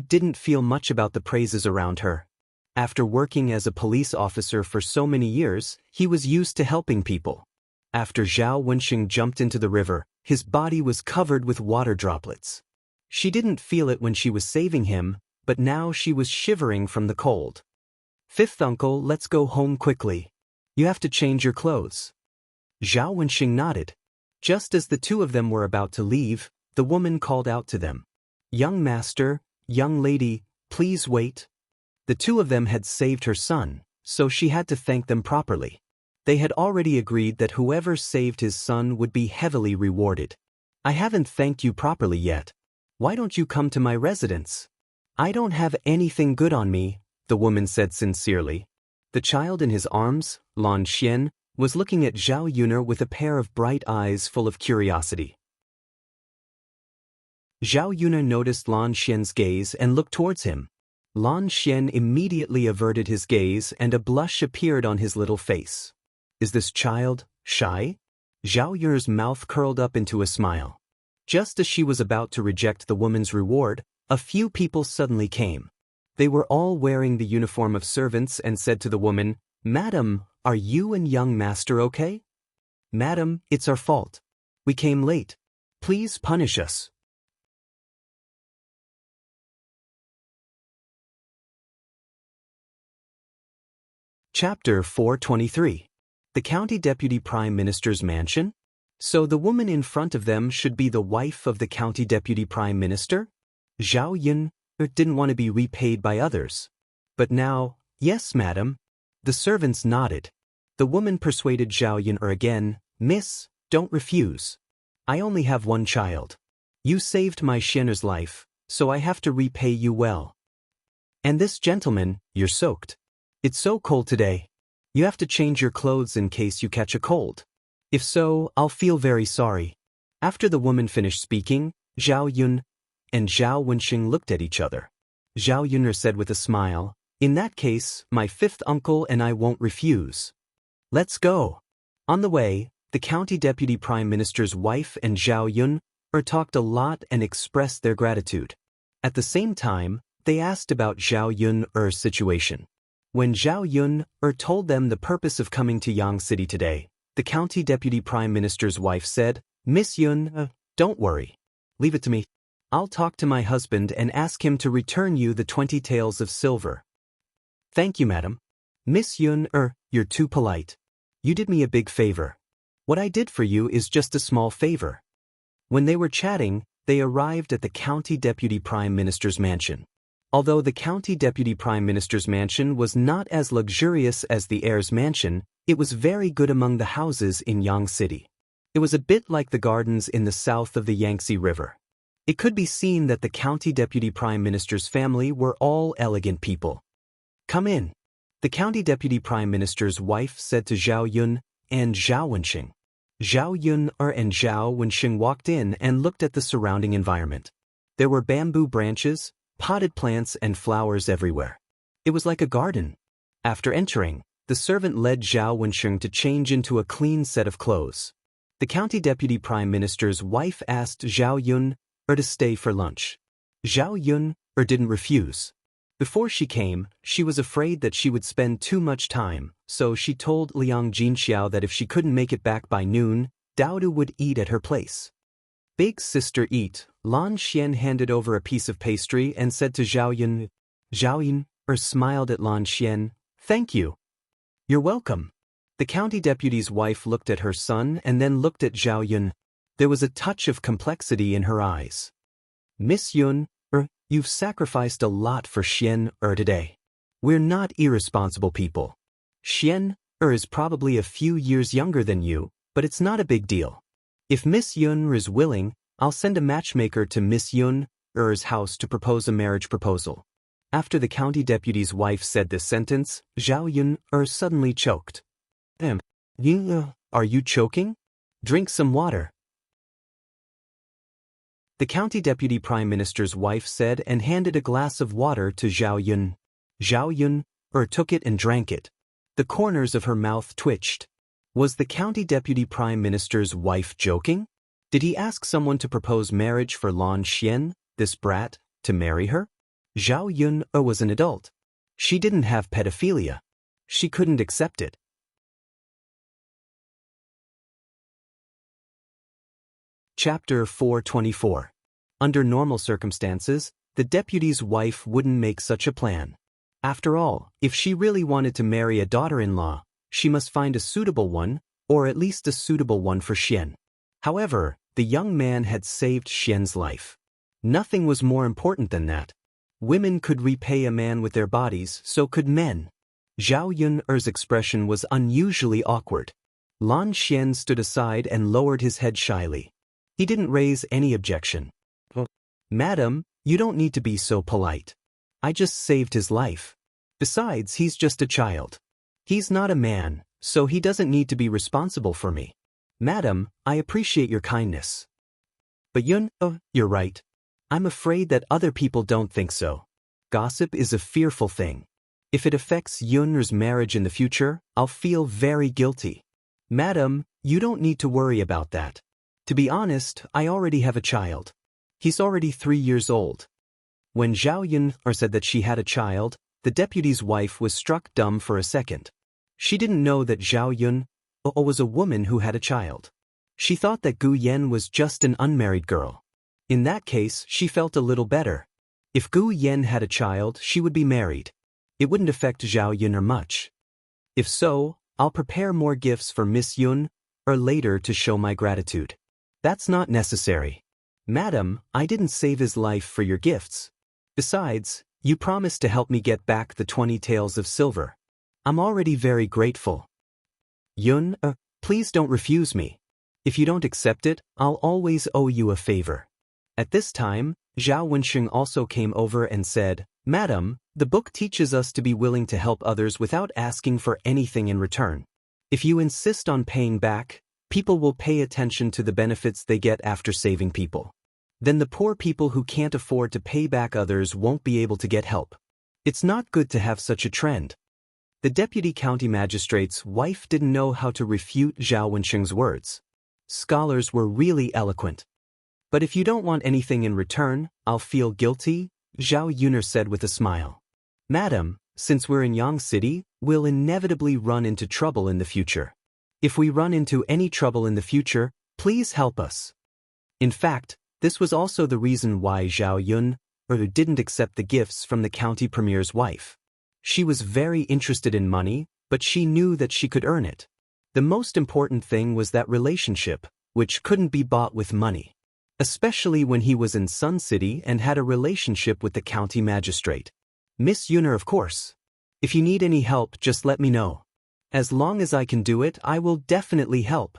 didn't feel much about the praises around her. After working as a police officer for so many years, he was used to helping people. After Zhao Wenxing jumped into the river, his body was covered with water droplets. She didn't feel it when she was saving him, but now she was shivering from the cold. Fifth uncle, let's go home quickly. You have to change your clothes. Zhao Wenxing nodded. Just as the two of them were about to leave, the woman called out to them. Young master, young lady, please wait. The two of them had saved her son, so she had to thank them properly. They had already agreed that whoever saved his son would be heavily rewarded. I haven't thanked you properly yet. Why don't you come to my residence? I don't have anything good on me, the woman said sincerely. The child in his arms, Lan Xian, was looking at Zhao Yun'er with a pair of bright eyes full of curiosity. Zhao Yun'er noticed Lan Xian's gaze and looked towards him. Lan Xian immediately averted his gaze and a blush appeared on his little face. Is this child shy? Zhao Yun'er's mouth curled up into a smile. Just as she was about to reject the woman's reward, a few people suddenly came. They were all wearing the uniform of servants and said to the woman, Madam, are you and young master okay? Madam, it's our fault. We came late. Please punish us. Chapter 423. The County Deputy Prime Minister's Mansion? So the woman in front of them should be the wife of the County Deputy Prime Minister? Zhao Yun'er didn't want to be repaid by others. But now, yes, madam. The servants nodded. The woman persuaded Zhao Yun'er again, Miss, don't refuse. I only have one child. You saved my Xianer's life, so I have to repay you well. And this gentleman, you're soaked. It's so cold today. You have to change your clothes in case you catch a cold. If so, I'll feel very sorry. After the woman finished speaking, Zhao Yun and Zhao Wenxing looked at each other. Zhao Yun'er said with a smile, In that case, my fifth uncle and I won't refuse. Let's go. On the way, the County Deputy Prime Minister's wife and Zhao Yun'er talked a lot and expressed their gratitude. At the same time, they asked about Zhao Yun'er's situation. When Zhao Yun'er told them the purpose of coming to Yang City today, the County Deputy Prime Minister's wife said, Miss Yun, don't worry. Leave it to me. I'll talk to my husband and ask him to return you the 20 taels of silver. Thank you, madam. Miss Yun'er, you're too polite. You did me a big favor. What I did for you is just a small favor. When they were chatting, they arrived at the County Deputy Prime Minister's mansion. Although the County Deputy Prime Minister's mansion was not as luxurious as the heir's mansion, it was very good among the houses in Yang City. It was a bit like the gardens in the south of the Yangtze River. It could be seen that the County Deputy Prime Minister's family were all elegant people. Come in. The County Deputy Prime Minister's wife said to Zhao Yun and Zhao Wenxing. Zhao Yun'er and Zhao Wenxing walked in and looked at the surrounding environment. There were bamboo branches, potted plants and flowers everywhere. It was like a garden. After entering, the servant led Zhao Wenxing to change into a clean set of clothes. The County Deputy Prime Minister's wife asked Zhao Yun'er to stay for lunch. Zhao Yun'er didn't refuse. Before she came, she was afraid that she would spend too much time, so she told Liang Jinxiao that if she couldn't make it back by noon, Daodu would eat at her place. Big sister eat. Lan Xian handed over a piece of pastry and said to Zhao Yun. Zhao Yun'er smiled at Lan Xian. Thank you. You're welcome. The county deputy's wife looked at her son and then looked at Zhao Yun. There was a touch of complexity in her eyes. Miss Yun, you've sacrificed a lot for Xian today. We're not irresponsible people. Xian is probably a few years younger than you, but it's not a big deal. If Miss Yun is willing, I'll send a matchmaker to Miss Yun's house to propose a marriage proposal. After the county deputy's wife said this sentence, Zhao Yun suddenly choked. Are you choking? Drink some water. The county deputy prime minister's wife said and handed a glass of water to Zhao Yun. Zhao Yun took it and drank it. The corners of her mouth twitched. Was the county deputy prime minister's wife joking? Did he ask someone to propose marriage for Lan Xian, this brat, to marry her? Zhao Yun was an adult. She didn't have pedophilia. She couldn't accept it. Chapter 424. Under normal circumstances, the deputy's wife wouldn't make such a plan. After all, if she really wanted to marry a daughter-in-law, she must find a suitable one, or at least a suitable one for Xian. However, the young man had saved Xian's life. Nothing was more important than that. Women could repay a man with their bodies, so could men. Zhao Yun's expression was unusually awkward. Lan Xian stood aside and lowered his head shyly. He didn't raise any objection. "Madam, you don't need to be so polite. I just saved his life. Besides, he's just a child. He's not a man, so he doesn't need to be responsible for me. Madam, I appreciate your kindness. But you're right. I'm afraid that other people don't think so. Gossip is a fearful thing. If it affects Yun's marriage in the future, I'll feel very guilty. Madam, you don't need to worry about that. To be honest, I already have a child. He's already 3 years old." When Zhao Yun said that she had a child, the deputy's wife was struck dumb for a second. She didn't know that Zhao Yun was a woman who had a child. She thought that Gu Yan was just an unmarried girl. In that case, she felt a little better. If Gu Yan had a child, she would be married. It wouldn't affect Zhao Yun much. If so, I'll prepare more gifts for Miss Yun later to show my gratitude. That's not necessary. Madam, I didn't save his life for your gifts. Besides, you promised to help me get back the 20 taels of silver. I'm already very grateful. Yun, please don't refuse me. If you don't accept it, I'll always owe you a favor. At this time, Zhao Wenxing also came over and said, "Madam, the book teaches us to be willing to help others without asking for anything in return. If you insist on paying back, people will pay attention to the benefits they get after saving people. Then the poor people who can't afford to pay back others won't be able to get help. It's not good to have such a trend." The deputy county magistrate's wife didn't know how to refute Zhao Wenxing's words. Scholars were really eloquent. "But if you don't want anything in return, I'll feel guilty," Zhao Yun said with a smile. "Madam, since we're in Yang City, we'll inevitably run into trouble in the future. If we run into any trouble in the future, please help us." In fact, this was also the reason why Zhao Yun didn't accept the gifts from the county premier's wife. She was very interested in money, but she knew that she could earn it. The most important thing was that relationship, which couldn't be bought with money. Especially when he was in Sun City and had a relationship with the county magistrate. "Miss Yun, of course. If you need any help, just let me know. As long as I can do it, I will definitely help."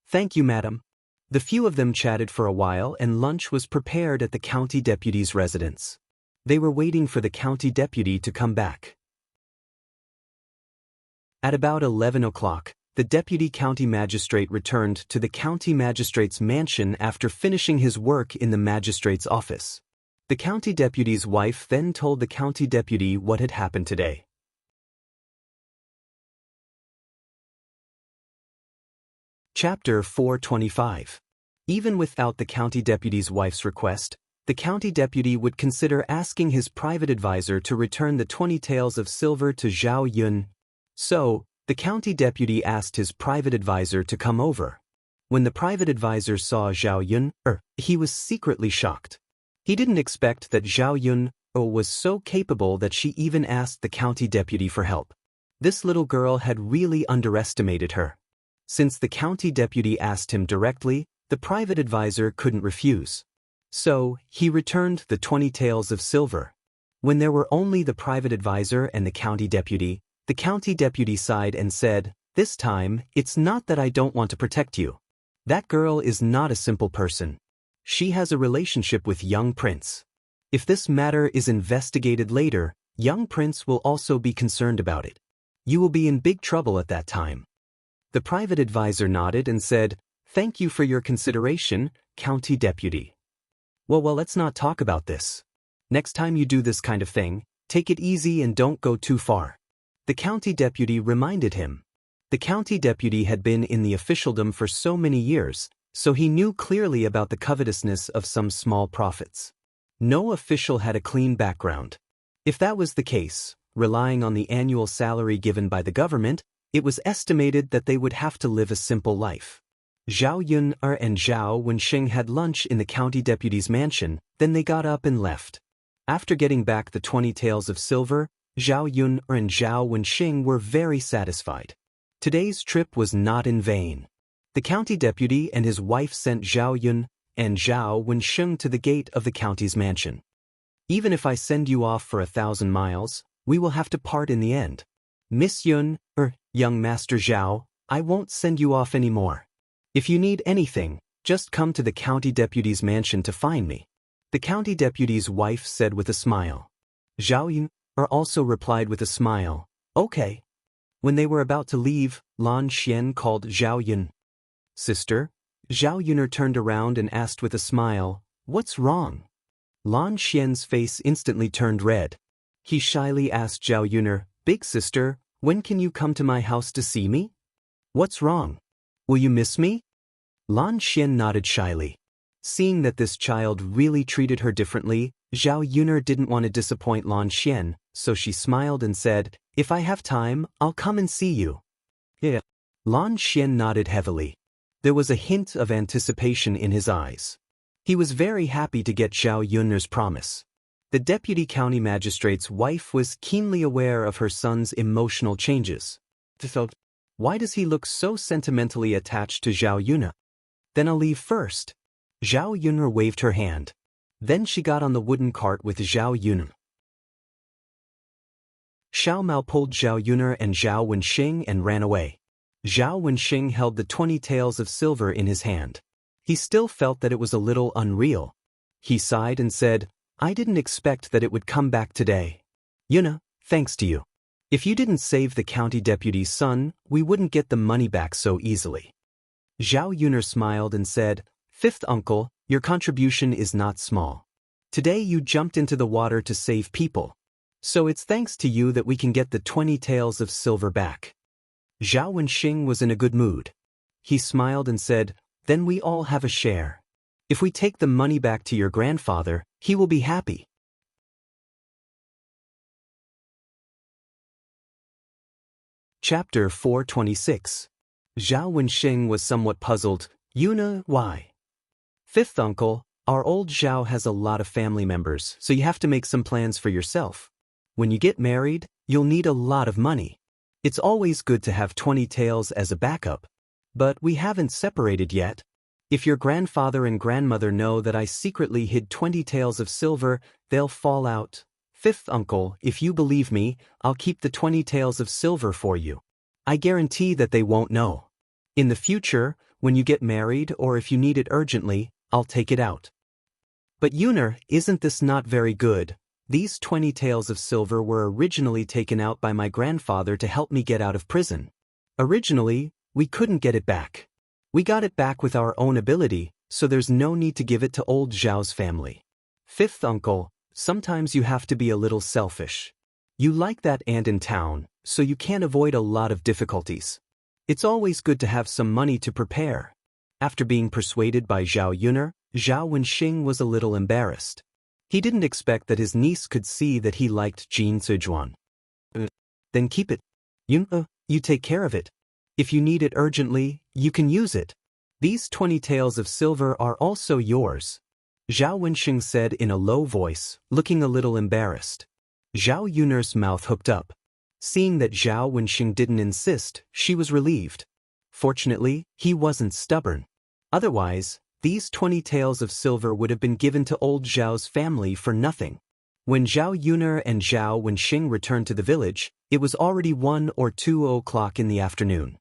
"Thank you, madam." The few of them chatted for a while and lunch was prepared at the county deputy's residence. They were waiting for the county deputy to come back. At about 11 o'clock, the deputy county magistrate returned to the county magistrate's mansion after finishing his work in the magistrate's office. The county deputy's wife then told the county deputy what had happened today. Chapter 425. Even without the county deputy's wife's request, the county deputy would consider asking his private advisor to return the 20 taels of silver to Zhao Yun. So, the county deputy asked his private advisor to come over. When the private advisor saw Zhao Yun, he was secretly shocked. He didn't expect that Zhao Yun was so capable that she even asked the county deputy for help. This little girl had really underestimated her. Since the county deputy asked him directly, the private advisor couldn't refuse. So, he returned the 20 taels of silver. When there were only the private advisor and the county deputy sighed and said, "This time, it's not that I don't want to protect you. That girl is not a simple person. She has a relationship with young prince. If this matter is investigated later, young prince will also be concerned about it. You will be in big trouble at that time." The private advisor nodded and said, "Thank you for your consideration, county deputy. Well, let's not talk about this. Next time you do this kind of thing, take it easy and don't go too far." The county deputy reminded him. The county deputy had been in the officialdom for so many years, so he knew clearly about the covetousness of some small profits. No official had a clean background. If that was the case, relying on the annual salary given by the government, it was estimated that they would have to live a simple life. Zhao Yun and Zhao Wenxing had lunch in the county deputy's mansion, then they got up and left. After getting back the 20 taels of silver, Zhao Yun and Zhao Wenxing were very satisfied. Today's trip was not in vain. The county deputy and his wife sent Zhao Yun and Zhao Wensheng to the gate of the county's mansion. Even if I send you off for 1,000 miles, we will have to part in the end. Miss Yun, young Master Zhao, I won't send you off anymore. If you need anything, just come to the county deputy's mansion to find me. The county deputy's wife said with a smile. Zhao Yun also replied with a smile, okay. When they were about to leave, Lan Xian called Zhao Yun. Sister? Zhao Yuner turned around and asked with a smile, what's wrong? Lan Xian's face instantly turned red. He shyly asked Zhao Yuner, big sister, when can you come to my house to see me? What's wrong? Will you miss me? Lan Xian nodded shyly. Seeing that this child really treated her differently, Zhao Yuner didn't want to disappoint Lan Xian, so she smiled and said, if I have time, I'll come and see you. Yeah. Lan Xian nodded heavily. There was a hint of anticipation in his eyes. He was very happy to get Zhao Yuner's promise. The deputy county magistrate's wife was keenly aware of her son's emotional changes. So, why does he look so sentimentally attached to Zhao Yuner? Then I'll leave first. Zhao Yuner waved her hand. Then she got on the wooden cart with Zhao Yuner. Xiao Mao pulled Zhao Yuner and Zhao Wensheng and ran away. Zhao Wensheng held the 20 taels of silver in his hand. He still felt that it was a little unreal. He sighed and said, I didn't expect that it would come back today. Yuna, thanks to you. If you didn't save the county deputy's son, we wouldn't get the money back so easily. Zhao Yuner smiled and said, Fifth uncle, your contribution is not small. Today you jumped into the water to save people. So it's thanks to you that we can get the 20 taels of silver back. Zhao Wensheng was in a good mood. He smiled and said, then we all have a share. If we take the money back to your grandfather, he will be happy. Chapter 426. Zhao Wensheng was somewhat puzzled. Yuna, why? Fifth uncle, our old Zhao has a lot of family members, so you have to make some plans for yourself. When you get married, you'll need a lot of money. It's always good to have 20 taels as a backup. But we haven't separated yet. If your grandfather and grandmother know that I secretly hid 20 taels of silver, they'll fall out. Fifth uncle, if you believe me, I'll keep the 20 taels of silver for you. I guarantee that they won't know. In the future, when you get married or if you need it urgently, I'll take it out. But Yuner, isn't this not very good? These 20 taels of silver were originally taken out by my grandfather to help me get out of prison. Originally, we couldn't get it back. We got it back with our own ability, so there's no need to give it to old Zhao's family. Fifth uncle, sometimes you have to be a little selfish. You like that aunt in town, so you can't avoid a lot of difficulties. It's always good to have some money to prepare. After being persuaded by Zhao Yuner, Zhao Wensheng was a little embarrassed. He didn't expect that his niece could see that he liked Jin Zijuan. Then keep it. You take care of it. If you need it urgently, you can use it. These 20 taels of silver are also yours. Zhao Wensheng said in a low voice, looking a little embarrassed. Zhao Yuner's mouth hooked up. Seeing that Zhao Wensheng didn't insist, she was relieved. Fortunately, he wasn't stubborn. Otherwise, these 20 taels of silver would have been given to old Zhao's family for nothing. When Zhao Yuner and Zhao Wensheng returned to the village, it was already 1 or 2 o'clock in the afternoon.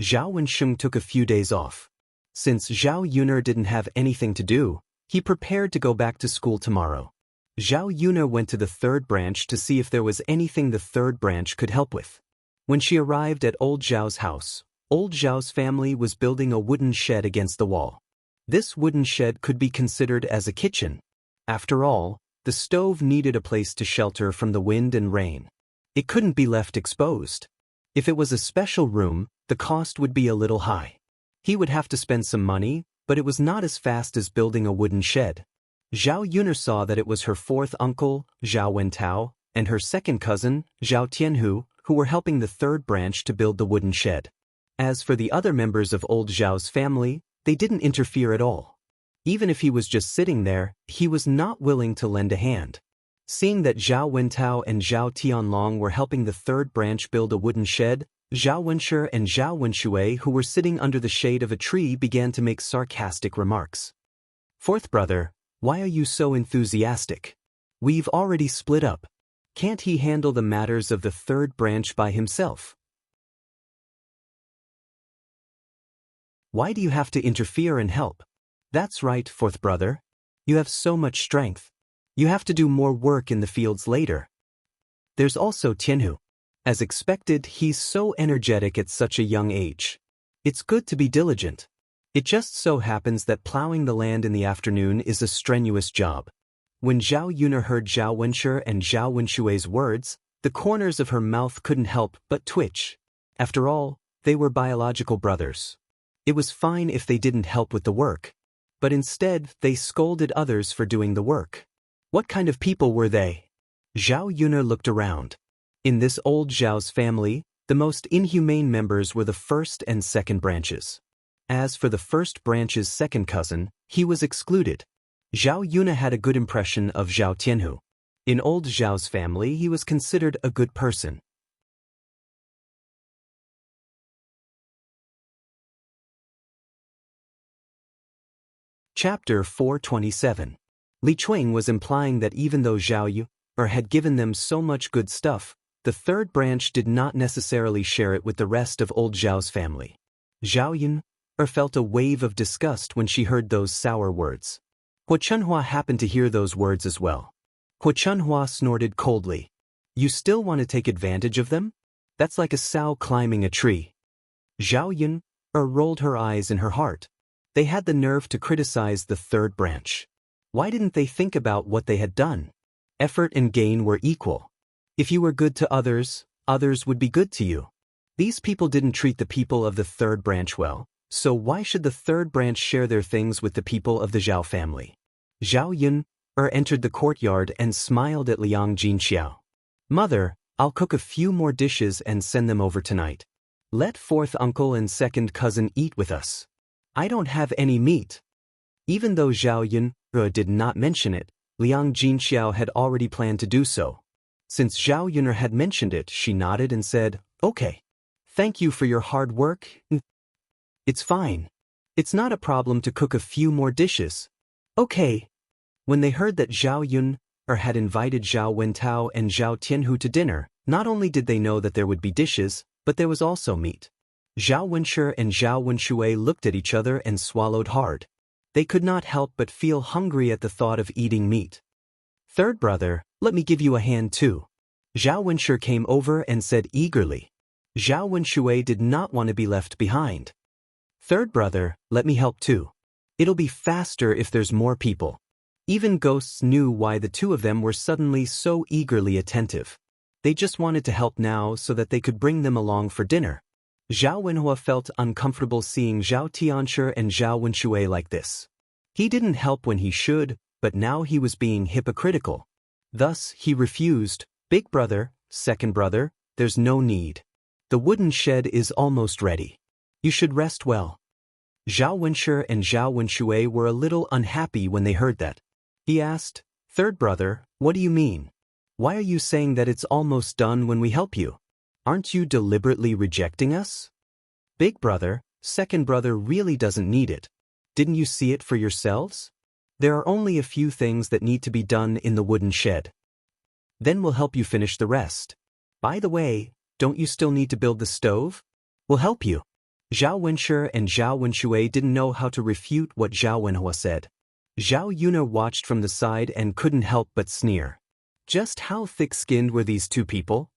Zhao Wensheng took a few days off. Since Zhao Yuner didn't have anything to do, he prepared to go back to school tomorrow. Zhao Yuner went to the third branch to see if there was anything the third branch could help with. When she arrived at old Zhao's house, old Zhao's family was building a wooden shed against the wall. This wooden shed could be considered as a kitchen. After all, the stove needed a place to shelter from the wind and rain. It couldn't be left exposed. If it was a special room, the cost would be a little high. He would have to spend some money, but it was not as fast as building a wooden shed. Zhao Yuner saw that it was her fourth uncle, Zhao Wentao, and her second cousin, Zhao Tianhu, who were helping the third branch to build the wooden shed. As for the other members of old Zhao's family, they didn't interfere at all. Even if he was just sitting there, he was not willing to lend a hand. Seeing that Zhao Wentao and Zhao Tianlong were helping the third branch build a wooden shed, Zhao Wenshi and Zhao Wenshui, who were sitting under the shade of a tree, began to make sarcastic remarks. Fourth brother, why are you so enthusiastic? We've already split up. Can't he handle the matters of the third branch by himself? Why do you have to interfere and help? That's right, fourth brother. You have so much strength. You have to do more work in the fields later. There's also Tianhu. As expected, he's so energetic at such a young age. It's good to be diligent. It just so happens that plowing the land in the afternoon is a strenuous job. When Zhao Yun'er heard Zhao Wenshi and Zhao Wenshui's words, the corners of her mouth couldn't help but twitch. After all, they were biological brothers. It was fine if they didn't help with the work. But instead, they scolded others for doing the work. What kind of people were they? Zhao Yun'er looked around. In this old Zhao's family, the most inhumane members were the first and second branches. As for the first branch's second cousin, he was excluded. Zhao Yun'er had a good impression of Zhao Tianhu. In old Zhao's family, he was considered a good person. Chapter 427. Li Chuang was implying that even though Zhao Yun'er had given them so much good stuff, the third branch did not necessarily share it with the rest of old Zhao's family. Zhao Yun'er felt a wave of disgust when she heard those sour words. Huo Chunhua happened to hear those words as well. Huo Chunhua snorted coldly. You still want to take advantage of them? That's like a sow climbing a tree. Zhao Yun'er rolled her eyes in her heart. They had the nerve to criticize the third branch. Why didn't they think about what they had done? Effort and gain were equal. If you were good to others, others would be good to you. These people didn't treat the people of the third branch well, so why should the third branch share their things with the people of the Zhao family? Zhao Yun'er entered the courtyard and smiled at Liang Jinxiao. Mother, I'll cook a few more dishes and send them over tonight. Let fourth uncle and second cousin eat with us. I don't have any meat. Even though Zhao Yun'er did not mention it, Liang Jinxiao had already planned to do so. Since Zhao Yun'er had mentioned it, she nodded and said, Okay. Thank you for your hard work. It's fine. It's not a problem to cook a few more dishes. Okay. When they heard that Zhao Yun'er had invited Zhao Wentao and Zhao Tianhu to dinner, not only did they know that there would be dishes, but there was also meat. Zhao Wenshi and Zhao Wenshui looked at each other and swallowed hard. They could not help but feel hungry at the thought of eating meat. Third brother, let me give you a hand too. Zhao Wenshi came over and said eagerly. Zhao Wenshui did not want to be left behind. Third brother, let me help too. It'll be faster if there's more people. Even ghosts knew why the two of them were suddenly so eagerly attentive. They just wanted to help now so that they could bring them along for dinner. Zhao Wenhua felt uncomfortable seeing Zhao Tianshi and Zhao Wenshui like this. He didn't help when he should, but now he was being hypocritical. Thus, he refused. Big brother, second brother, there's no need. The wooden shed is almost ready. You should rest well. Zhao Wenshi and Zhao Wenshui were a little unhappy when they heard that. He asked, Third brother, what do you mean? Why are you saying that it's almost done when we help you? Aren't you deliberately rejecting us? Big brother, second brother really doesn't need it. Didn't you see it for yourselves? There are only a few things that need to be done in the wooden shed. Then we'll help you finish the rest. By the way, don't you still need to build the stove? We'll help you. Zhao Wenshi and Zhao Wenshui didn't know how to refute what Zhao Wenhua said. Zhao Yun'er watched from the side and couldn't help but sneer. Just how thick-skinned were these two people?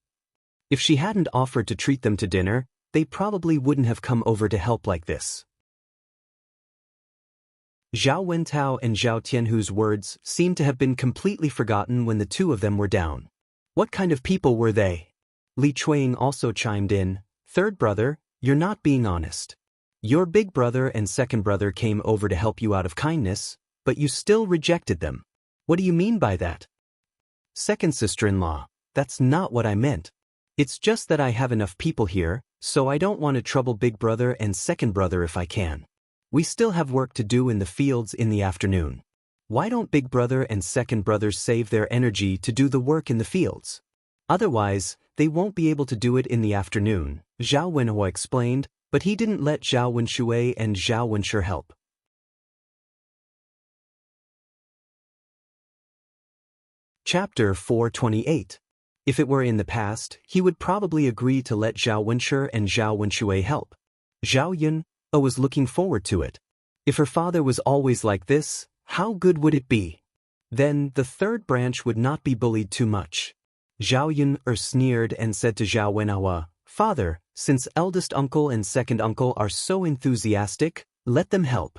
If she hadn't offered to treat them to dinner, they probably wouldn't have come over to help like this. Zhao Wentao and Zhao Tianhu's words seemed to have been completely forgotten when the two of them were down. What kind of people were they? Li Chuang also chimed in, Third brother, you're not being honest. Your big brother and second brother came over to help you out of kindness, but you still rejected them. What do you mean by that? Second sister-in-law, that's not what I meant. It's just that I have enough people here, so I don't want to trouble big brother and second brother if I can. We still have work to do in the fields in the afternoon. Why don't big brother and second brother save their energy to do the work in the fields? Otherwise, they won't be able to do it in the afternoon, Zhao Wenhua explained, but he didn't let Zhao Wenshui and Zhao Wenshi help. Chapter 428. If it were in the past, he would probably agree to let Zhao Wenshi and Zhao Wenshui help. Zhao Yun was looking forward to it. If her father was always like this, how good would it be? Then the third branch would not be bullied too much. Zhao Yun sneered and said to Zhao Wenhua, "Father, since eldest uncle and second uncle are so enthusiastic, let them help."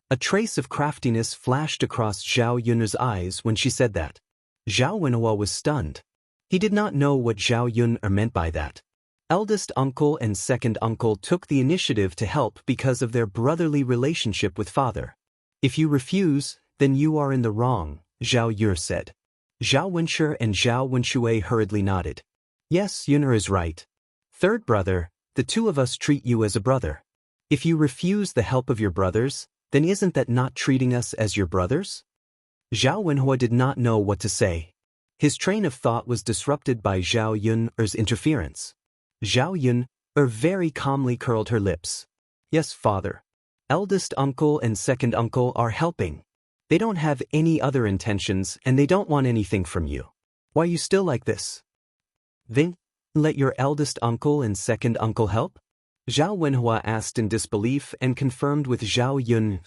A trace of craftiness flashed across Zhao Yun's eyes when she said that. Zhao Wenhua was stunned. He did not know what Zhao Yun meant by that. Eldest uncle and second uncle took the initiative to help because of their brotherly relationship with father. "If you refuse, then you are in the wrong," Zhao Yun said. Zhao Wenshi and Zhao Wenshui hurriedly nodded. "Yes, Yun'er is right. Third brother, the two of us treat you as a brother. If you refuse the help of your brothers, then isn't that not treating us as your brothers?" Zhao Wenhua did not know what to say. His train of thought was disrupted by Zhao Yun's interference. Zhao Yun very calmly curled her lips. "Yes, father. Eldest uncle and second uncle are helping. They don't have any other intentions and they don't want anything from you. Why are you still like this? Then, let your eldest uncle and second uncle help?" Zhao Wenhua asked in disbelief and confirmed with Zhao Yun.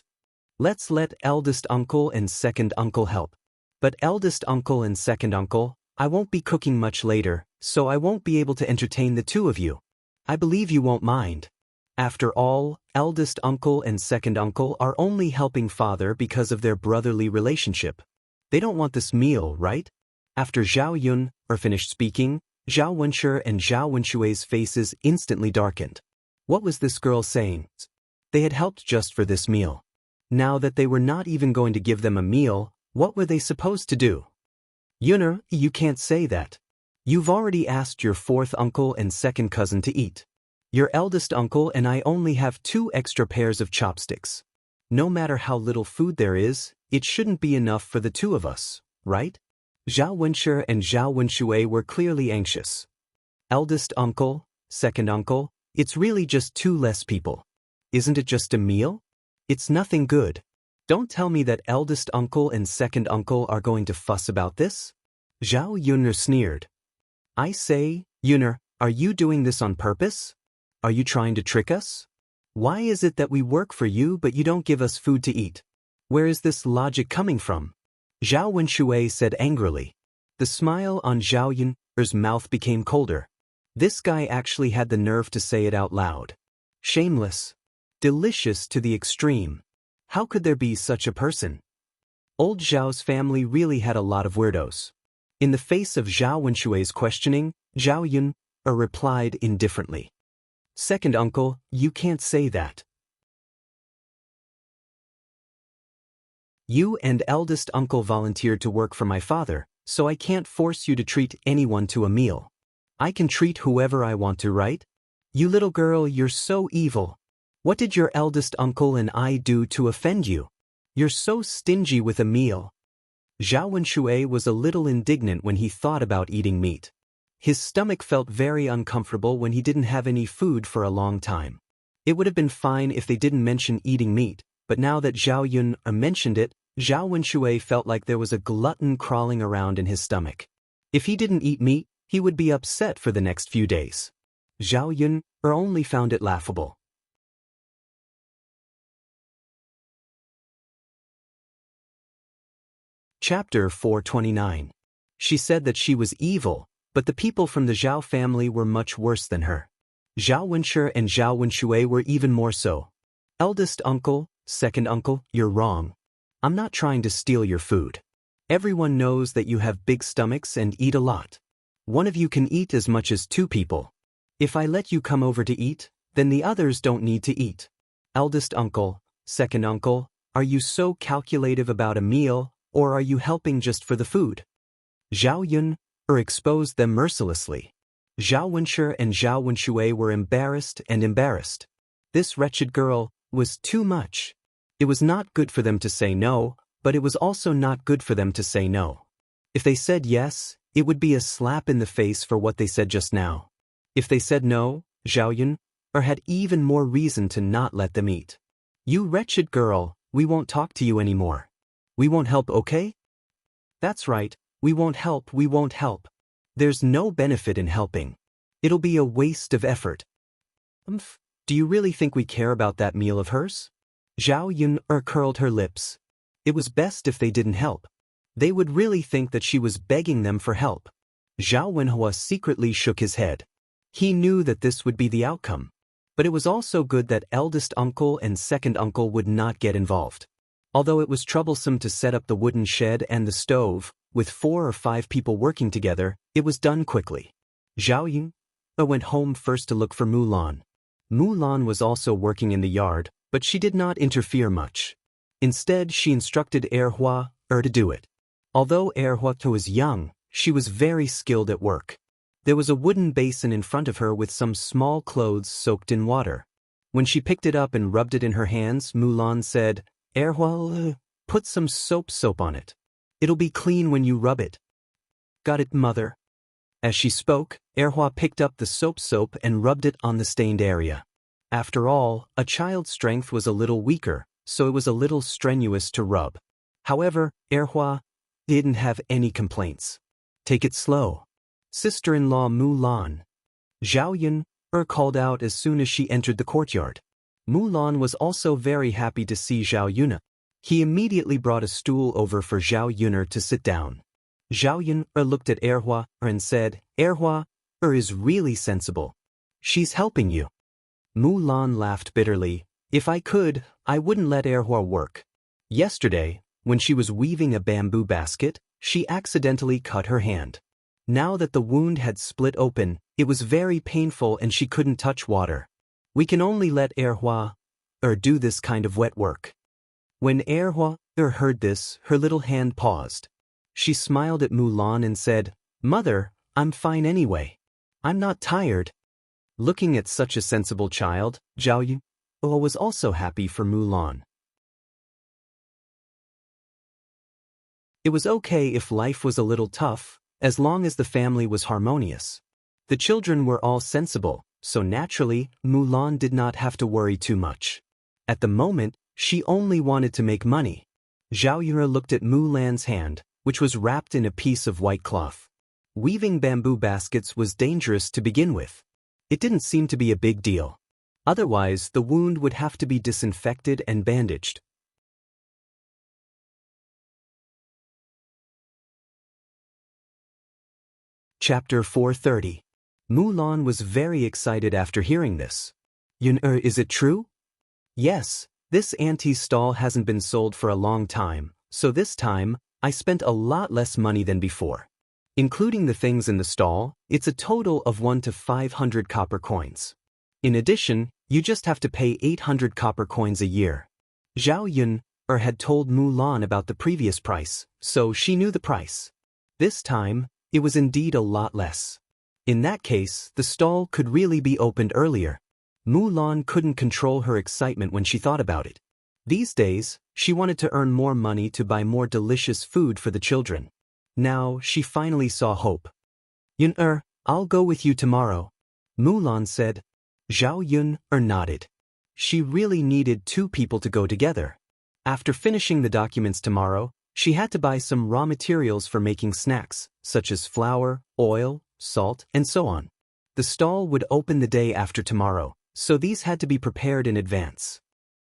"Let's let eldest uncle and second uncle help. But eldest uncle and second uncle, I won't be cooking much later, so I won't be able to entertain the two of you. I believe you won't mind. After all, eldest uncle and second uncle are only helping father because of their brotherly relationship. They don't want this meal, right?" After Zhao Yun finished speaking, Zhao Wenshi and Zhao Wenshui's faces instantly darkened. What was this girl saying? They had helped just for this meal. Now that they were not even going to give them a meal, what were they supposed to do? "Yun'er, you can't say that. You've already asked your fourth uncle and second cousin to eat. Your eldest uncle and I only have 2 extra pairs of chopsticks. No matter how little food there is, it shouldn't be enough for the two of us, right?" Zhao Wenshi and Zhao Wenshui were clearly anxious. "Eldest uncle, second uncle, it's really just 2 less people. Isn't it just a meal? It's nothing good. Don't tell me that eldest uncle and second uncle are going to fuss about this?" Zhao Yun sneered. "I say, Yun'er, are you doing this on purpose? Are you trying to trick us? Why is it that we work for you but you don't give us food to eat? Where is this logic coming from?" Zhao Wenshui said angrily. The smile on Zhao Yun's mouth became colder. This guy actually had the nerve to say it out loud. Shameless. Delicious to the extreme. How could there be such a person? Old Zhao's family really had a lot of weirdos. In the face of Zhao Wenshui's questioning, Zhao Yun replied indifferently. "Second uncle, you can't say that. You and eldest uncle volunteered to work for my father, so I can't force you to treat anyone to a meal. I can treat whoever I want to, right? You little girl, you're so evil. What did your eldest uncle and I do to offend you? You're so stingy with a meal." Zhao Wenshui was a little indignant when he thought about eating meat. His stomach felt very uncomfortable when he didn't have any food for a long time. It would have been fine if they didn't mention eating meat, but now that Zhao Yun mentioned it, Zhao Wenshui felt like there was a glutton crawling around in his stomach. If he didn't eat meat, he would be upset for the next few days. Zhao Yun only found it laughable. Chapter 429. She said that she was evil, but the people from the Zhao family were much worse than her. Zhao Wenshi and Zhao Wenshui were even more so. "Eldest uncle, second uncle, you're wrong. I'm not trying to steal your food. Everyone knows that you have big stomachs and eat a lot. One of you can eat as much as 2 people. If I let you come over to eat, then the others don't need to eat. Eldest uncle, second uncle, are you so calculative about a meal, or are you helping just for the food?" Zhao Yun exposed them mercilessly. Zhao Wenshi and Zhao Wenshui were embarrassed. This wretched girl was too much. It was not good for them to say no, but it was also not good for them to say no. If they said yes, It would be a slap in the face for what they said just now. If they said no, Zhao Yun had even more reason to not let them eat. You wretched girl, we won't talk to you anymore. We won't help, okay? That's right, we won't help, we won't help. There's no benefit in helping. It'll be a waste of effort. Do you really think we care about that meal of hers? Zhao Yun curled her lips. It was best if they didn't help. They would really think that she was begging them for help. Zhao Wenhua secretly shook his head. He knew that this would be the outcome. But it was also good that eldest uncle and second uncle would not get involved. Although it was troublesome to set up the wooden shed and the stove, with 4 or 5 people working together, it was done quickly. Zhao Yun went home first to look for Mulan. Mulan was also working in the yard, but she did not interfere much. Instead, she instructed Erhua to do it. Although Erhua was young, she was very skilled at work. There was a wooden basin in front of her with some small clothes soaked in water. When she picked it up and rubbed it in her hands, Mulan said, Erhua, put some soap on it. It'll be clean when you rub it. Got it, mother. As she spoke, Erhua picked up the soap and rubbed it on the stained area. After all, a child's strength was a little weaker, so it was a little strenuous to rub. However, Erhua didn't have any complaints. Take it slow. Sister-in-law Mulan. Zhao Yun called out as soon as she entered the courtyard. Mulan was also very happy to see Zhao Yun. He immediately brought a stool over for Zhao Yun to sit down. Zhao Yun looked at Erhua and said, Erhua is really sensible. She's helping you. Mulan laughed bitterly. If I could, I wouldn't let Erhua work. Yesterday, when she was weaving a bamboo basket, she accidentally cut her hand. Now that the wound had split open, it was very painful and she couldn't touch water. We can only let Erhua do this kind of wet work. When Erhua heard this, her little hand paused. She smiled at Mulan and said, Mother, I'm fine anyway. I'm not tired. Looking at such a sensible child, Zhao Yun was also happy for Mulan. It was okay if life was a little tough, as long as the family was harmonious. The children were all sensible, so naturally, Mulan did not have to worry too much. At the moment, she only wanted to make money. Zhao Yun looked at Mulan's hand, which was wrapped in a piece of white cloth. Weaving bamboo baskets was dangerous to begin with. It didn't seem to be a big deal. Otherwise, the wound would have to be disinfected and bandaged. Chapter 430. Mulan was very excited after hearing this. Yun, is it true? Yes, this auntie's stall hasn't been sold for a long time, so this time, I spent a lot less money than before. Including the things in the stall, it's a total of 1 to 500 copper coins. In addition, you just have to pay 800 copper coins a year. Zhao Yun had told Mulan about the previous price, so she knew the price. This time, it was indeed a lot less. In that case, the stall could really be opened earlier. Mulan couldn't control her excitement when she thought about it. These days, she wanted to earn more money to buy more delicious food for the children. Now, she finally saw hope. Yun, I'll go with you tomorrow, Mulan said. Zhao Yun nodded. She really needed 2 people to go together. After finishing the documents tomorrow, she had to buy some raw materials for making snacks, such as flour, oil, salt, and so on. The stall would open the day after tomorrow, so these had to be prepared in advance.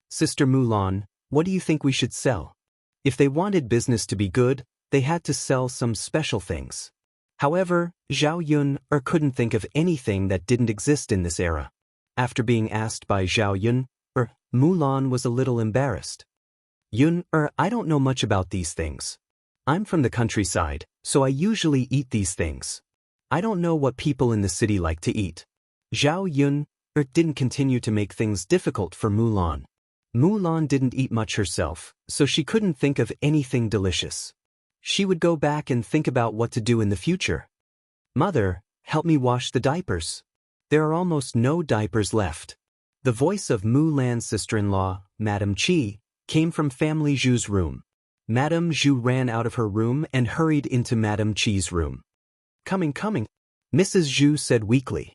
Sister Mulan, what do you think we should sell? If they wanted business to be good, they had to sell some special things. However, Zhao Yun couldn't think of anything that didn't exist in this era. After being asked by Zhao Yun, Mulan was a little embarrassed. Yun, I don't know much about these things. I'm from the countryside, so I usually eat these things. I don't know what people in the city like to eat. Zhao Yun didn't continue to make things difficult for Mulan. Mulan didn't eat much herself, so she couldn't think of anything delicious. She would go back and think about what to do in the future. Mother, help me wash the diapers. There are almost no diapers left. The voice of Mulan's sister-in-law, Madame Qi, came from Family Zhu's room. Madame Zhu ran out of her room and hurried into Madame Qi's room. Coming. Mrs. Zhu said weakly.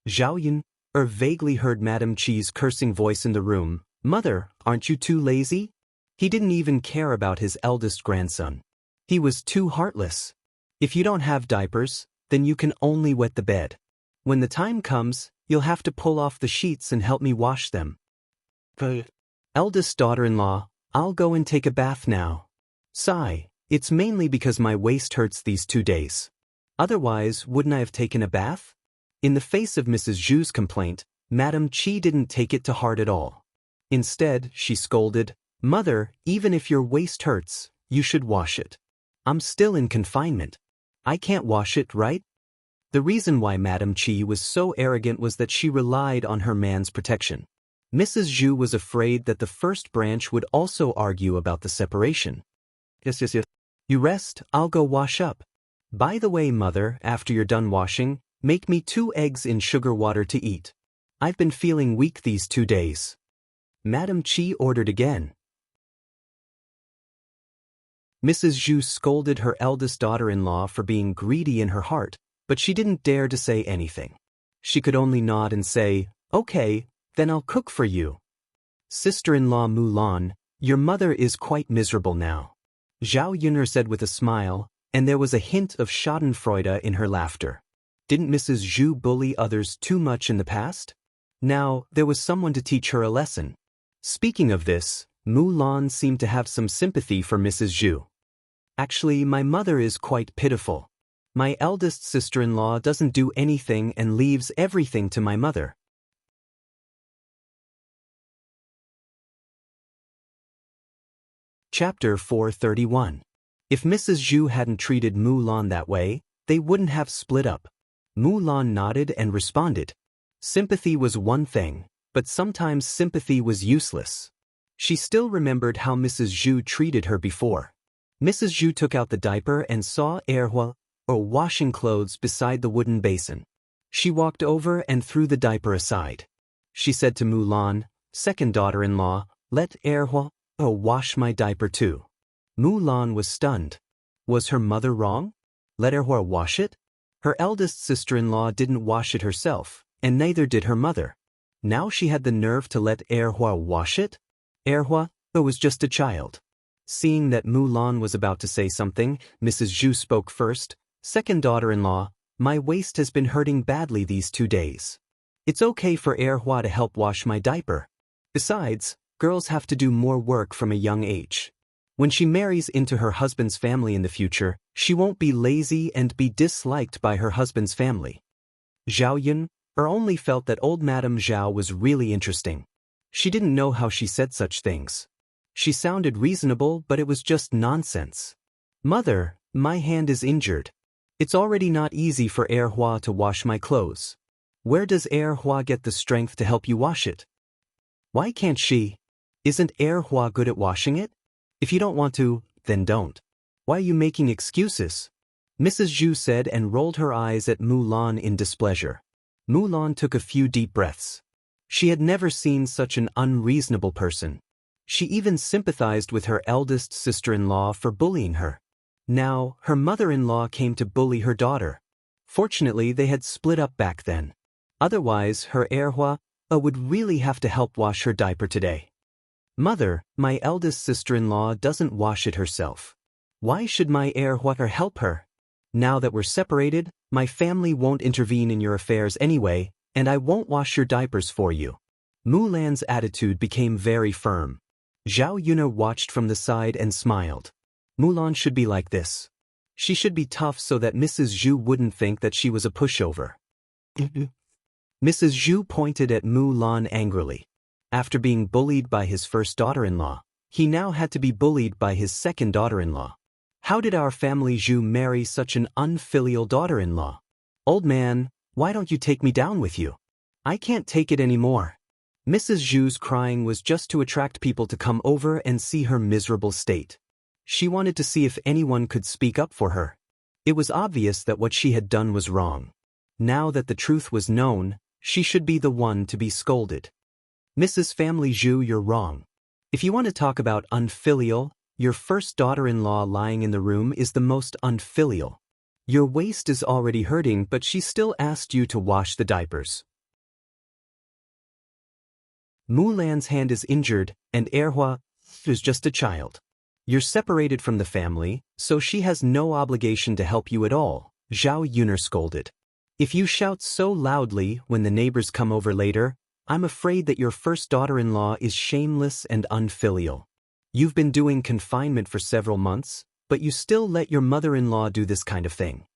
Zhao Yun vaguely heard Madame Chi's cursing voice in the room. Mother, aren't you too lazy? He didn't even care about his eldest grandson. He was too heartless. If you don't have diapers, then you can only wet the bed. When the time comes, you'll have to pull off the sheets and help me wash them. Eldest daughter-in-law, I'll go and take a bath now. Sigh, it's mainly because my waist hurts these 2 days. Otherwise, wouldn't I have taken a bath? In the face of Mrs. Zhu's complaint, Madame Chi didn't take it to heart at all. Instead, she scolded, Mother, even if your waist hurts, you should wash it. I'm still in confinement. I can't wash it, right? The reason why Madame Chi was so arrogant was that she relied on her man's protection. Mrs. Zhu was afraid that the first branch would also argue about the separation. Yes. You rest, I'll go wash up. By the way, Mother, after you're done washing, make me 2 eggs in sugar water to eat. I've been feeling weak these 2 days. Madame Chi ordered again. Mrs. Zhu scolded her eldest daughter-in-law for being greedy in her heart, but she didn't dare to say anything. She could only nod and say, Okay, then I'll cook for you. Sister-in-law Mulan, your mother is quite miserable now. Zhao Yun'er said with a smile, and there was a hint of schadenfreude in her laughter. Didn't Mrs. Zhu bully others too much in the past? Now, there was someone to teach her a lesson. Speaking of this, Mulan seemed to have some sympathy for Mrs. Zhu. Actually, my mother is quite pitiful. My eldest sister-in-law doesn't do anything and leaves everything to my mother. Chapter 431. If Mrs. Zhu hadn't treated Mulan that way, they wouldn't have split up. Mulan nodded and responded. Sympathy was one thing, but sometimes sympathy was useless. She still remembered how Mrs. Zhu treated her before. Mrs. Zhu took out the diaper and saw erhua, or washing clothes, beside the wooden basin. She walked over and threw the diaper aside. She said to Mulan, second daughter-in-law, let erhua, or wash my diaper too. Mulan was stunned. Was her mother wrong? Let erhua wash it? Her eldest sister-in-law didn't wash it herself, and neither did her mother. Now she had the nerve to let erhua wash it? Erhua was just a child. Seeing that Mulan was about to say something, Mrs. Zhu spoke first. Second daughter-in-law, my waist has been hurting badly these 2 days. It's okay for erhua to help wash my diaper. Besides, girls have to do more work from a young age. When she marries into her husband's family in the future, she won't be lazy and be disliked by her husband's family. Zhao Yun only felt that old Madame Zhao was really interesting. She didn't know how she said such things. She sounded reasonable, but it was just nonsense. Mother, my hand is injured. It's already not easy for erhua to wash my clothes. Where does erhua get the strength to help you wash it? Why can't she? Isn't erhua good at washing it? If you don't want to, then don't. Why are you making excuses? Mrs. Zhu said and rolled her eyes at Mulan in displeasure. Mulan took a few deep breaths. She had never seen such an unreasonable person. She even sympathized with her eldest sister-in-law for bullying her. Now, her mother-in-law came to bully her daughter. Fortunately, they had split up back then. Otherwise, her erhua would really have to help wash her diaper today. Mother, my eldest sister-in-law doesn't wash it herself. Why should my erhua help her? Now that we're separated, my family won't intervene in your affairs anyway, and I won't wash your diapers for you. Mulan's attitude became very firm. Zhao Yuna watched from the side and smiled. Mulan should be like this. She should be tough so that Mrs. Zhu wouldn't think that she was a pushover. Mrs. Zhu pointed at Mulan angrily. After being bullied by his first daughter-in-law, he now had to be bullied by his second daughter-in-law. How did our family Zhu marry such an unfilial daughter-in-law? Old man, why don't you take me down with you? I can't take it anymore. Mrs. Zhu's crying was just to attract people to come over and see her miserable state. She wanted to see if anyone could speak up for her. It was obvious that what she had done was wrong. Now that the truth was known, she should be the one to be scolded. Mrs. Family Zhu, you're wrong. If you want to talk about unfilial, your first daughter-in-law lying in the room is the most unfilial. Your waist is already hurting, but she still asked you to wash the diapers. Mulan's hand is injured, and Erhua is just a child. You're separated from the family, so she has no obligation to help you at all, Zhao Yuner scolded. If you shout so loudly when the neighbors come over later, I'm afraid that your first daughter-in-law is shameless and unfilial. You've been doing confinement for several months, but you still let your mother-in-law do this kind of thing.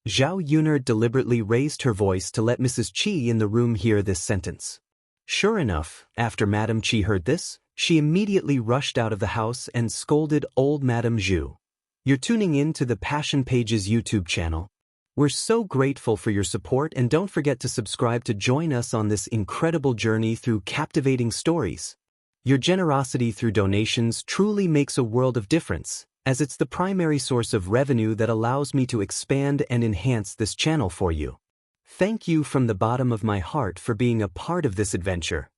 Zhao Yuner deliberately raised her voice to let Mrs. Qi in the room hear this sentence. Sure enough, after Madame Qi heard this, she immediately rushed out of the house and scolded old Madame Zhu. You're tuning in to the Passion Pages YouTube channel. We're so grateful for your support, and don't forget to subscribe to join us on this incredible journey through captivating stories. Your generosity through donations truly makes a world of difference, as it's the primary source of revenue that allows me to expand and enhance this channel for you. Thank you from the bottom of my heart for being a part of this adventure.